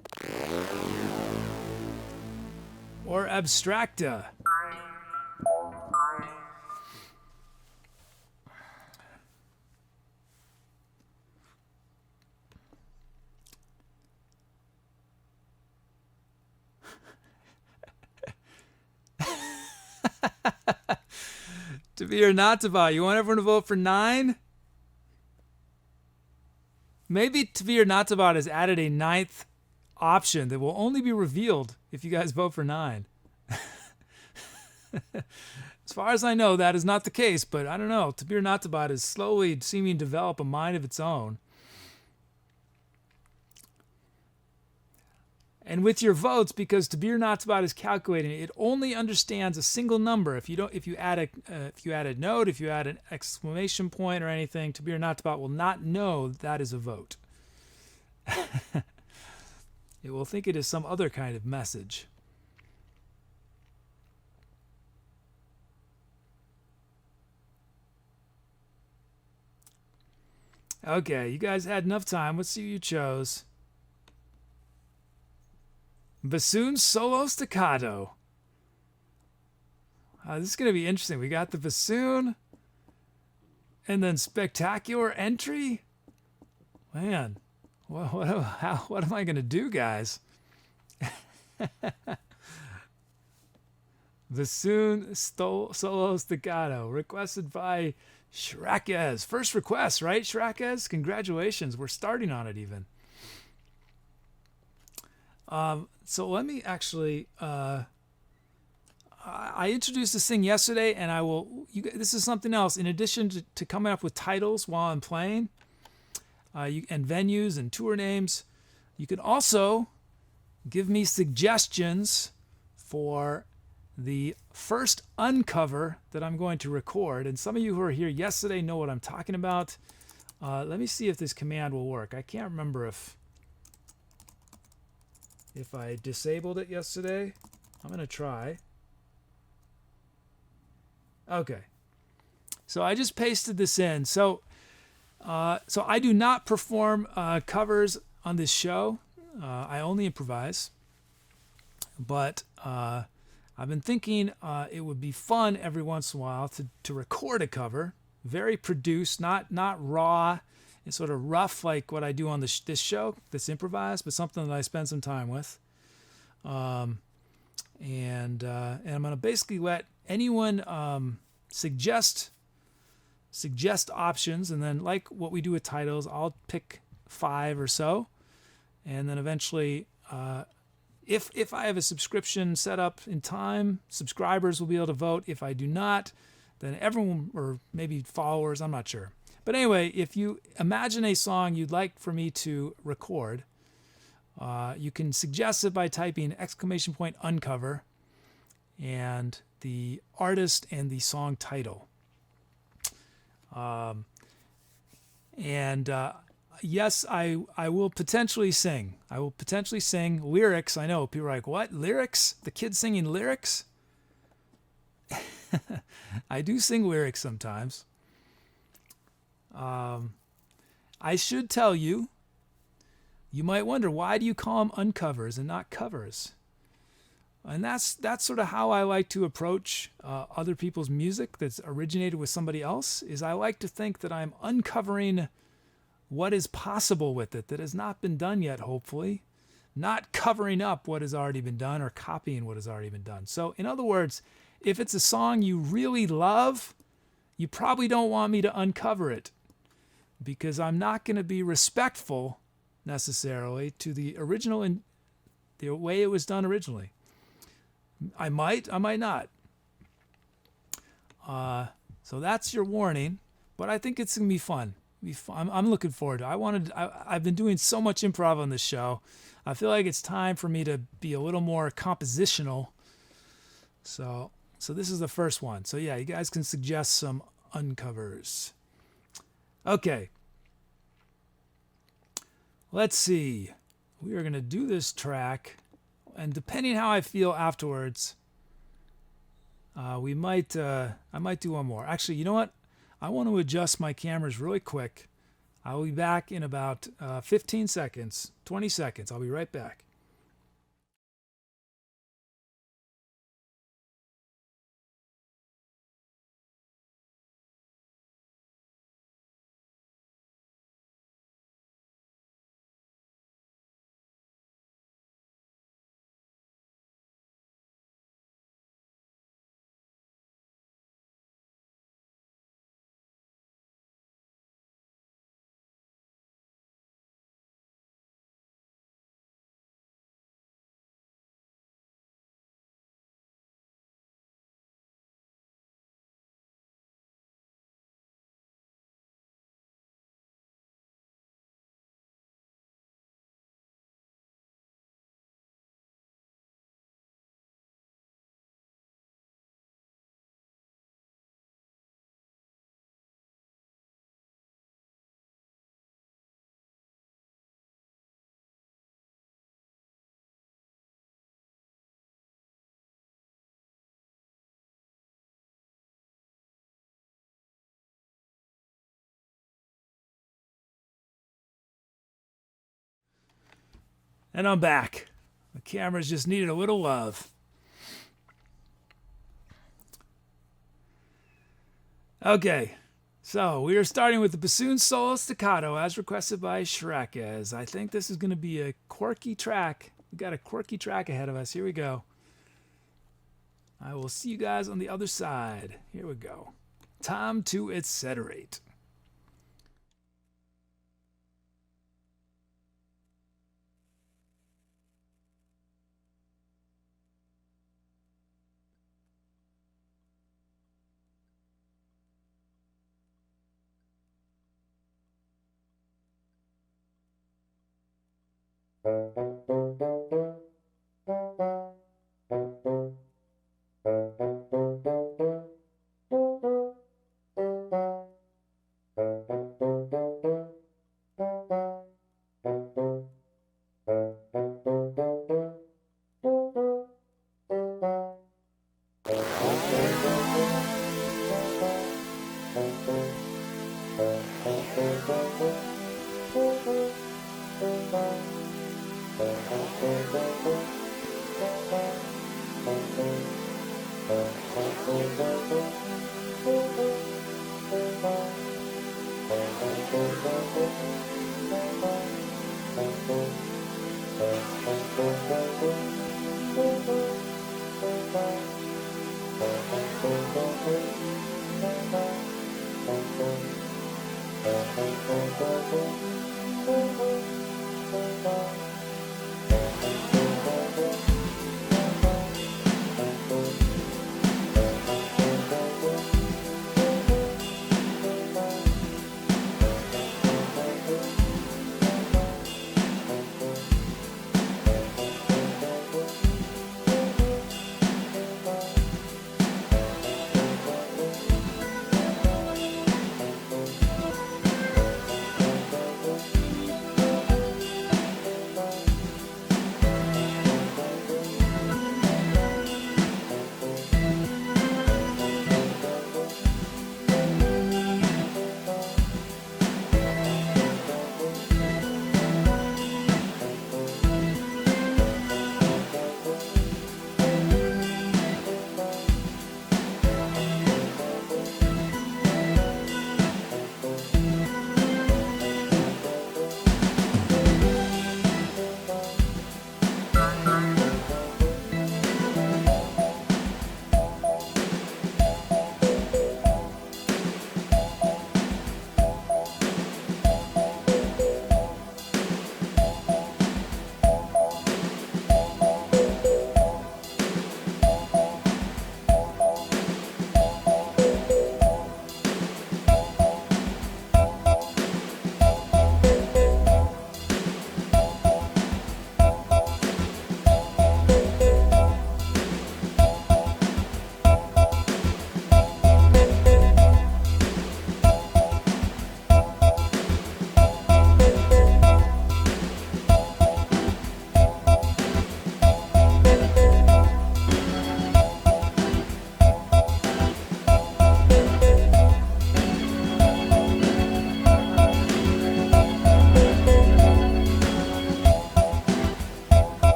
Speaker 1: or abstracta. To be or not to buy. You want everyone to vote for 9? Maybe to be or not to buy has added a 9th option that will only be revealed if you guys vote for 9. As far as I know, that is not the case, but I don't know. To be or not to buy is slowly seeming to develop a mind of its own. And with your votes, because to be or not to buy is calculating, it only understands a single number. If you add a note, if you add an exclamation point or anything, to be or not to buy will not know that is a vote. It will think it is some other kind of message. Okay, you guys had enough time. Let's see who you chose. Bassoon solo staccato. This is going to be interesting. We got the bassoon and then spectacular entry. Man, what am I going to do, guys? Bassoon solo staccato requested by Shrakez. First request, right, Shrakez? Congratulations. We're starting on it even. So let me actually, I introduced this thing yesterday, and this is something else. In addition to coming up with titles while I'm playing, and venues and tour names, you can also give me suggestions for the first uncover that I'm going to record. And some of you who were here yesterday know what I'm talking about. Let me see if this command will work. I can't remember if I disabled it yesterday. I'm going to try. Okay. So I just pasted this in. So I do not perform covers on this show. I only improvise. But I've been thinking it would be fun every once in a while to record a cover. Very produced, not raw. It's sort of rough like what I do on this show that's improvised, but something that I spend some time with. And I'm going to basically let anyone suggest options, and then like what we do with titles, I'll pick 5 or so, and then eventually, if I have a subscription set up in time, subscribers will be able to vote. If I do not, then everyone, or maybe followers, I'm not sure. But anyway, if you imagine a song you'd like for me to record, you can suggest it by typing !uncover and the artist and the song title. Yes, I will potentially sing. I will potentially sing lyrics. I know people are like, what? Lyrics? The kid singing lyrics? I do sing lyrics sometimes. I should tell you, you might wonder, why do you call them uncovers and not covers? And that's sort of how I like to approach other people's music that's originated with somebody else, is I like to think that I'm uncovering what is possible with it that has not been done yet, hopefully, not covering up what has already been done or copying what has already been done. So in other words, if it's a song you really love, you probably don't want me to uncover it, because I'm not going to be respectful necessarily to the original and the way it was done originally. I might not. So that's your warning, but I think it's going to be fun. I'm looking forward to it. I've been doing so much improv on this show. I feel like it's time for me to be a little more compositional. So this is the first one. So yeah, you guys can suggest some uncovers. Okay. Let's see. We are going to do this track, and depending how I feel afterwards, We might. I might do one more. Actually, you know what? I want to adjust my cameras really quick. I'll be back in about 15 seconds, 20 seconds. I'll be right back. And I'm back. The cameras just needed a little love. Okay, so we are starting with the bassoon solo staccato as requested by Shrekez. I think this is going to be a quirky track. We got a quirky track ahead of us. Here we go. I will see you guys on the other side. Here we go. Time to etceterate.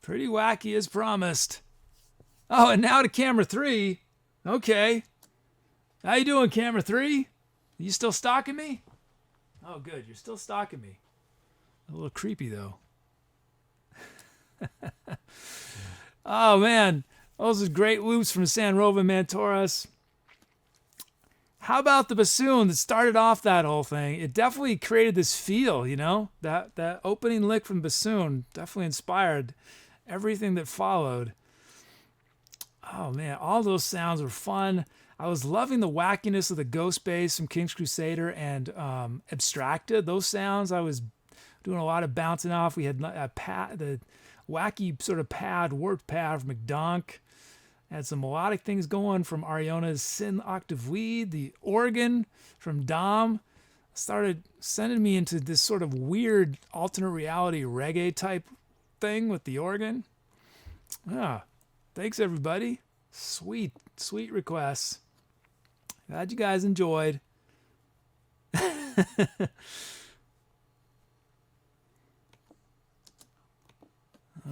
Speaker 1: Pretty wacky as promised. Oh, and now to camera 3. Okay. How you doing, camera 3? Are you still stalking me? Oh, good. You're still stalking me. A little creepy, though. Oh, man. Those are great loops from San Rova Mantoras. How about the bassoon that started off that whole thing? It definitely created this feel, you know? That opening lick from bassoon definitely inspired everything that followed. Oh, man. All those sounds were fun. I was loving the wackiness of the ghost bass from King's Crusader and Abstracted. Those sounds, I was doing a lot of bouncing off. We had the wacky sort of warped pad from McDonk. Had some melodic things going from Ariona's Sin Octave Lead. The organ from Dom started sending me into this sort of weird alternate reality reggae type thing with the organ. Ah, thanks everybody. Sweet requests. Glad you guys enjoyed.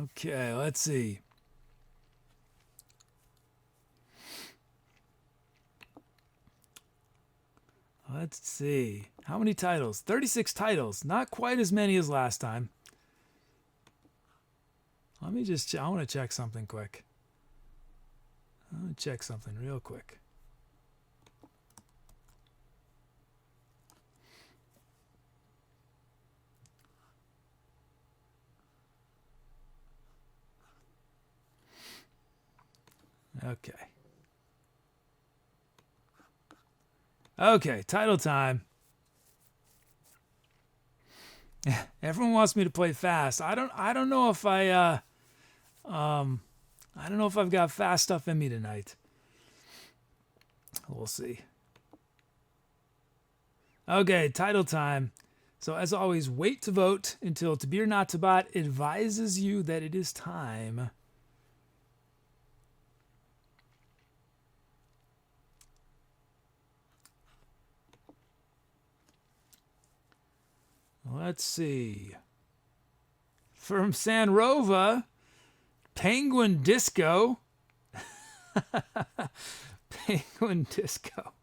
Speaker 1: Okay, let's see. Let's see. How many titles? 36 titles. Not quite as many as last time. Let me just I want to check something quick. I want to check something real quick. Okay. Okay, title time. Everyone wants me to play fast. I don't know if I don't know if I've got fast stuff in me tonight. We'll see. Okay, title time. So as always, wait to vote until To Be or Not to Bot advises you that it is time. Let's see. From San Rova, Penguin Disco. Penguin Disco.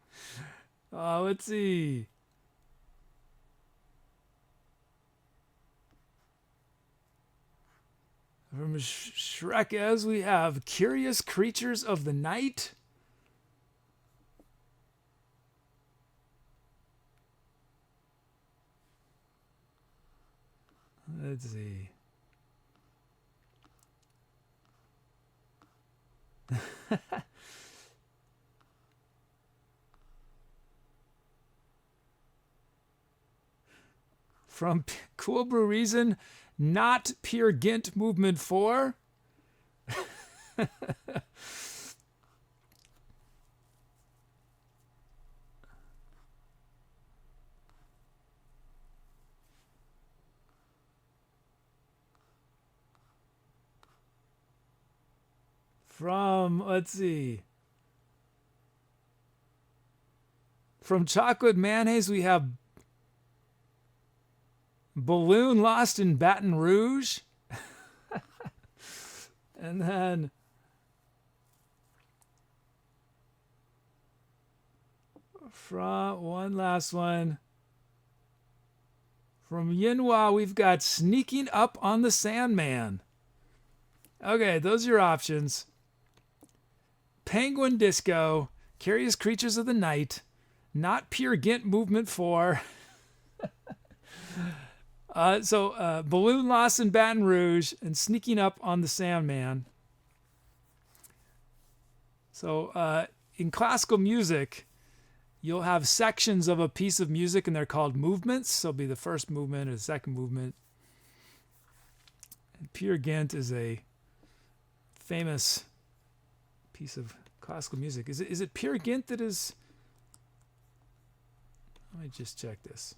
Speaker 1: Let's see. From Shrekez, we have Curious Creatures of the Night. Let's see. From Cool Brew Reason, not Peer Gynt Movement 4. From, let's see. From ChocolateMayonnaise, we have Balloon Lost in Baton Rouge. And then from one last one. From Yinhua, we've got Sneaking Up on the Sandman. Okay, those are your options. Penguin Disco, Curious Creatures of the Night, Not Peer Gynt Movement 4. Balloon Lost in Baton Rouge and Sneaking Up on the Sandman. So in classical music, you'll have sections of a piece of music and they're called movements. So it'll be the first movement or the second movement. And Peer Gynt is a famous piece of classical music. Is it Peer Gynt that is... Let me just check this.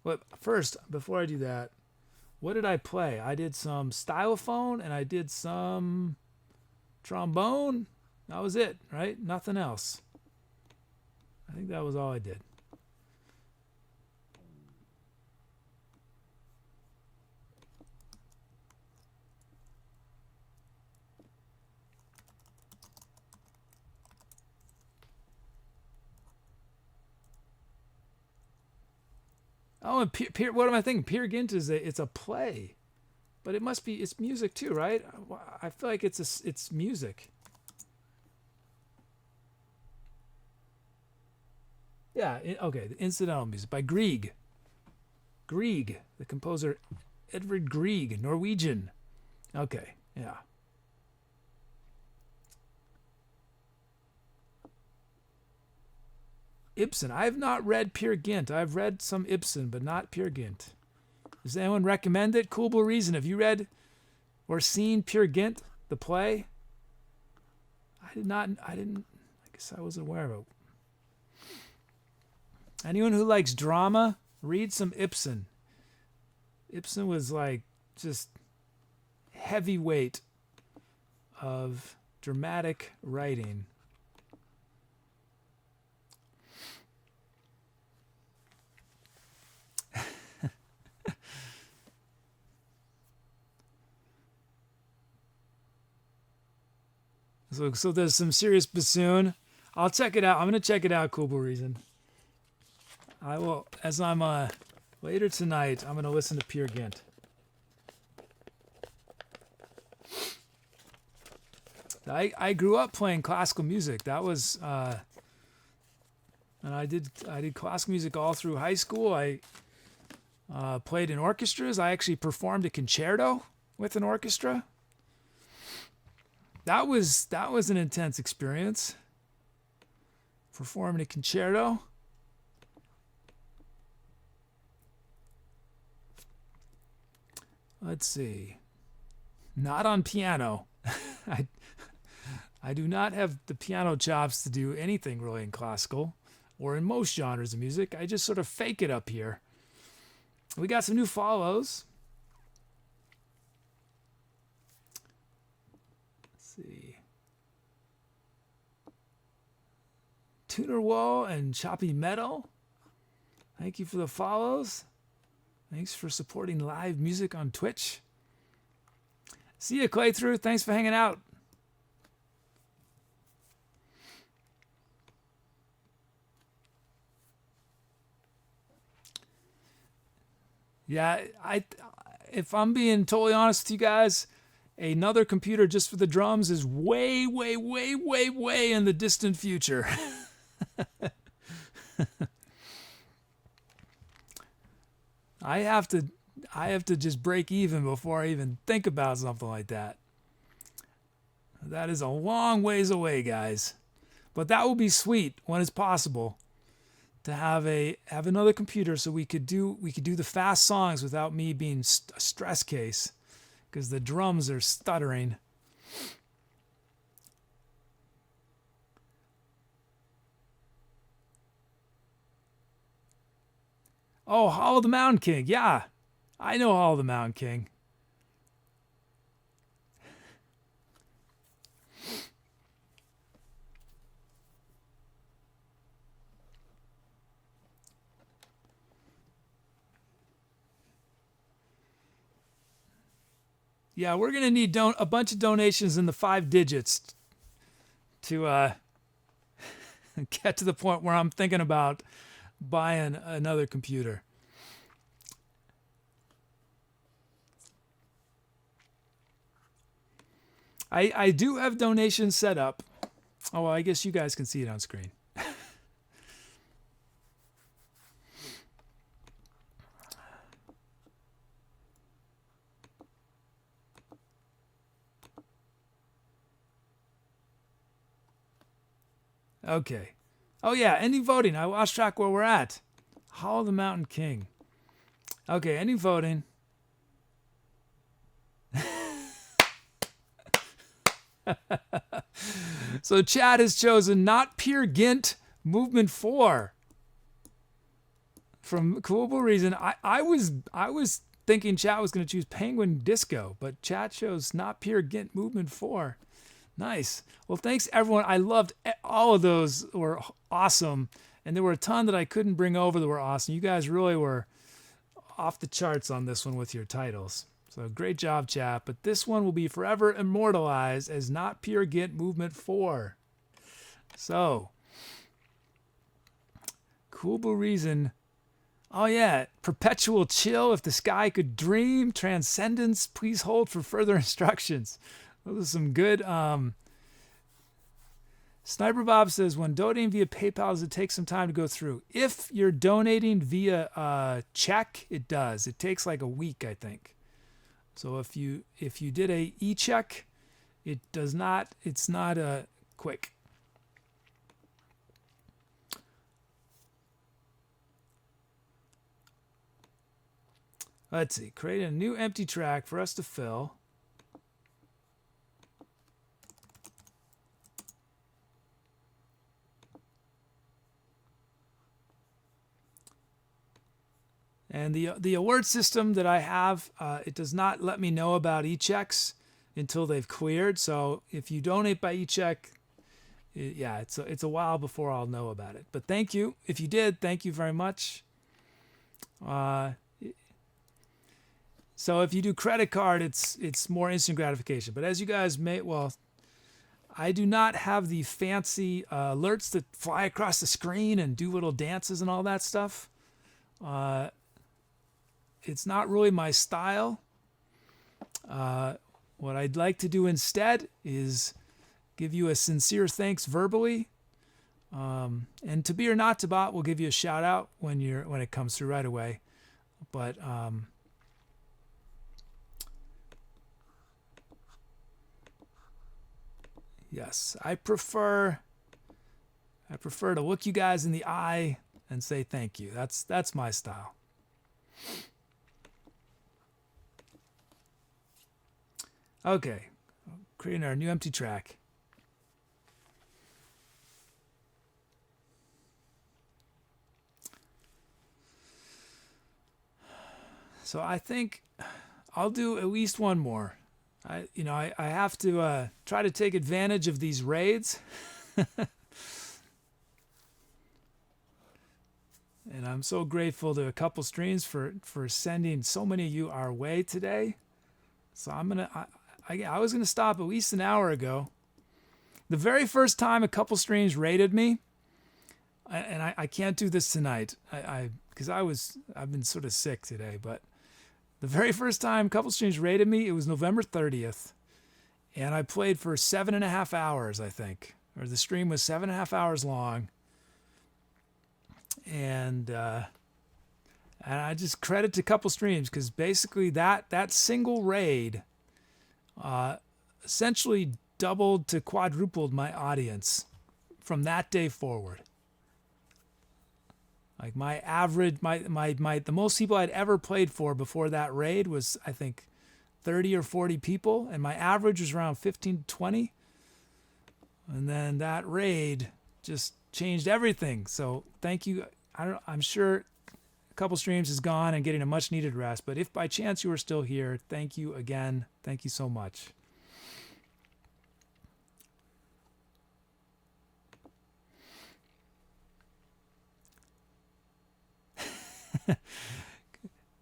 Speaker 1: Well, first, before I do that, what did I play? I did some Stylophone and I did some trombone. That was it, right? Nothing else. I think that was all I did. Oh, and what am I thinking? Peer Gynt it's a play, but it's music too, right? I feel like it's music. Yeah, okay. The incidental music by Grieg. Grieg, the composer, Edvard Grieg, Norwegian. Okay, yeah. Ibsen. I have not read Peer Gynt. I've read some Ibsen, but not Peer Gynt. Does anyone recommend it? Cool Blue Reason. Have you read or seen Peer Gynt, the play? I didn't. I guess I wasn't aware of it. Anyone who likes drama, read some Ibsen. Ibsen was like just heavyweight of dramatic writing. So there's some serious bassoon. I'll check it out. I'm gonna check it out. Cool Blue Reason. I will, as I'm later tonight, I'm gonna listen to Peer Gynt. I grew up playing classical music. That was and I did classical music all through high school. I played in orchestras. I actually performed a concerto with an orchestra. That was an intense experience. Performing a concerto. Let's see. Not on piano. I do not have the piano chops to do anything really in classical or in most genres of music. I just sort of fake it up here. We got some new follows. See. Tuner Wall and Choppy Metal. Thank you for the follows. Thanks for supporting live music on Twitch. See ya, Claythrough. Thanks for hanging out. Yeah, if I'm being totally honest with you guys, another computer just for the drums is way, way, way, way, way in the distant future. I have to just break even before I even think about something like that. That is a long ways away, guys. But that will be sweet when it's possible to have another computer so we could do the fast songs without me being a stress case because the drums are stuttering. Oh, Hollow the Mountain King. Yeah, I know Hollow the Mountain King. Yeah, we're going to need a bunch of donations in the 5 digits to get to the point where I'm thinking about buying another computer. I do have donations set up. Oh, well, I guess you guys can see it on screen. Okay. Oh, yeah, ending voting. I lost track where we're at. Hollow the Mountain King. Okay, ending voting. So Chad has chosen not Peer Gynt, Movement 4. From Cool Blue Reason. I was thinking Chad was going to choose Penguin Disco, but Chad chose not Peer Gynt, Movement 4. Nice. Well, thanks everyone. I loved all of those. Were awesome. And there were a ton that I couldn't bring over that were awesome. You guys really were off the charts on this one with your titles. So great job, chat. But this one will be forever immortalized as not Peer Gynt Movement 4. So, Cool Blue Reason. Oh yeah, perpetual chill. If the sky could dream, transcendence. Please hold for further instructions. Those are some good. Sniper Bob says when donating via PayPal, does it take some time to go through? If you're donating via check, it does. It takes like a week, I think. So if you did a e-check, it does not. It's not quick. Let's see. Create a new empty track for us to fill. And the alert system that I have, it does not let me know about e-checks until they've cleared. So if you donate by e-check, it's a while before I'll know about it. But thank you. If you did, thank you very much. So if you do credit card, it's more instant gratification. But as you guys I do not have the fancy alerts that fly across the screen and do little dances and all that stuff. It's not really my style. What I'd like to do instead is give you a sincere thanks verbally. And to be or not to bot, we'll give you a shout out when it comes through right away. But yes, I prefer to look you guys in the eye and say thank you. That's my style. Okay, creating our new empty track. So I think I'll do at least one more. I have to try to take advantage of these raids. And I'm so grateful to a couple streams for sending so many of you our way today. So I was gonna stop at least an hour ago. The very first time a couple streams raided me, and I can't do this tonight. Because I've been sort of sick today, but the very first time a couple streams raided me, it was November 30th, and I played for 7.5 hours, I think, or the stream was 7.5 hours long, and I just credit to a couple streams because basically that single raid essentially doubled to quadrupled my audience from that day forward. Like my average, the most people I'd ever played for before that raid was, I think, 30 or 40 people, and my average was around 15 to 20. And then that raid just changed everything. So thank you. I'm sure a couple streams is gone and getting a much needed rest, but if by chance you are still here, thank you again. Thank you so much.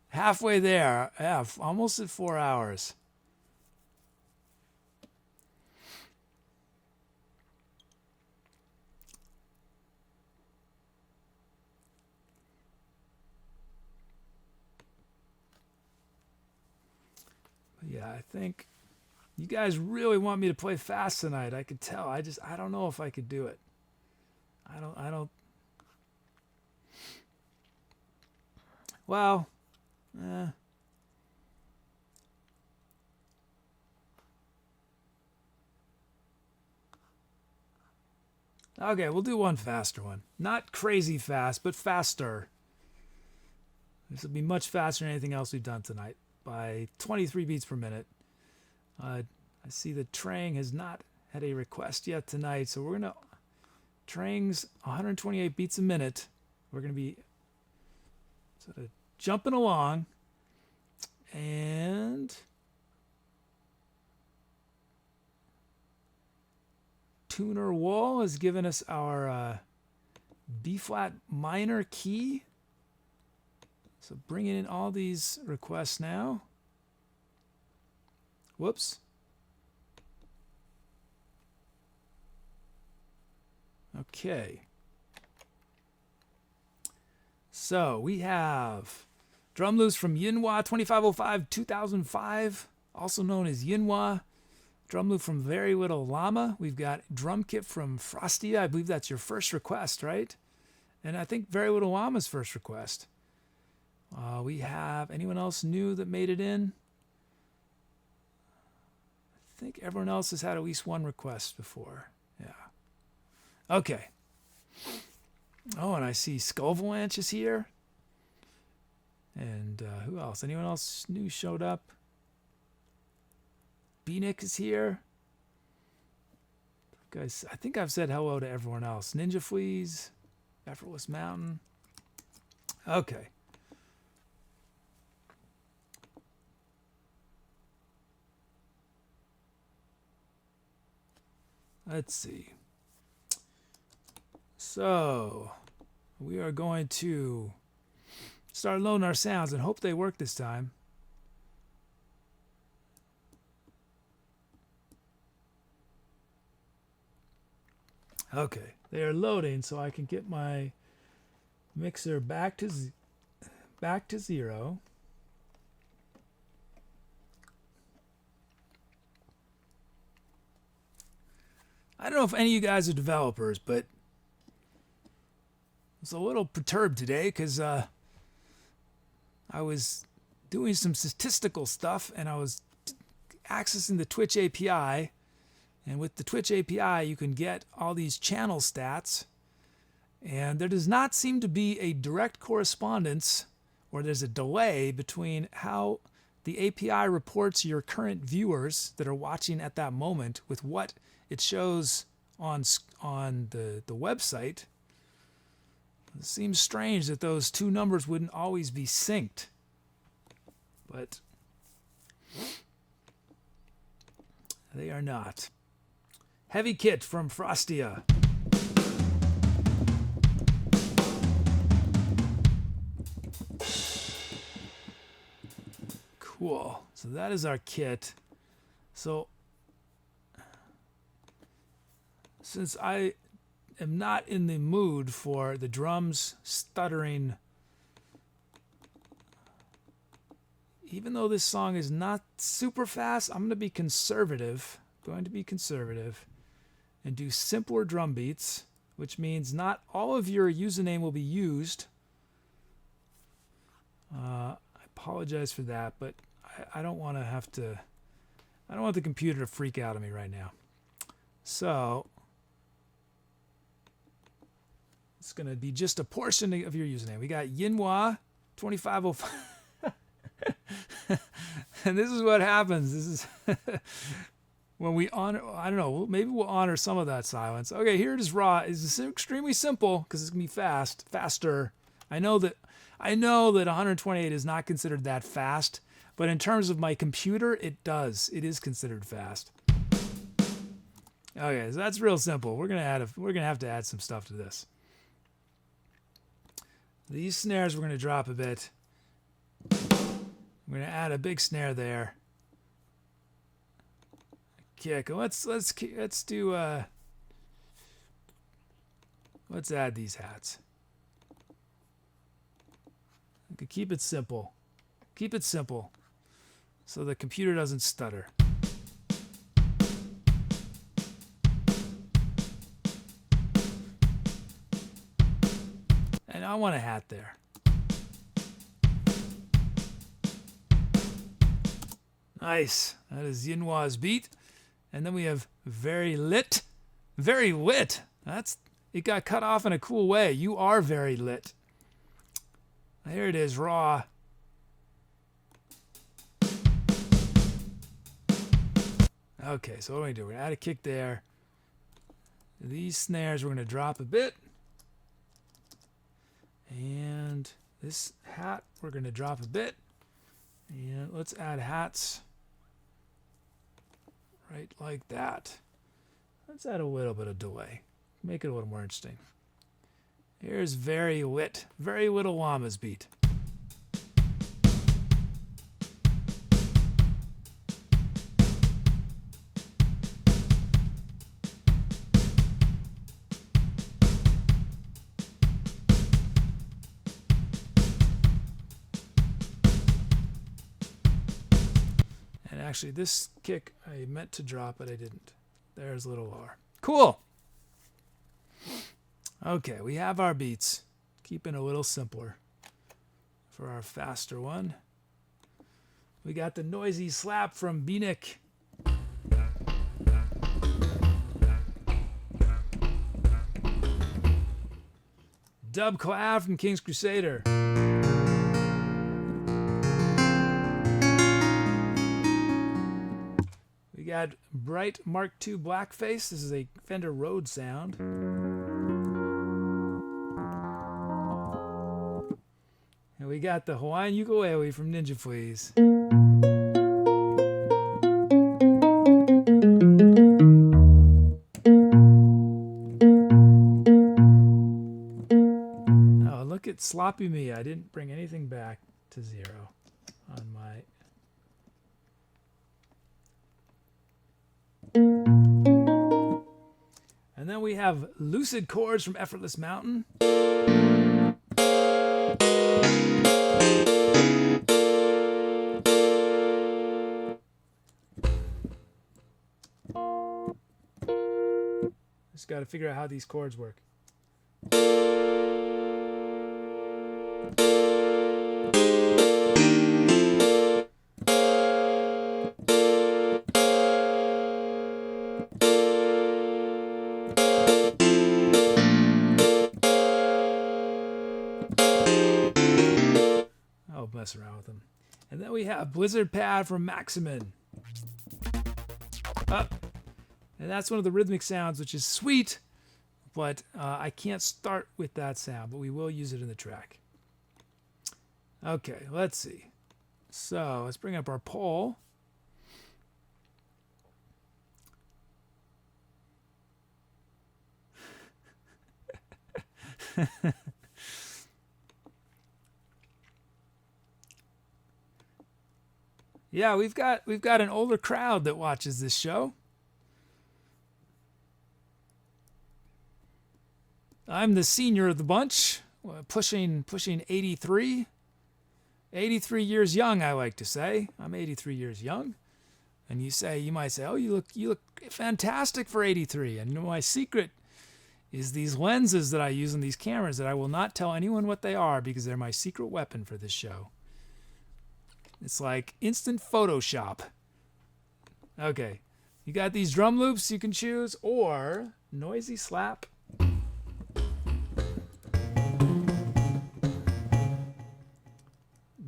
Speaker 1: Halfway there. Yeah, almost at 4 hours. Yeah, I think you guys really want me to play fast tonight. I could tell. I don't know if I could do it. I don't. Well, okay, we'll do one faster one. Not crazy fast, but faster. This will be much faster than anything else we've done tonight by 23 beats per minute. I see that Trang has not had a request yet tonight, so we're going to... Trang's 128 beats a minute. We're going to be sort of jumping along, and Tuner Wall has given us our B-flat minor key. So bringing in all these requests now. Whoops. Okay. So we have drum loops from Yinhua 2505 2005, also known as Yinhua. Drum loop from Very Little Llama. We've got drum kit from Frostia. I believe that's your first request, right? And I think Very Little Llama's first request. We have anyone else new that made it in? I think everyone else has had at least one request before. Yeah. Okay. Oh, and I see Skullvalanche is here. And who else? Anyone else new showed up? B-Nick is here. Guys, I think I've said hello to everyone else. Ninja Fleas, Effortless Mountain. Okay. Let's see. So, we are going to start loading our sounds and hope they work this time. Okay, they are loading, so I can get my mixer back to zero. I don't know if any of you guys are developers, but I was a little perturbed today because I was doing some statistical stuff and I was accessing the Twitch API. And with the Twitch API, you can get all these channel stats. And there does not seem to be a direct correspondence, or there's a delay between how the API reports your current viewers that are watching at that moment with what it shows on the website. It seems strange that those two numbers wouldn't always be synced. But they are not. Heavy Kit from Frostia. Cool. So that is our kit. So since I am not in the mood for the drums stuttering, even though this song is not super fast, I'm going to be conservative. And do simpler drum beats, which means not all of your username will be used. I apologize for that, but I don't want to have to. I don't want the computer to freak out on me right now. So it's going to be just a portion of your username. We got Yinhua 2505. And this is what happens. This is when we honor, I don't know, maybe we'll honor some of that silence. Okay, here it is raw. It's extremely simple because it's going to be faster. I know that 128 is not considered that fast, but in terms of my computer, it is considered fast. Okay, so that's real simple. We're going to have to add some stuff to this. These snares we're going to drop a bit. We're going to add a big snare there. Kick. Let's add these hats. Okay, keep it simple. Keep it simple so the computer doesn't stutter. And I want a hat there. Nice. That is Yinhua's beat. And then we have Very Lit. Very Lit. It got cut off in a cool way. You are very lit. There it is, raw. Okay, so what do we do? We're going to add a kick there. These snares we're going to drop a bit. And this hat we're going to drop a bit. And let's add hats right like that. Let's add a little bit of delay. Make it a little more interesting. Here's Very Lit. Very Little Llama's beat. actually, this kick I meant to drop, but I didn't. There's a little lower. Cool. Okay, we have our beats. Keeping it a little simpler for our faster one. We got the noisy slap from Beanick. Dub Clav from King's Crusader. We got Bright Mark II Blackface. This is a Fender Rhodes sound. And we got the Hawaiian ukulele from Ninja Please. Oh, look at Sloppy Me. I didn't bring anything back to 0 on my... And then we have Lucid Chords from Effortless Mountain. Just got to figure out how these chords work. I'll mess around with them. And then we have Blizzard Pad from Maximin. Up. And that's one of the rhythmic sounds, which is sweet, but I can't start with that sound, but we will use it in the track. Okay, let's see. So let's bring up our poll. Yeah, we've got an older crowd that watches this show. I'm the senior of the bunch, pushing 83. 83 years young, I like to say. I'm 83 years young. And you might say, "Oh, you look fantastic for 83." And my secret is these lenses that I use on these cameras that I will not tell anyone what they are because they're my secret weapon for this show. It's like instant Photoshop. Okay. You got these drum loops you can choose, or noisy slap.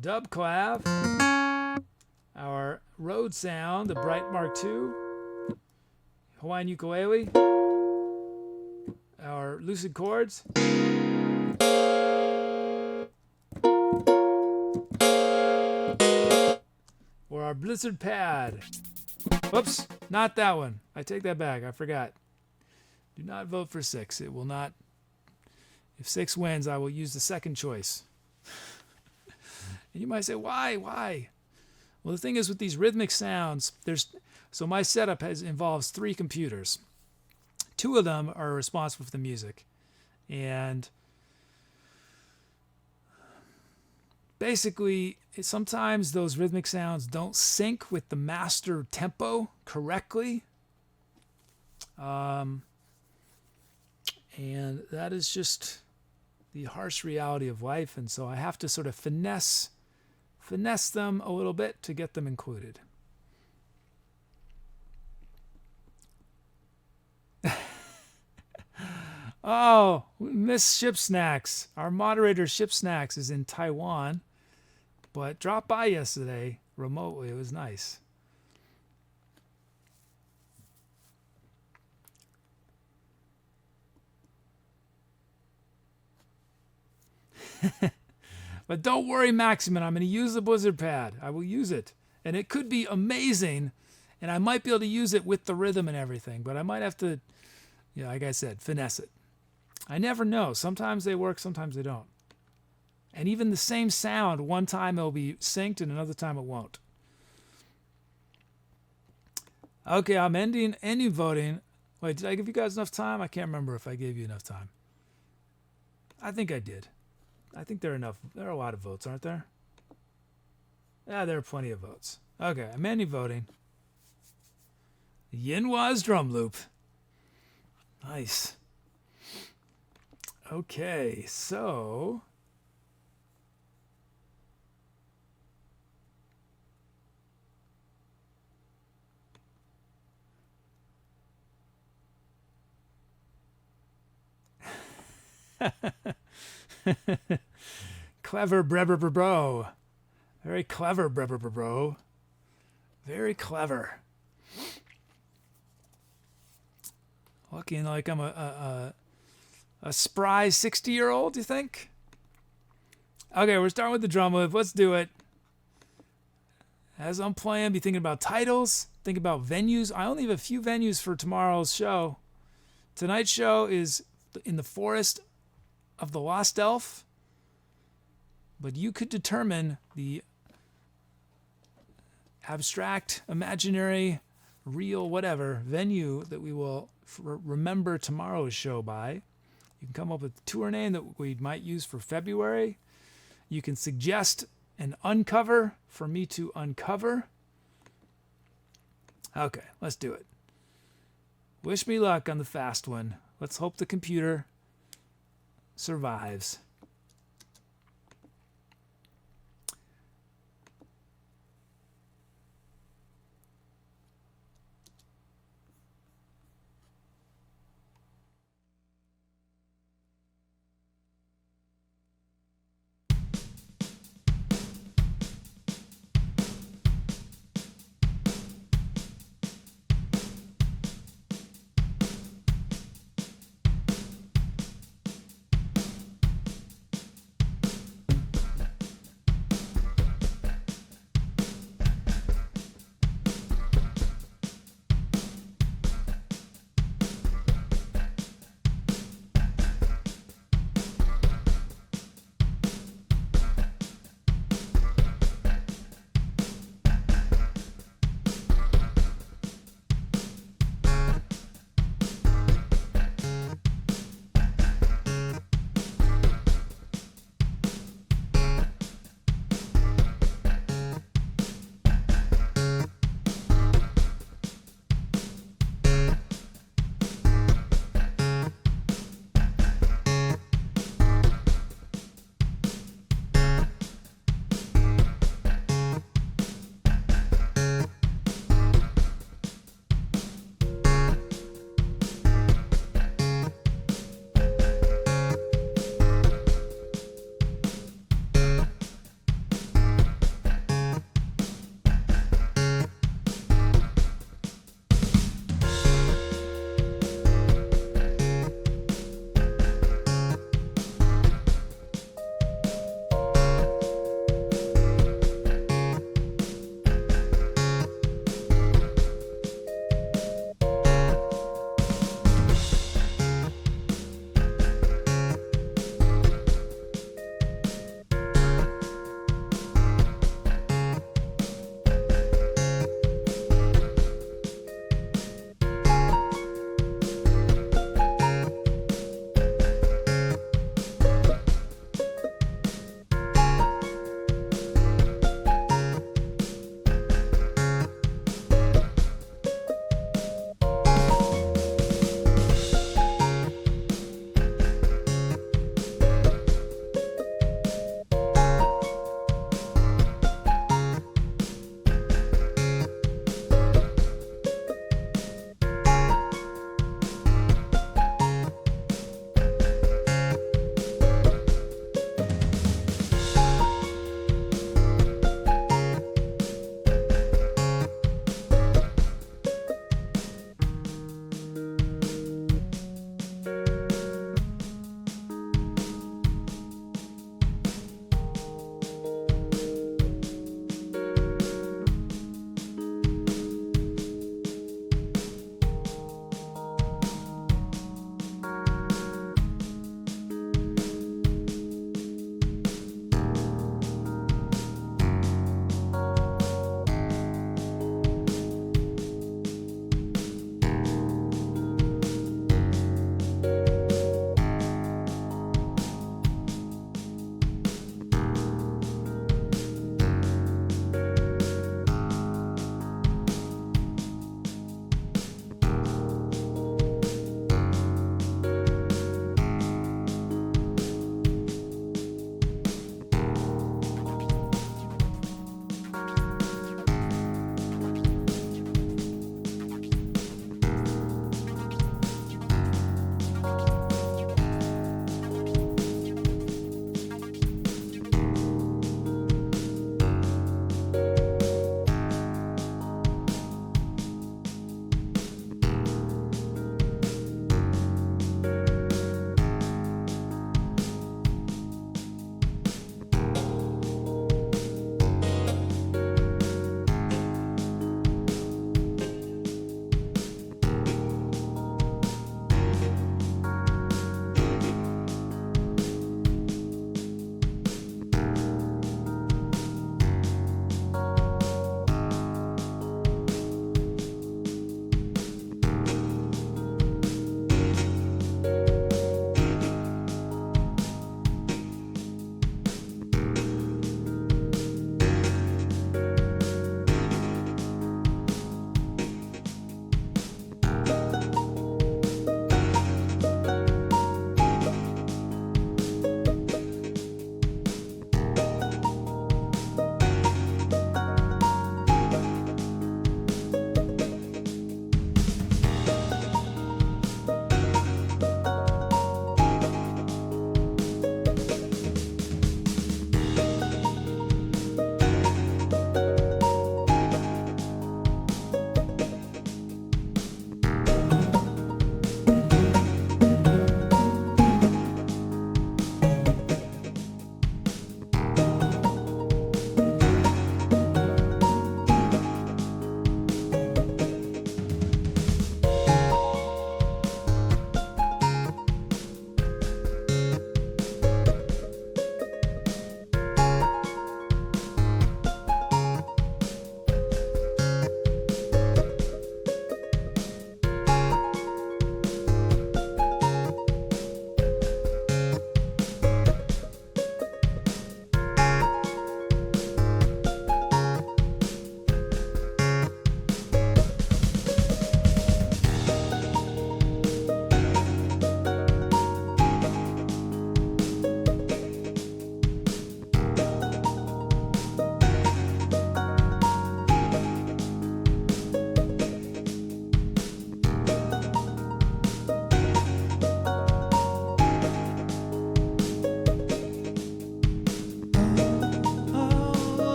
Speaker 1: Dub clav. Our Rhodes sound, the Bright Mark II. Hawaiian ukulele. Our Lucid Chords. Or our Blizzard Pad. Whoops, not that one. I take that back. I forgot. Do not vote for 6. It will not. If 6 wins, I will use the second choice. And you might say, why? Well, the thing is with these rhythmic sounds, so my setup involves 3 computers. 2 of them are responsible for the music. And basically, sometimes those rhythmic sounds don't sync with the master tempo correctly. And that is just the harsh reality of life. And so I have to sort of finesse them a little bit to get them included. Oh, Miss Ship Snacks. Our moderator, Ship Snacks, is in Taiwan, but dropped by yesterday remotely. It was nice. But don't worry, Maximin. I'm going to use the Blizzard Pad. I will use it. And it could be amazing, and I might be able to use it with the rhythm and everything, but I might have to, like I said, finesse it. I never know. Sometimes they work, sometimes they don't. And even the same sound, one time it'll be synced and another time it won't. Okay, I'm ending voting. Wait, did I give you guys enough time? I can't remember if I gave you enough time. I think I did. I think there are enough. There are a lot of votes, aren't there? Yeah, there are plenty of votes. Okay, I'm manually voting. Yinhua's drum loop. Nice. Okay, so clever bro. Very clever bro. Very clever. Looking like I'm a spry 60-year-old, you think? Okay, we're starting with the drum loop. Let's do it. As I'm playing, be thinking about titles, think about venues. I only have a few venues for tomorrow's show. Tonight's show is in the forest of the Lost Elf, but you could determine the abstract, imaginary, real, whatever venue that we will remember tomorrow's show by. You can come up with a tour name that we might use for February. You can suggest an uncover for me to uncover. Okay, let's do it. Wish me luck on the fast one. Let's hope the computer survives.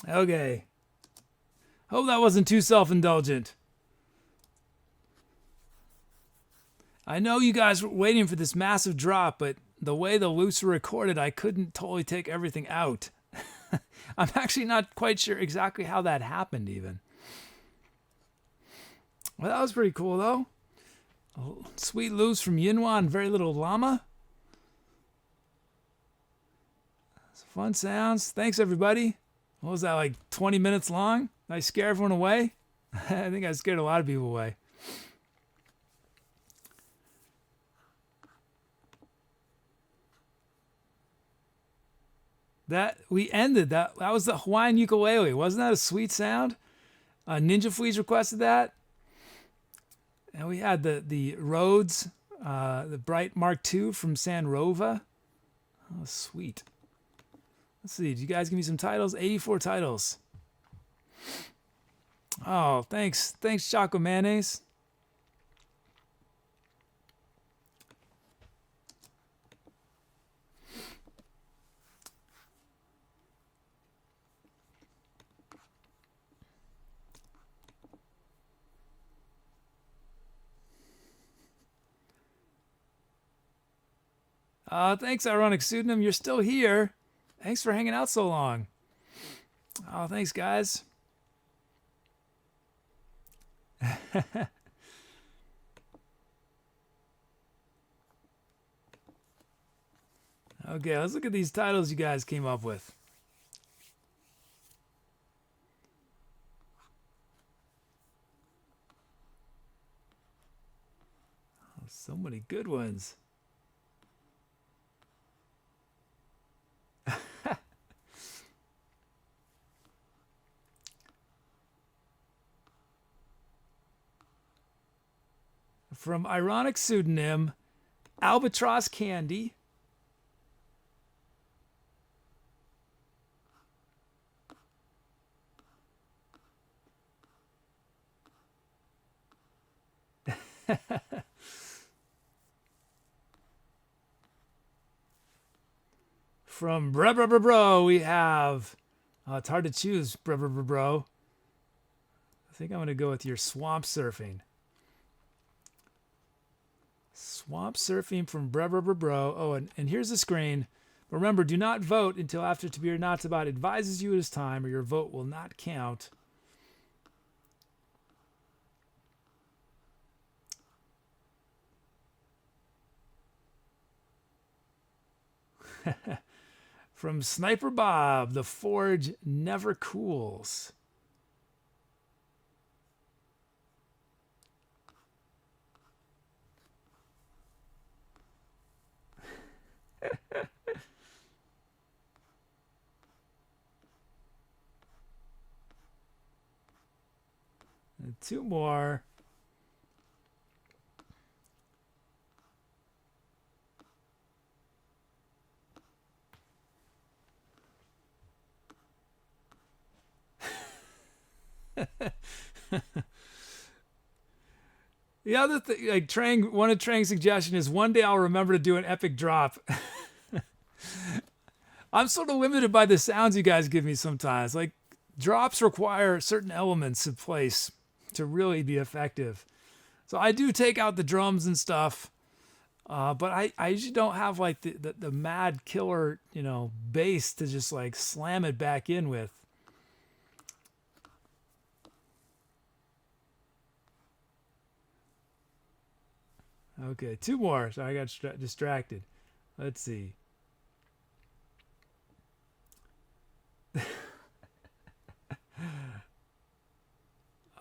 Speaker 1: Okay. Hope that wasn't too self-indulgent. I know you guys were waiting for this massive drop, but the way the loops were recorded, I couldn't totally take everything out. I'm actually not quite sure exactly how that happened even. Well, that was pretty cool though. Sweet loops from Yinhua and Very Little Llama. Some fun sounds. Thanks everybody. What was that, like 20 minutes long? Did I scare everyone away? I think I scared a lot of people away. That we ended that was the Hawaiian ukulele. Wasn't that a sweet sound? Ninja Fleas requested that. And we had the Rhodes, the Bright Mark II from San Rova. Oh, sweet. Let's see. Did you guys give me some titles? 84 titles. Oh, thanks. Thanks, ChocolateMayonnaise. Thanks, Ironic Pseudonym. You're still here. Thanks for hanging out so long. Oh, thanks, guys. Okay, let's look at these titles you guys came up with. Oh, so many good ones. From Ironic Pseudonym, Albatross Candy. From Bro, we have, it's hard to choose, Bro. I think I'm going to go with your Swamp Surfing. Swamp Surfing from Bro. Oh, and here's the screen. Remember, do not vote until after To Be or Not About advises you it is time, or your vote will not count. From Sniper Bob, The Forge Never Cools. And two more. The other thing, like one of Trang's suggestion is one day I'll remember to do an epic drop. I'm sort of limited by the sounds you guys give me sometimes. Like drops require certain elements in place to really be effective. So I do take out the drums and stuff, but I usually don't have like the mad killer, bass to just like slam it back in with. Okay, two more. Sorry, I got distracted. Let's see.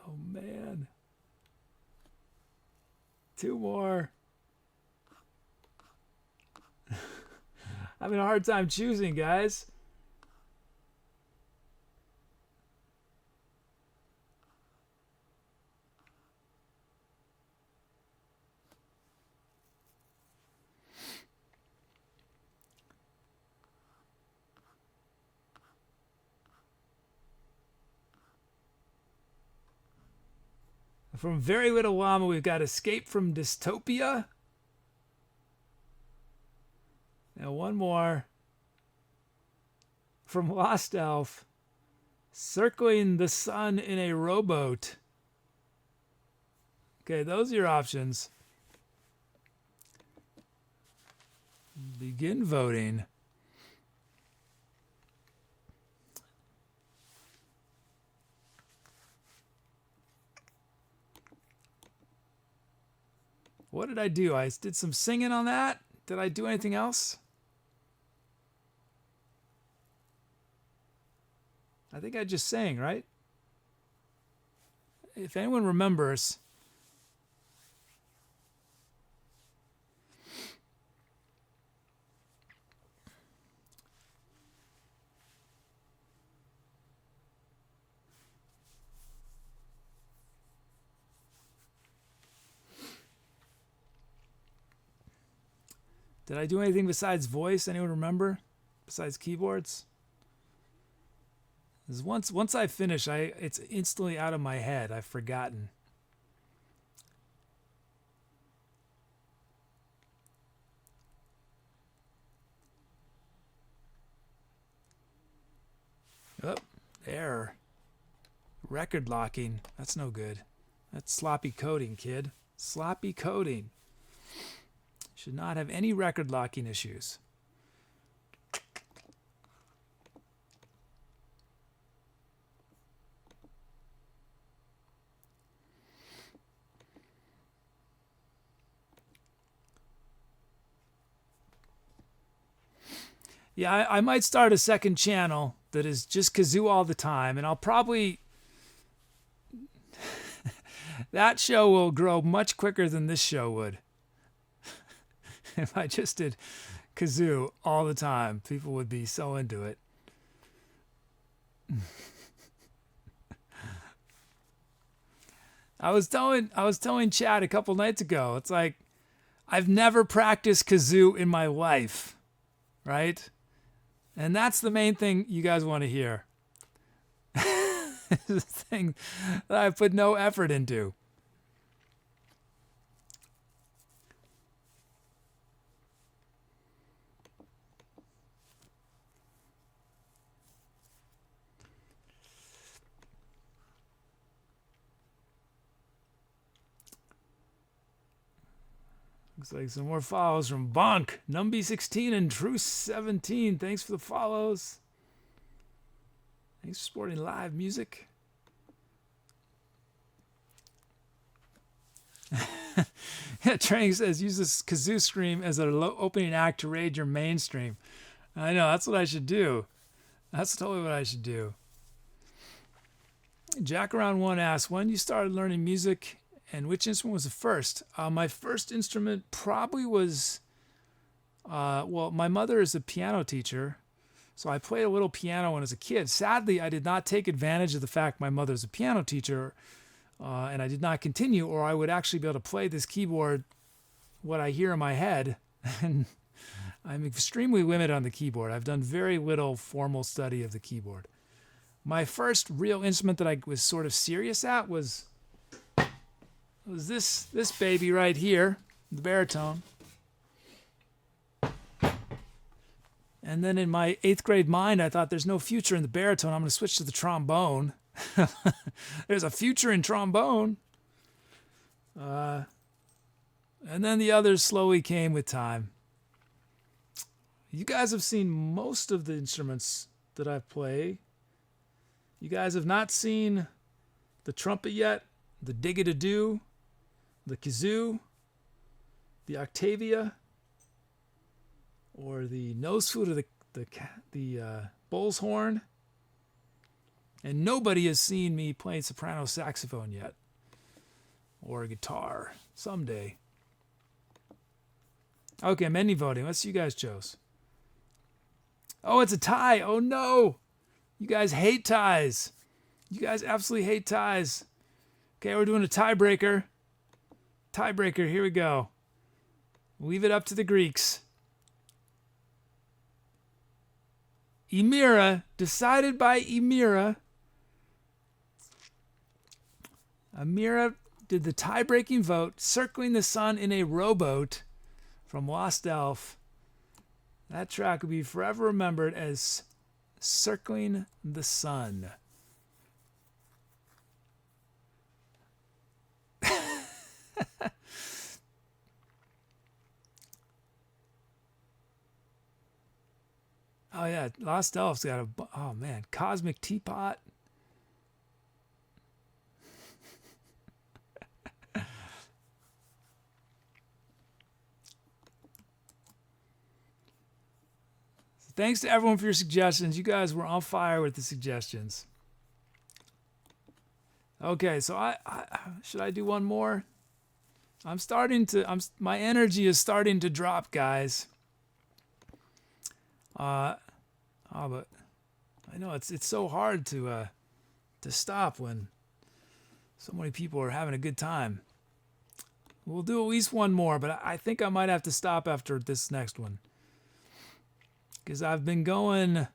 Speaker 1: Oh, man. Two more. Having a hard time choosing, guys. From Very Little Llama, we've got Escape from Dystopia. Now one more. from Lost Elf, circling the sun in a rowboat. Okay, those are your options. Begin voting. What did I do? I did some singing on that. Did I do anything else? I think I just sang, right? If anyone remembers. Did I do anything besides voice? Anyone remember? Besides keyboards? Because once I finish, it's instantly out of my head. I've forgotten. Oh, error. Record locking. That's no good. That's sloppy coding, kid. Sloppy coding. Should not have any record locking issues. Yeah, I might start a second channel that is just kazoo all the time, and I'll probably... that show will grow much quicker than this show would. If I just did kazoo all the time, people would be so into it. I was telling Chad a couple nights ago, it's like, I've never practiced kazoo in my life, right? And that's the main thing you guys want to hear. It's the thing that I put no effort into. Looks like some more follows from Bonk, Numby16, and Truce17. Thanks for the follows. Thanks for supporting live music. Trang says, use this kazoo scream as an opening act to raid your mainstream. I know, that's what I should do. That's totally what I should do. Jack Around One asks, when you started learning music and which instrument was the first? My first instrument probably was, well, my mother is a piano teacher, so I played a little piano when I was a kid. Sadly, I did not take advantage of the fact my mother's a piano teacher, and I did not continue, or I would actually be able to play this keyboard what I hear in my head. And I'm extremely limited on the keyboard. I've done very little formal study of the keyboard. My first real instrument that I was sort of serious at was this baby right here, the baritone. And then in my 8th grade mind, I thought there's no future in the baritone. I'm going to switch to the trombone. There's a future in trombone. And then the others slowly came with time. You guys have seen most of the instruments that I play. You guys have not seen the trumpet yet, the dig-a-da-doo, the kazoo, the Oktavia, or the nose flute, or the bull's horn. And nobody has seen me playing soprano saxophone yet, or a guitar someday. Okay, I'm ending voting. Let's see you guys chose. Oh, it's a tie. Oh no. You guys hate ties. You guys absolutely hate ties. Okay, we're doing a tiebreaker. Tiebreaker, here we go. Leave it up to the Greeks. Emira, decided by Emira. Emira did the tie-breaking vote, circling the sun in a rowboat from Lost Elf. That track will be forever remembered as Circling the Sun. Oh yeah, Lost Elf's got oh man, Cosmic Teapot. Thanks to everyone for your suggestions. You guys were on fire with the suggestions. Okay, so I should I do one more? My energy is starting to drop, guys. But I know it's so hard to stop when so many people are having a good time. We'll do at least one more, but I think I might have to stop after this next one. Because I've been going,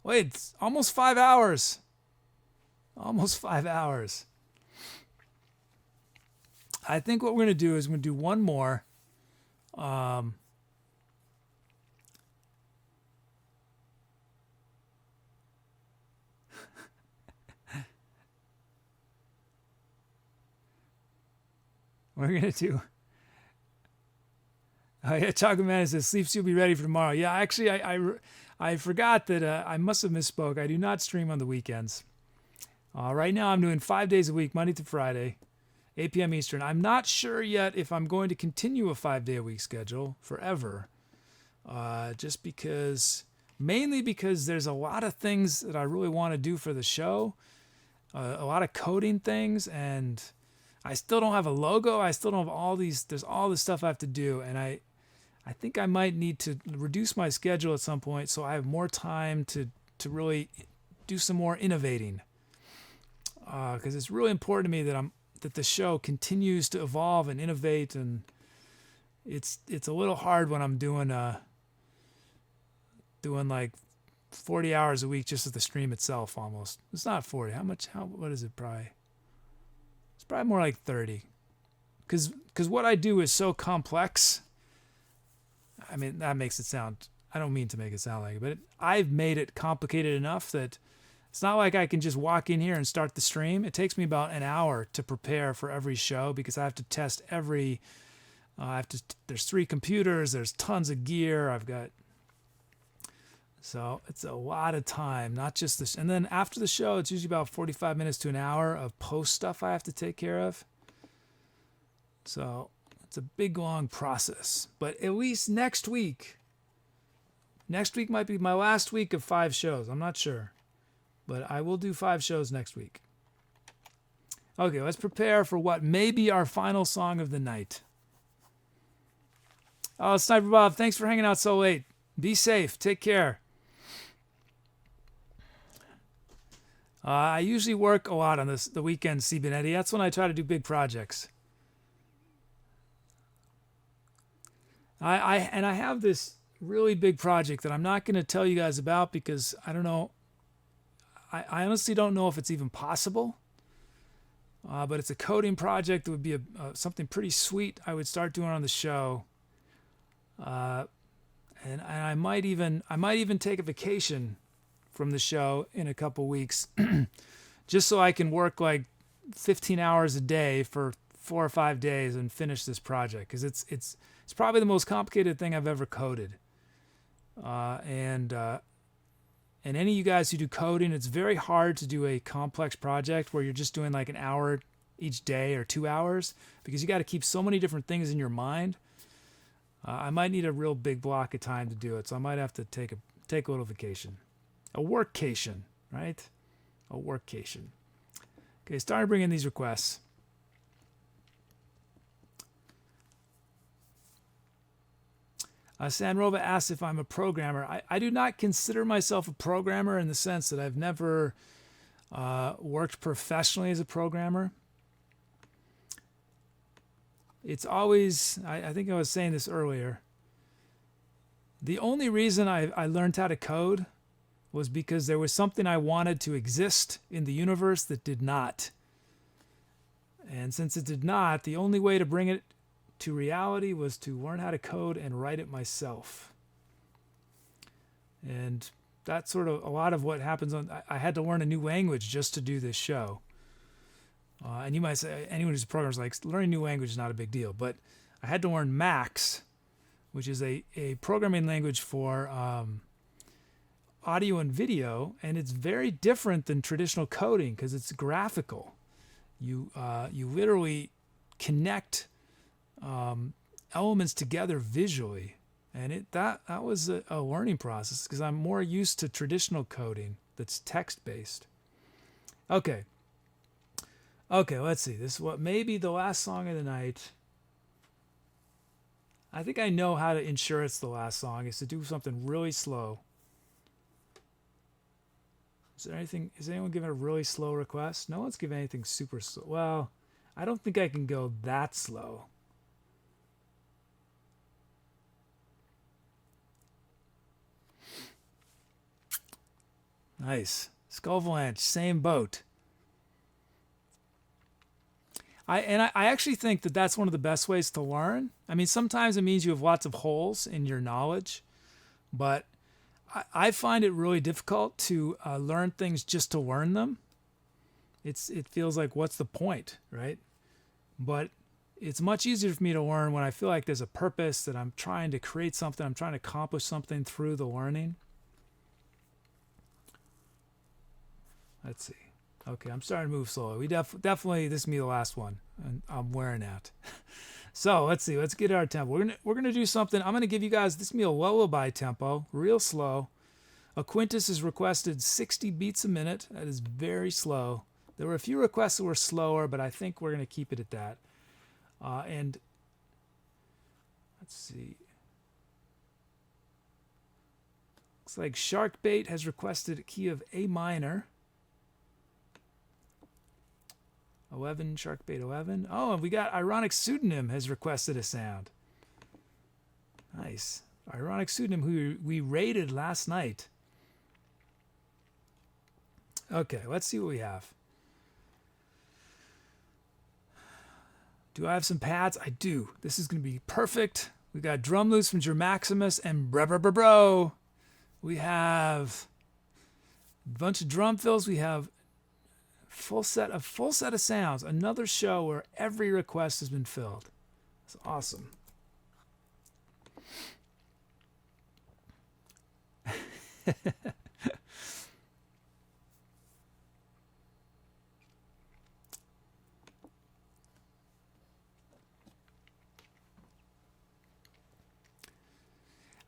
Speaker 1: it's almost 5 hours. Almost 5 hours. I think what we're going to do is we're going to do one more. We're going to do... Oh yeah, ChocolateMayonnaise says, sleeps you'll be ready for tomorrow. Yeah, actually, I forgot that I must have misspoke. I do not stream on the weekends. Right now, I'm doing 5 days a week, Monday to Friday, 8 p.m. Eastern. I'm not sure yet if I'm going to continue a 5-day-a-week schedule forever. Just because, mainly because there's a lot of things that I really want to do for the show. A lot of coding things, and I still don't have a logo. I still don't have all these. There's all this stuff I have to do, and I think I might need to reduce my schedule at some point so I have more time to really do some more innovating. Because it's really important to me that the show continues to evolve and innovate, and it's a little hard when I'm doing like 40 hours a week just at the stream itself. Almost, it's not 40. What is it? Probably it's probably more like 30. Because what I do is so complex. I mean, that makes it sound, I don't mean to make it sound like it, but I've made it complicated enough that it's not like I can just walk in here and start the stream. It takes me about an hour to prepare for every show because I have to test there's 3 computers, there's tons of gear. So it's a lot of time, not just this. And then after the show, it's usually about 45 minutes to an hour of post stuff I have to take care of. So it's a big, long process. But at least next week might be my last week of 5 shows. I'm not sure. But I will do 5 shows next week. Okay, let's prepare for what may be our final song of the night. Oh, Sniper Bob, thanks for hanging out so late. Be safe. Take care. I usually work a lot on the weekends, C. Benetti. That's when I try to do big projects. I have this really big project that I'm not going to tell you guys about because I don't know. I honestly don't know if it's even possible. But it's a coding project that would be something pretty sweet I would start doing on the show. And I might even take a vacation from the show in a couple weeks, just so I can work like 15 hours a day for 4 or 5 days and finish this project because it's probably the most complicated thing I've ever coded. And any of you guys who do coding, it's very hard to do a complex project where you're just doing like an hour each day or 2 hours because you got to keep so many different things in your mind. I might need a real big block of time to do it, so I might have to take a little vacation. A workcation, right? A workcation. Okay, starting to bring in these requests. Sanrova asks if I'm a programmer. I do not consider myself a programmer in the sense that I've never worked professionally as a programmer. It's always, I think I was saying this earlier, the only reason I learned how to code was because there was something I wanted to exist in the universe that did not. And since it did not, the only way to bring it to reality was to learn how to code and write it myself. And that's sort of a lot of what happens I had to learn a new language just to do this show. And you might say, anyone who's a programmer is like, learning a new language is not a big deal. But I had to learn Max, which is a programming language for audio and video. And it's very different than traditional coding because it's graphical. You literally connect elements together visually. And that was a learning process because I'm more used to traditional coding that's text-based. Okay, let's see. This is what maybe the last song of the night. I think I know how to ensure it's the last song. Is to do something really slow. Is anyone giving a really slow request? No one's giving anything super slow. Well, I don't think I can go that slow. Nice. Skullvalanche, same boat. I actually think that that's one of the best ways to learn. I mean, sometimes it means you have lots of holes in your knowledge, but I find it really difficult to learn things just to learn them. It feels like, what's the point, right? But it's much easier for me to learn when I feel like there's a purpose, that I'm trying to create something, I'm trying to accomplish something through the learning. Let's see. Okay, I'm starting to move slowly. We definitely, this is me the last one, and I'm wearing out. So let's see. Let's get our tempo. We're gonna do something. I'm gonna give you guys, this is me a lullaby tempo, real slow. A Quintus has requested 60 beats a minute. That is very slow. There were a few requests that were slower, but I think we're gonna keep it at that. And let's see. Looks like Sharkbait has requested a key of A minor. 11, Sharkbait 11. Oh, and we got Ironic Pseudonym has requested a sound. Nice. Ironic Pseudonym, who we rated last night. Okay, let's see what we have. Do I have some pads? I do. This is going to be perfect. We got Drum Loops from Germaximus and bro. We have a bunch of drum fills. We have full set of sounds. Another show where every request has been filled. It's awesome.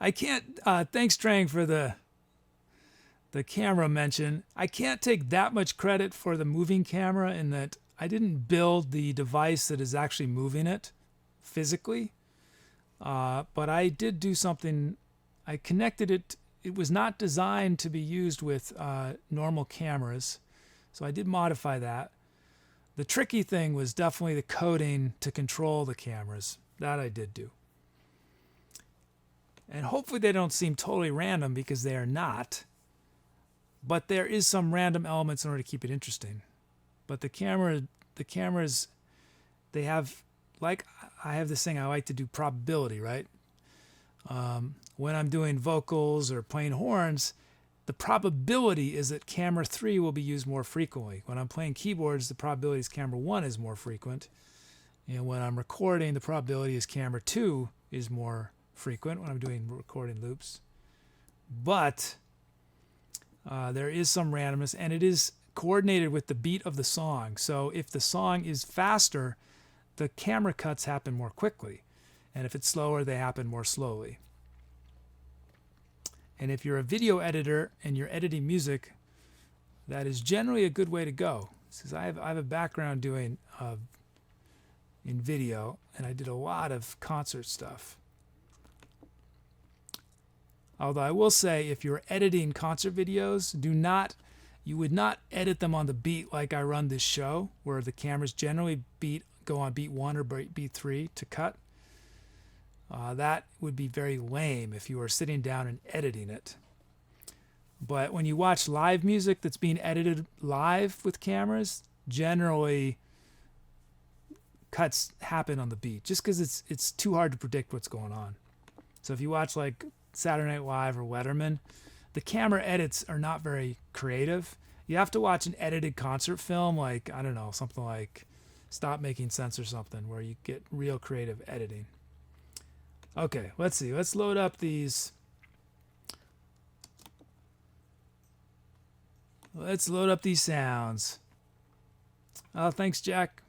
Speaker 1: I can't, thanks Trang for the camera mention. I can't take that much credit for the moving camera in that I didn't build the device that is actually moving it physically. But I did do something. I connected it. It was not designed to be used with normal cameras. So I did modify that. The tricky thing was definitely the coding to control the cameras. That I did do. And hopefully they don't seem totally random, because they are not. But there is some random elements in order to keep it interesting. But the cameras, they have, like I have this thing I like to do, probability, right? When I'm doing vocals or playing horns, the probability is that camera 3 will be used more frequently. When I'm playing keyboards, the probability is camera 1 is more frequent. And when I'm recording, the probability is camera 2 is more frequent when I'm doing recording loops. But there is some randomness, and it is coordinated with the beat of the song. So if the song is faster, the camera cuts happen more quickly. And if it's slower, they happen more slowly. And if you're a video editor and you're editing music, that is generally a good way to go. Because I have a background doing in video, and I did a lot of concert stuff. Although I will say, if you're editing concert videos, you would not edit them on the beat like I run this show, where the cameras generally go on beat 1 or beat 3 to cut. That would be very lame if you were sitting down and editing it. But when you watch live music that's being edited live with cameras, generally cuts happen on the beat, just because it's too hard to predict what's going on. So if you watch like Saturday Night Live or Letterman, the camera edits are not very creative. You have to watch an edited concert film, like, I don't know, something like Stop Making Sense or something, where you get real creative editing. Okay, let's see. Let's load up these. Let's load up these sounds. Oh, thanks, Jack.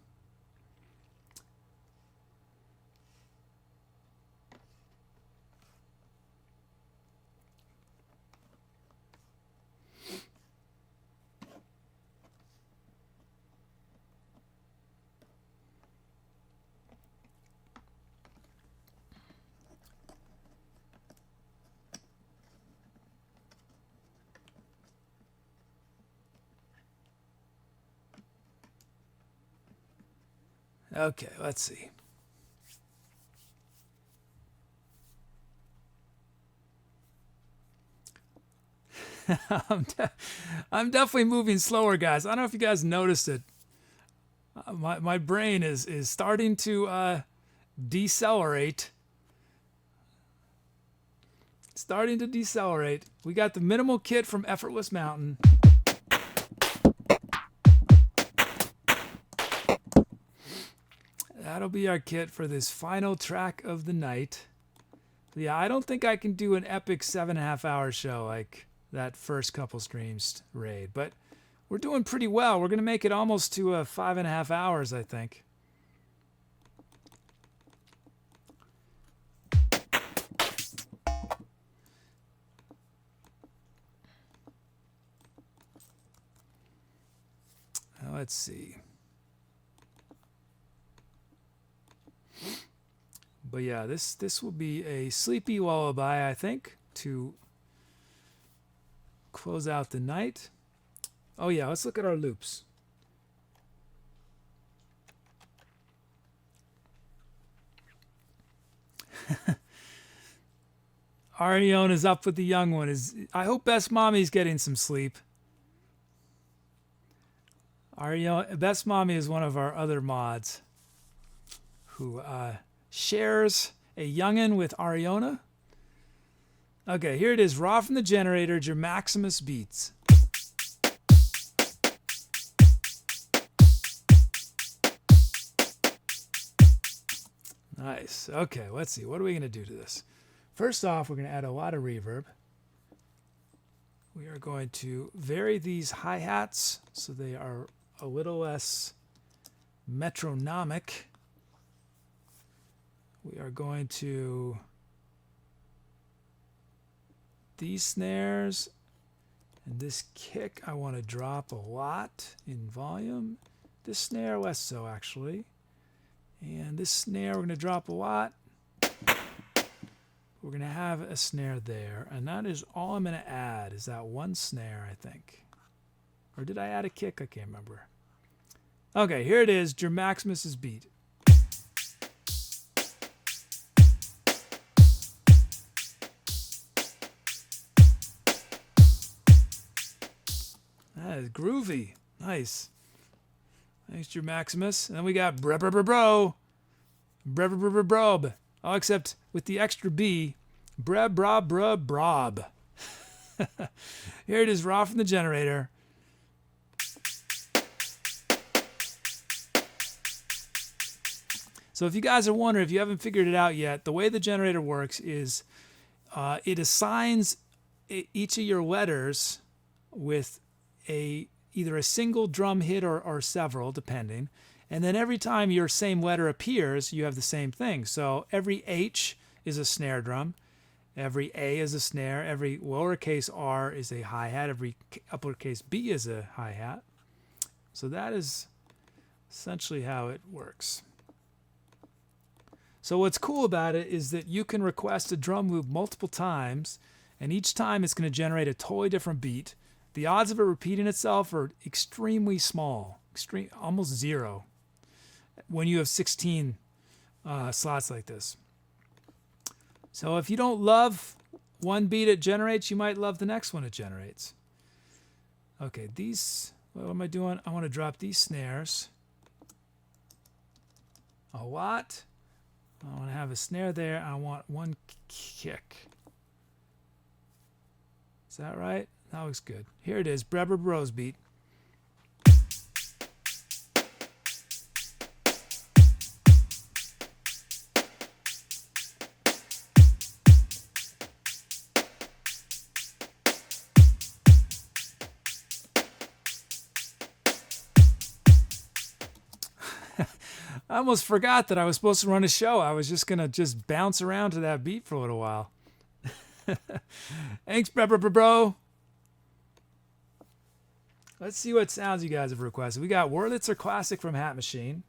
Speaker 1: Okay, let's see. I'm definitely moving slower, guys. I don't know if you guys noticed it. My brain is starting to decelerate. Starting to decelerate. We got the minimal kit from Effortless Mountain. That'll be our kit for this final track of the night. Yeah, I don't think I can do an epic 7.5 hour show like that first couple streams raid, but we're doing pretty well. We're going to make it almost to 5.5 hours, I think. Let's see. But yeah, this will be a sleepy lullaby, I think, to close out the night. Oh yeah, let's look at our loops. Arione is up with the young one. I hope Best Mommy's getting some sleep. Arione, Best Mommy is one of our other mods who shares a youngin with Ariona. Okay, here it is, raw from the generator, your Maximus beats. Nice. Okay, let's see. What are we going to do to this? First off, we're going to add a lot of reverb. We are going to vary these hi-hats so they are a little less metronomic. We are going to these snares and this kick I want to drop a lot in volume. This snare less so actually. And this snare we're going to drop a lot. We're going to have a snare there, and that is all I'm going to add is that one snare, I think. Or did I add a kick? I can't remember. Okay, here it is, your Maximus's beat. That is groovy. Nice. Thanks, your Maximus. And then we got bro. Brob. Oh, except with the extra B. Brob. Here it is, raw from the generator. So if you guys are wondering, if you haven't figured it out yet, the way the generator works is it assigns each of your letters with either a single drum hit or several, depending. And then every time your same letter appears, you have the same thing. So every H is a snare drum. Every A is a snare. Every lowercase r is a hi-hat. Every uppercase B is a hi-hat. So that is essentially how it works. So what's cool about it is that you can request a drum loop multiple times, and each time it's going to generate a totally different beat. The odds of it repeating itself are extremely small, almost zero, when you have 16 slots like this. So if you don't love one beat it generates, you might love the next one it generates. Okay, what am I doing? I want to drop these snares a lot. I want to have a snare there. I want one kick. Is that right? That looks good. Here it is, Brebber Bros beat. I almost forgot that I was supposed to run a show. I was just going to just bounce around to that beat for a little while. Thanks, bro. Let's see what sounds you guys have requested. We got Wurlitzer Classic from Hat Machine.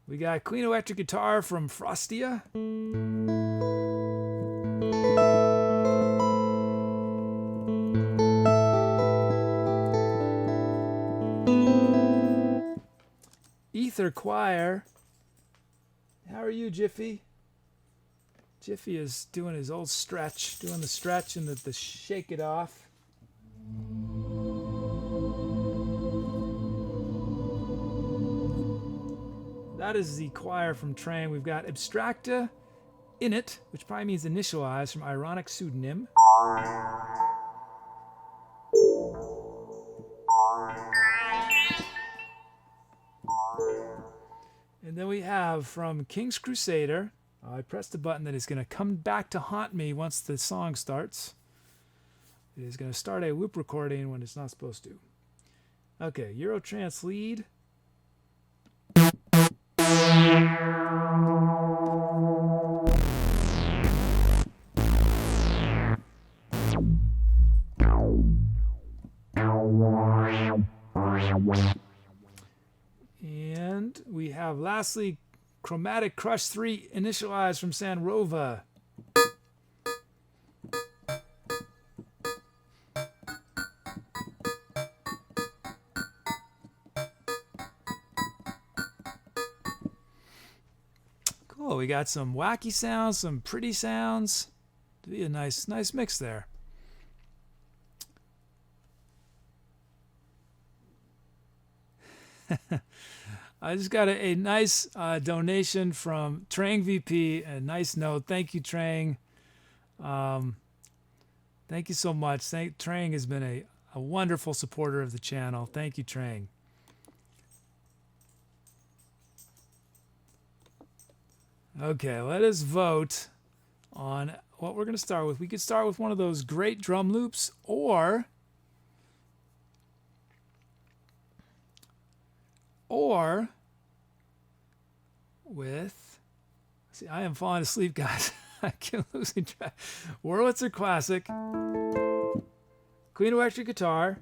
Speaker 1: We got Queen Electric Guitar from Frostia. Ether Choir. How are you, Jiffy? Jiffy is doing his old stretch, doing the stretch and the shake it off. That is the choir from Trang. We've got Abstracta Init, which probably means initialize, from Ironic Pseudonym. And then we have from King's Crusader. I pressed the button that is going to come back to haunt me once the song starts. It is going to start a loop recording when it's not supposed to. Okay, Eurotrance lead. And we have lastly Chromatic Crush 3 initialized from Sanrova. Cool, we got some wacky sounds, some pretty sounds. To be a nice mix there. I just got a nice donation from Trang VP, a nice note. Thank you, Trang. Thank you so much. Trang has been a wonderful supporter of the channel. Thank you, Trang. Okay, let us vote on what we're going to start with. We could start with one of those great drum loops, or with, see, I am falling asleep, guys. I can't losing track. Wurlitzer Classic, Queen Electric Guitar,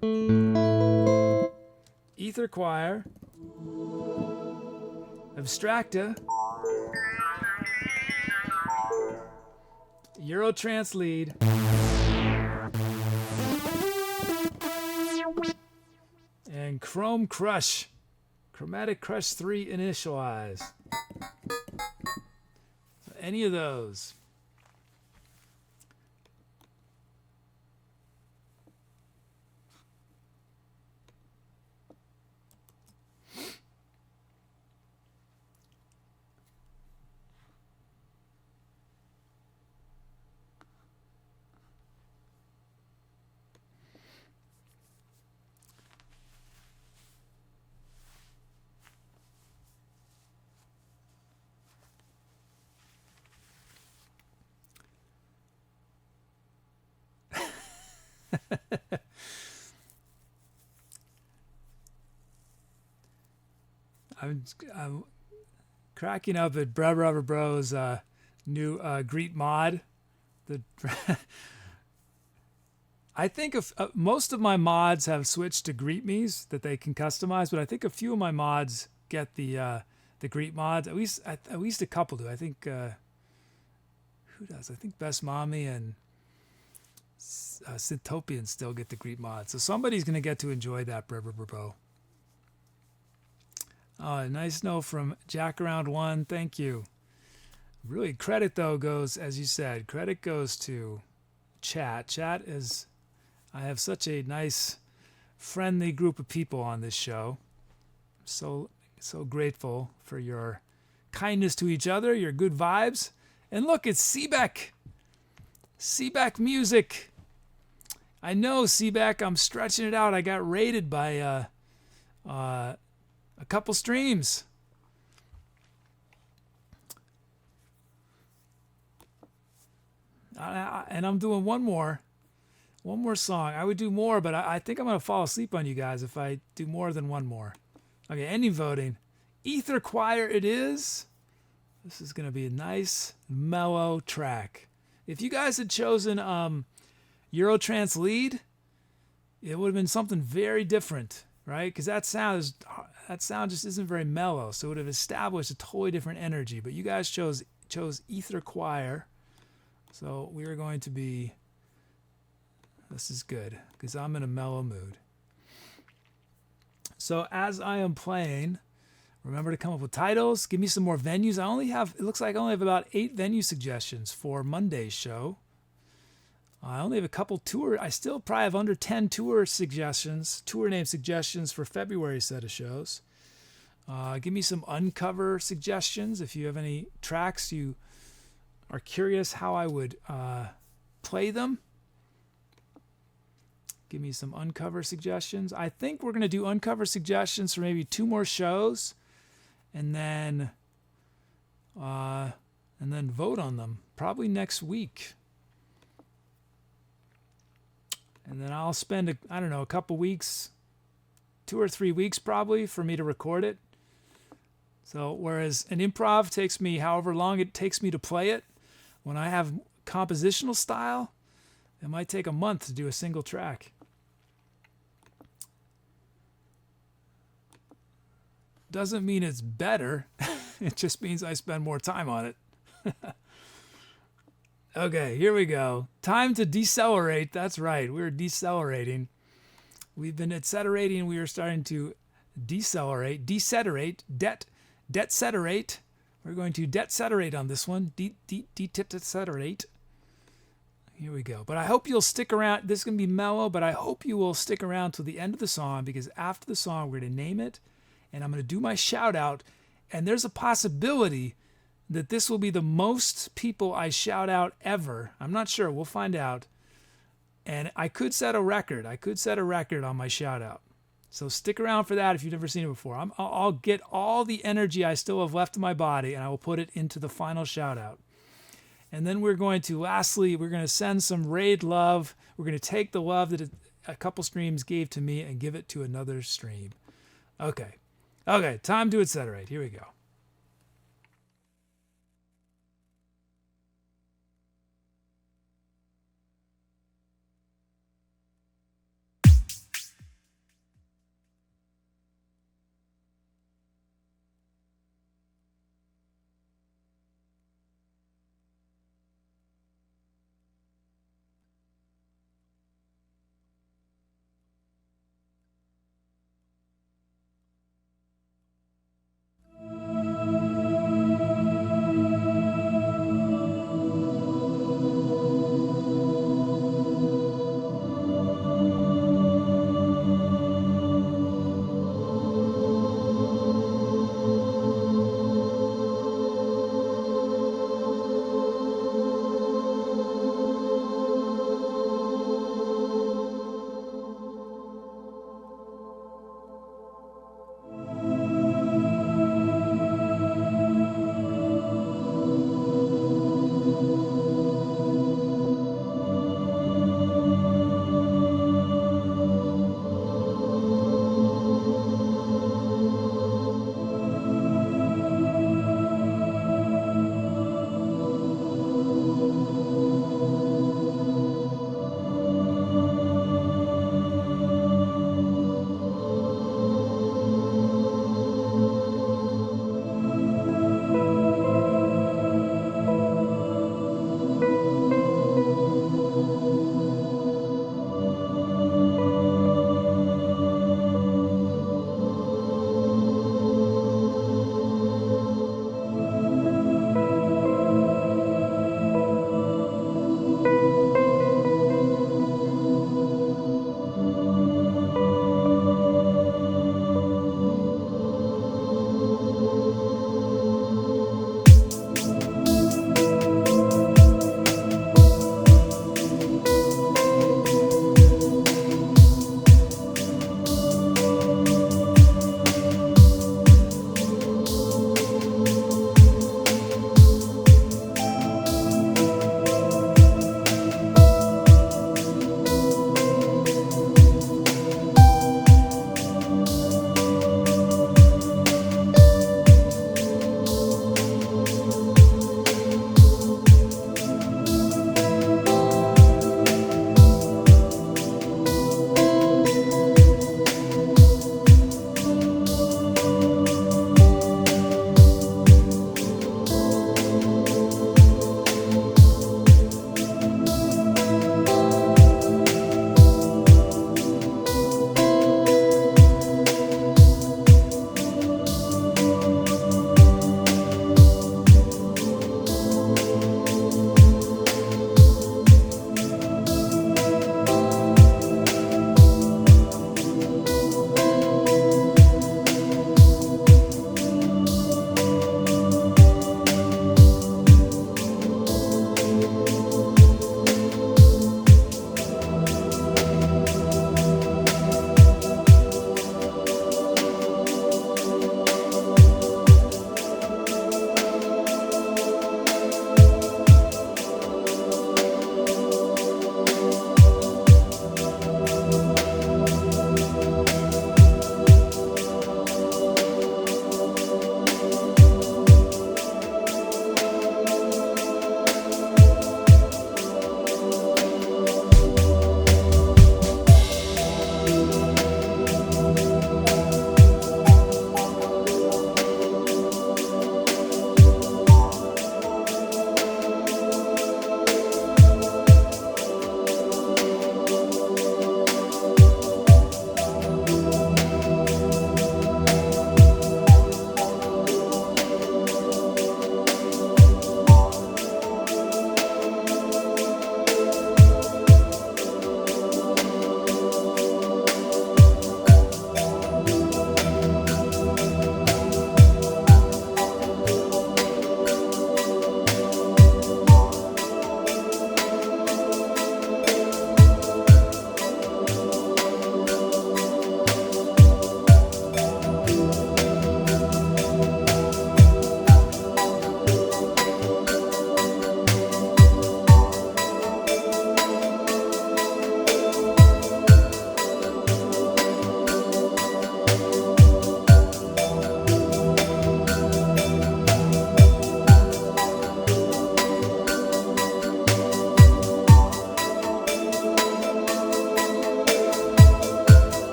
Speaker 1: Ether Choir, Abstracta, Eurotrance lead, and Chrome Crush. Chromatic Crush 3 initialize. Any of those. I'm cracking up at Brebber Bros' new Greet mod. I think most of my mods have switched to Greet Me's that they can customize, but I think a few of my mods get the Greet mods. At least a couple do. I think who does? I think Best Mommy and Synthtopian still get the Greet mod. So somebody's going to get to enjoy that, Brebber Bro. Oh, nice note from Jack Around One. Thank you. Really, credit though goes, as you said, credit goes to chat. Chat is, I have such a nice friendly group of people on this show. So grateful for your kindness to each other, your good vibes. And look, it's Seebeck. Seebeck music. I know, Seebeck, I'm stretching it out. I got rated by a couple streams. And I'm doing one more song. I would do more, but I think I'm going to fall asleep on you guys if I do more than one more. Okay, ending voting. Ether Choir it is. This is going to be a nice, mellow track. If you guys had chosen Eurotrance lead, it would have been something very different, right? Because that sound just isn't very mellow, so it would have established a totally different energy. But you guys chose Ether Choir, so we are going to be. This is good because I'm in a mellow mood. So as I am playing, remember to come up with titles. Give me some more venues. It looks like I only have about 8 venue suggestions for Monday's show. I only have a couple tour. I still probably have under 10 tour name suggestions for February's set of shows. Give me some uncover suggestions. If you have any tracks you are curious how I would play them, give me some uncover suggestions. I think we're going to do uncover suggestions for maybe 2 more shows, and then vote on them probably next week. And then I'll spend a couple weeks, 2 or 3 weeks probably, for me to record it. So whereas an improv takes me however long it takes me to play it, when I have compositional style, it might take a month to do a single track. Doesn't mean it's better. It just means I spend more time on it. Okay, here we go. Time to decelerate. That's right. We're decelerating. We've been etceterating. We are starting to decelerate. Deceterate. Detceterate. We're going to detceterate on this one. Detceterate. Here we go. But I hope you'll stick around. This is going to be mellow, but I hope you will stick around till the end of the song, because after the song, we're going to name it, and I'm going to do my shout out. And there's a possibility that this will be the most people I shout out ever. I'm not sure. We'll find out. And I could set a record. On my shout out. So stick around for that if you've never seen it before. I'll get all the energy I still have left in my body, and I will put it into the final shout out. And then we're going to send some raid love. We're going to take the love that a couple streams gave to me and give it to another stream. Okay, time to etcetera. Here we go.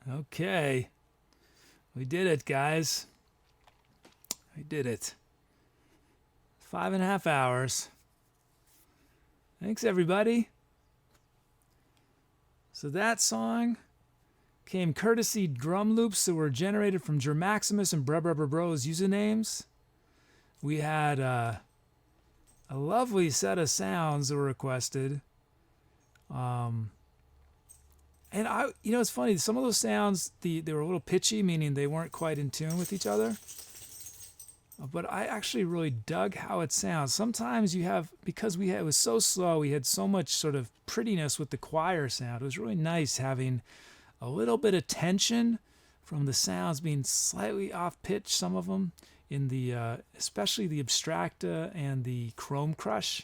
Speaker 1: Okay. We did it, guys. We did it. 5.5 hours. Thanks, everybody. So that song came courtesy drum loops that were generated from Germaximus and Bro's usernames. We had a lovely set of sounds that were requested. And it's funny. Some of those sounds, they were a little pitchy, meaning they weren't quite in tune with each other. But I actually really dug how it sounds. Sometimes because it was so slow, we had so much sort of prettiness with the choir sound. It was really nice having a little bit of tension from the sounds being slightly off pitch. Some of them in the, especially the abstracta and the chrome crush.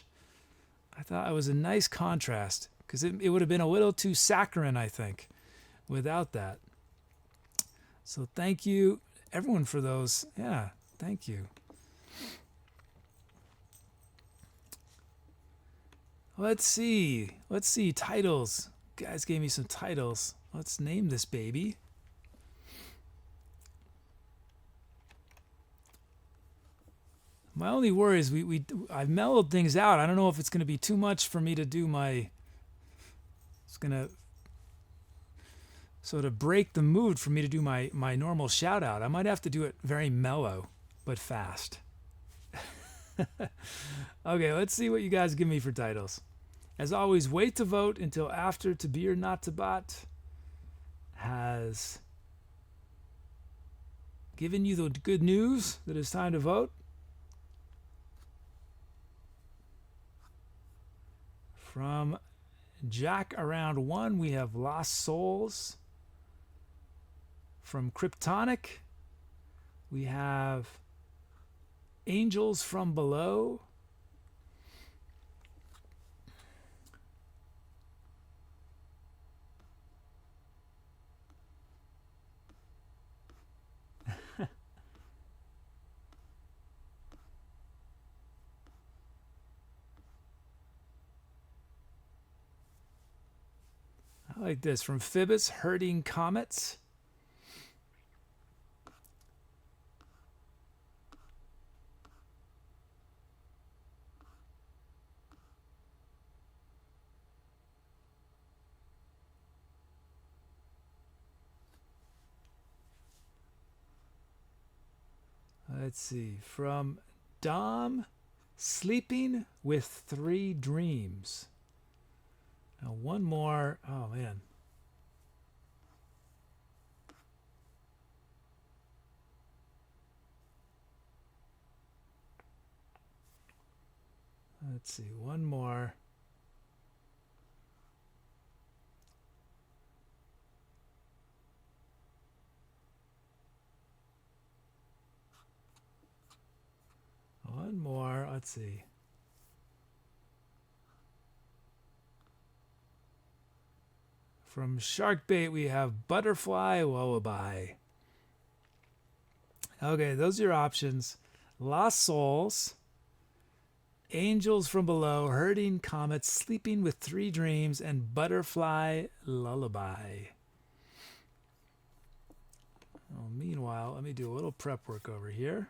Speaker 1: I thought it was a nice contrast. Because it would have been a little too saccharine, I think, without that. So thank you, everyone, for those. Yeah, thank you. Let's see. Titles. You guys gave me some titles. Let's name this baby. My only worry is I've mellowed things out. I don't know if it's going to be too much for me to do my... It's going to sort of break the mood for me to do my normal shout out. I might have to do it very mellow, but fast. Okay, let's see what you guys give me for titles. As always, wait to vote until after To Be or Not to Bot has given you the good news that it's time to vote. From Jack Around 1, we have Lost Souls. From Kryptonic, we have Angels from Below. I like this. From Phoebus, Herding Comets. Let's see. From Dom, Sleeping with Three Dreams. Now one more. Oh, man. Let's see. One more. One more. Let's see. From Sharkbait, we have Butterfly Lullaby. Okay, those are your options. Lost Souls, Angels from Below, Herding Comets, Sleeping with Three Dreams, and Butterfly Lullaby. Oh, meanwhile, let me do a little prep work over here.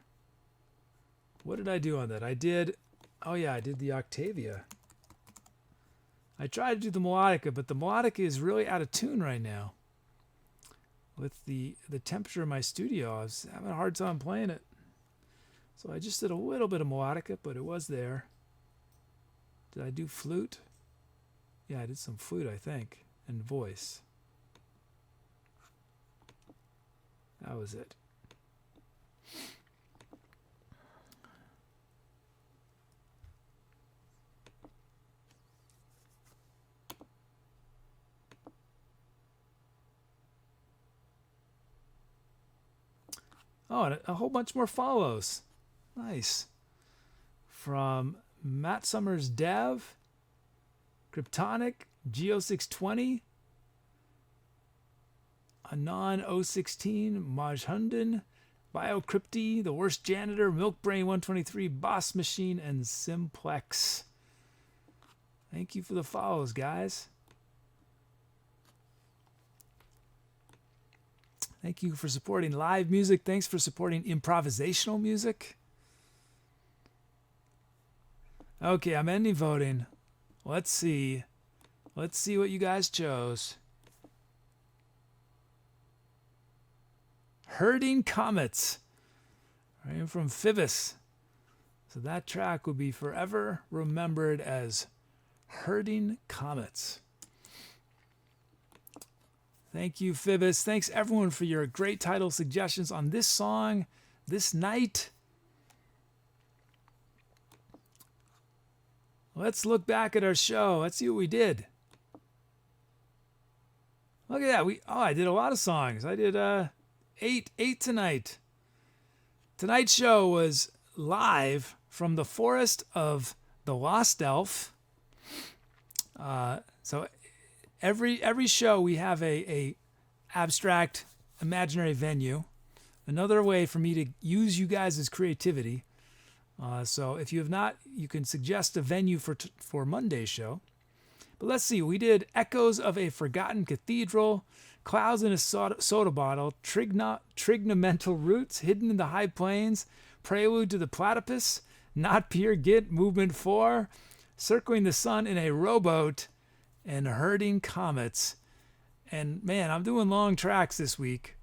Speaker 1: What did I do on that? I did the Oktavia. I tried to do the melodica, but the melodica is really out of tune right now. With the temperature in my studio, I was having a hard time playing it. So I just did a little bit of melodica, but it was there. Did I do flute? Yeah, I did some flute, I think, and voice. That was it. Oh, and a whole bunch more follows. Nice. From Matt Summers Dev, Kryptonic, Geo620, Anon 016, Majhunden, BioCrypty, The Worst Janitor, Milkbrain 123, Boss Machine, and Simplex. Thank you for the follows, guys. Thank you for supporting live music. Thanks for supporting improvisational music. Okay, I'm ending voting. Let's see. Let's see what you guys chose. Herding Comets. Right, from Phoebus. So that track will be forever remembered as Herding Comets. Thank you, Phoebus. Thanks, everyone, for your great title suggestions on this song, this night. Let's look back at our show. Let's see what we did. Look at that. I did a lot of songs. I did eight tonight. Tonight's show was live from the forest of the Lost Elf. So every show we have a abstract imaginary venue. Another way for me to use you guys' creativity. So if you have not, you can suggest a venue for Monday's show. But let's see, we did Echoes of a Forgotten Cathedral, Clouds in a Soda Bottle, Trignomental Roots, Hidden in the High Plains, Prelude to the Platypus, Not Peer Git, Movement 4, Circling the Sun in a Rowboat, and Herding Comets. And man, I'm doing long tracks this week.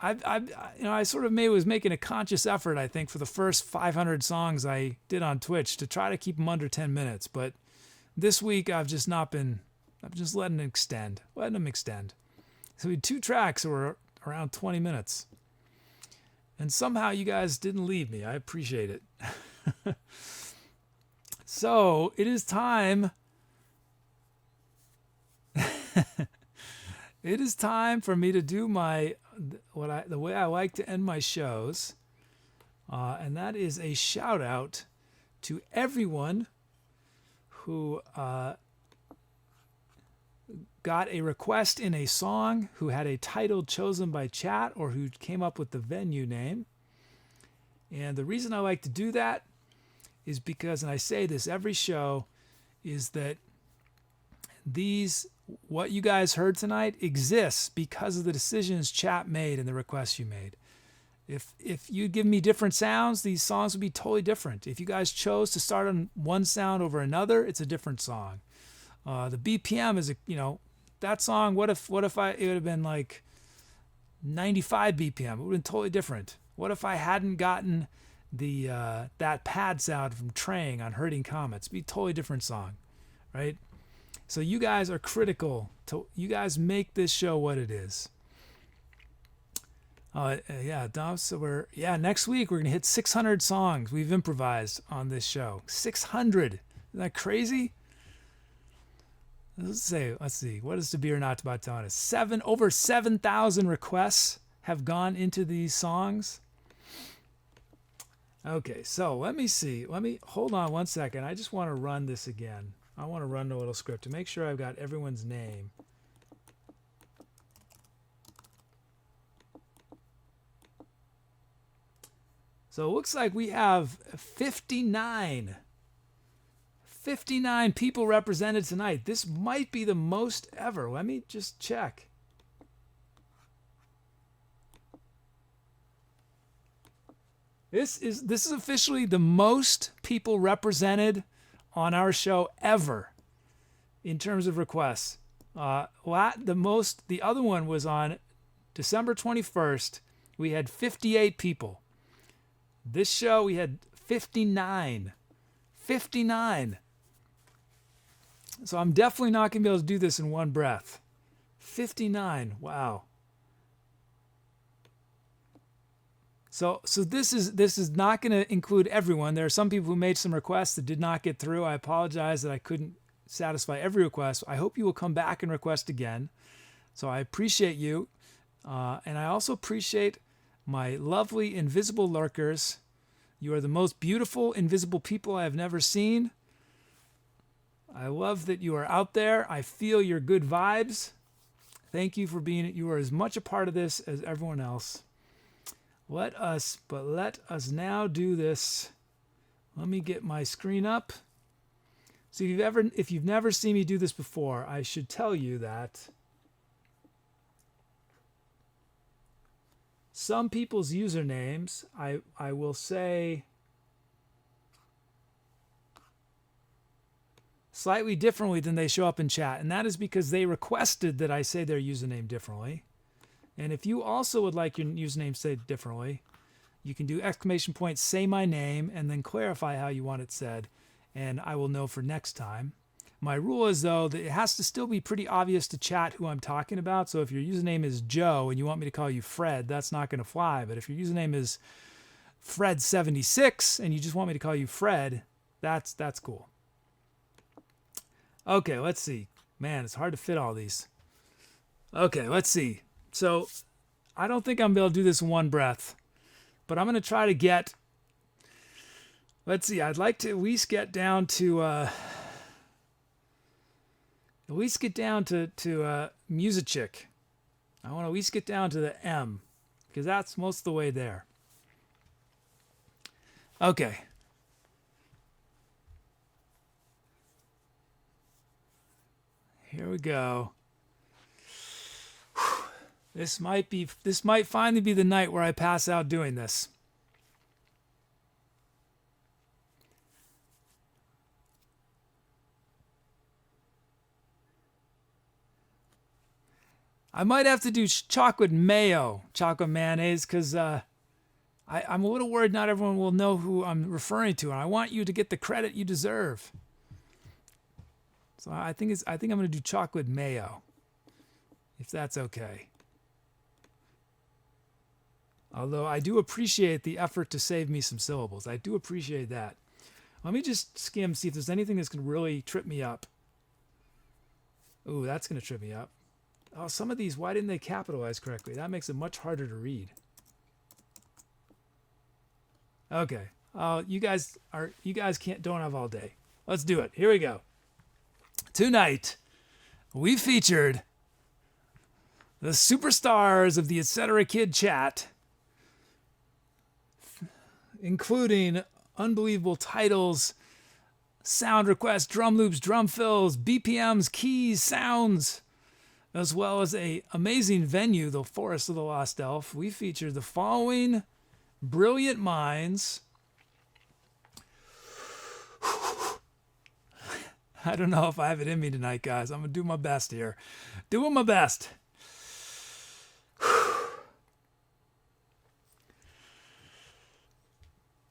Speaker 1: I sort of was making a conscious effort, I think, for the first 500 songs I did on Twitch to try to keep them under 10 minutes. But this week I've just letting them extend. So we had 2 tracks that were around 20 minutes. And somehow you guys didn't leave me. I appreciate it. So it is time. It is time for me to do the way I like to end my shows, and that is a shout out to everyone who got a request in a song, who had a title chosen by chat, or who came up with the venue name. And the reason I like to do that is because, and I say this every show, is that what you guys heard tonight exists because of the decisions chat made and the requests you made. If you give me different sounds, these songs would be totally different. If you guys chose to start on one sound over another, it's a different song. The BPM is that song. What if it would have been like 95 BPM? It would have been totally different. What if I hadn't gotten that pad sound from Trang on Herding Comets? It'd be a totally different song, right? So you guys are critical. You guys make this show what it is. Dom. So next week we're gonna hit 600 songs we've improvised on this show. 600. Isn't that crazy? Let's see. What is to be or not to about telling us? Over 7,000 requests have gone into these songs. Okay, so let me see. Hold on one second. I just want to run this again. I want to run the little script to make sure I've got everyone's name. So it looks like we have 59 people represented tonight. This might be the most ever. Let me just check. This is officially the most people represented on our show ever in terms of requests. The other one was on December 21st. We had 58 people. This show we had 59. 59. So I'm definitely not going to be able to do this in one breath. 59. Wow. So this is not going to include everyone. There are some people who made some requests that did not get through. I apologize that I couldn't satisfy every request. I hope you will come back and request again. So I appreciate you. And I also appreciate my lovely invisible lurkers. You are the most beautiful invisible people I have never seen. I love that you are out there. I feel your good vibes. Thank you for being, you are as much a part of this as everyone else. Let us now do this. Let me get my screen up. So if you've never seen me do this before, I should tell you that some people's usernames, I will say slightly differently than they show up in chat. And that is because they requested that I say their username differently. And if you also would like your username said differently, you can do exclamation point, say my name, and then clarify how you want it said. And I will know for next time. My rule is, though, that it has to still be pretty obvious to chat who I'm talking about. So if your username is Joe and you want me to call you Fred, that's not going to fly. But if your username is Fred76 and you just want me to call you Fred, that's cool. Okay, let's see. Man, it's hard to fit all these. Okay, let's see. So I don't think I'm going to be able to do this in one breath, but I'm going to try to get, let's see, I'd like to at least get down to Musichick. I want to at least get down to the M, because that's most of the way there. Okay. Here we go. This might finally be the night where I pass out doing this. I might have to do chocolate mayonnaise, because I'm a little worried not everyone will know who I'm referring to, and I want you to get the credit you deserve. So I think I'm going to do chocolate mayo, if that's okay. Although I do appreciate the effort to save me some syllables. I do appreciate that. Let me just skim, see if there's anything that's going to really trip me up. Ooh, that's going to trip me up. Oh, some of these, why didn't they capitalize correctly? That makes it much harder to read. Okay. You guys don't have all day. Let's do it. Here we go. Tonight, we featured the superstars of the Etcetera Kid chat, including unbelievable titles, sound requests, drum loops, drum fills, BPMs, keys, sounds, as well as an amazing venue, the Forest of the Lost Elf. We featured the following brilliant minds. I don't know if I have it in me tonight, guys. I'm going to do my best here. Doing my best.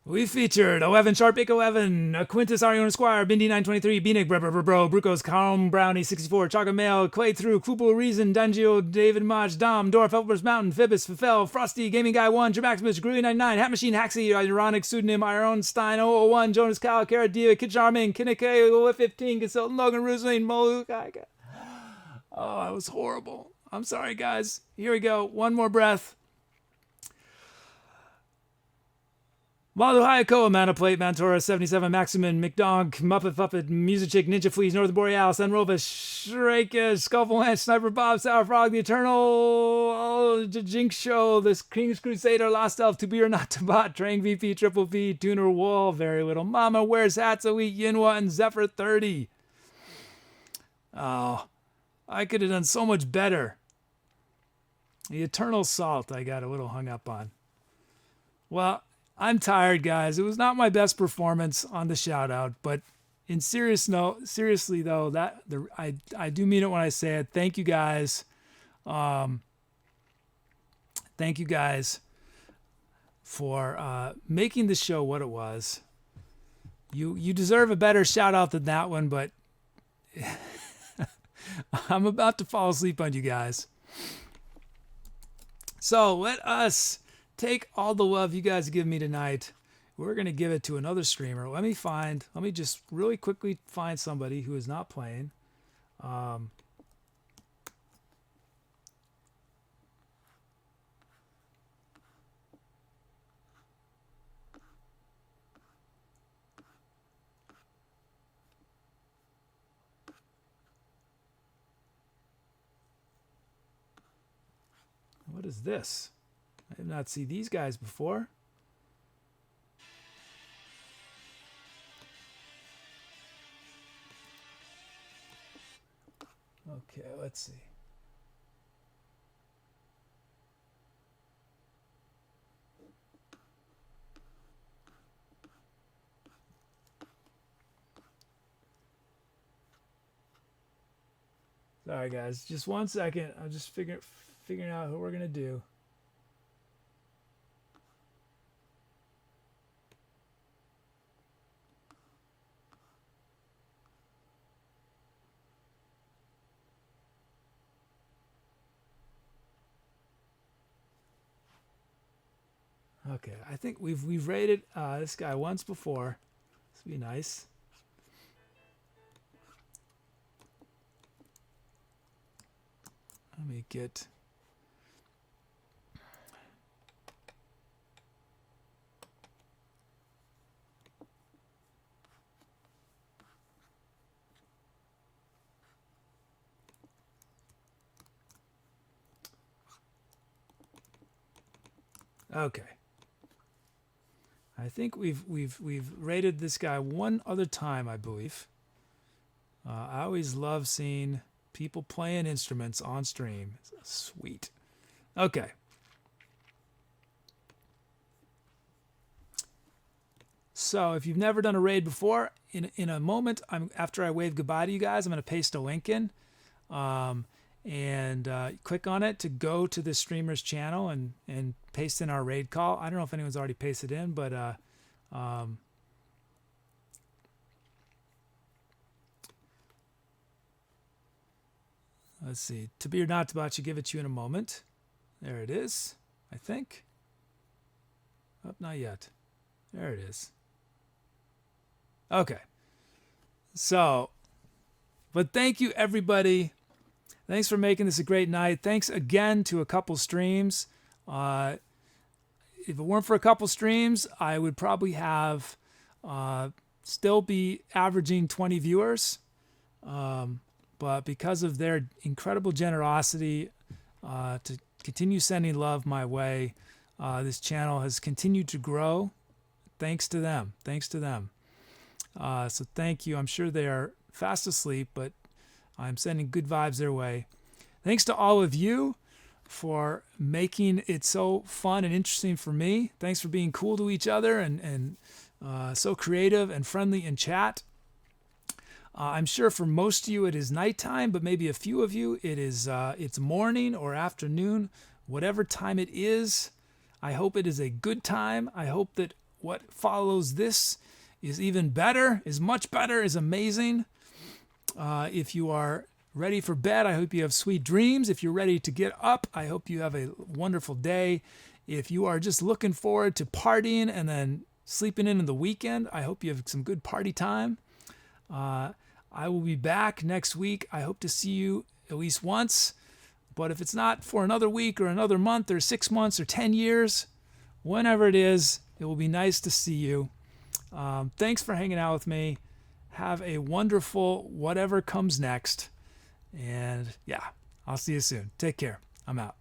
Speaker 1: We featured 11 Sharp 11, Quintus Arion Squire, Bindi 923, Beanick, Bro, Brucos, Calm Brownie 64, Chocolate Mail, Clay Through, Kupo Reason, Dungio, David Maj, Dom, Dorf, Elvers Mountain, Phoebus, Fefel, Frosty, Gaming Guy 1, Jermaximus, Groovy 99, Hat Machine, Haxi, Ironic Pseudonym, Iron Stein, 001, Jonas Cal, Cara Dia, Kid Charming, Kinnick, 15, Consultant, Logan Rusling, Maluhiakoa. Oh, that was horrible. I'm sorry, guys. Here we go. One more breath. maluhiakoa, Manofplate, Mantora, 77, Maximin, McDonk, Muppet Puppet, Musichick, Ninja Fleas, Northern Borealis, Sunrovis, Shrake, Scuffle Sniper Bob, Sour Frog, The Eternal, TheJinxySHO, The King's Crusader, Lost Elf, To Be or Not to Bot, Trang VP, Triple V, Tuner Wall, Very Little Mama, WearsHats, Elite, Yinwa, and Zephyr 30. Oh, I could have done so much better. The Eternal Salt I got a little hung up on. Well, I'm tired, guys. It was not my best performance on the shout out, but seriously though, I do mean it when I say it. Thank you guys. Thank you guys for making the show what it was. You deserve a better shout out than that one, but I'm about to fall asleep on you guys. So let us take all the love you guys give me tonight. We're going to give it to another streamer. Let me just really quickly find somebody who is not playing. What is this? I have not seen these guys before. Okay, let's see. Sorry guys, just 1 second. I'm just figuring out who we're gonna do. Okay, I think we've rated this guy once before. This would be nice. Let me get. Okay. I think we've rated this guy one other time, I believe. I always love seeing people playing instruments on stream. Sweet. Okay. So if you've never done a raid before, in a moment, after I wave goodbye to you guys, I'm going to paste a link in. And click on it to go to the streamer's channel and paste in our raid call. I don't know if anyone's already pasted in, but let's see. To be or not to be, I should give it to you in a moment. There it is, I think. Oh, not yet. There it is. Okay. So, but thank you everybody. Thanks for making this a great night. Thanks again to a couple streams. If it weren't for a couple streams, I would probably have still be averaging 20 viewers. But because of their incredible generosity to continue sending love my way, this channel has continued to grow. Thanks to them. Thanks to them. So thank you. I'm sure they are fast asleep, but I'm sending good vibes their way. Thanks to all of you for making it so fun and interesting for me. Thanks for being cool to each other and so creative and friendly in chat. I'm sure for most of you it is nighttime, but maybe a few of you it's morning or afternoon, whatever time it is. I hope it is a good time. I hope that what follows this is even better, is much better, is amazing. If you are ready for bed, I hope you have sweet dreams. If you're ready to get up, I hope you have a wonderful day. If you are just looking forward to partying and then sleeping in the weekend, I hope you have some good party time. I will be back next week. I hope to see you at least once. But if it's not for another week or another month or 6 months or 10 years, whenever it is, it will be nice to see you. Thanks for hanging out with me. Have a wonderful whatever comes next. And yeah, I'll see you soon. Take care. I'm out.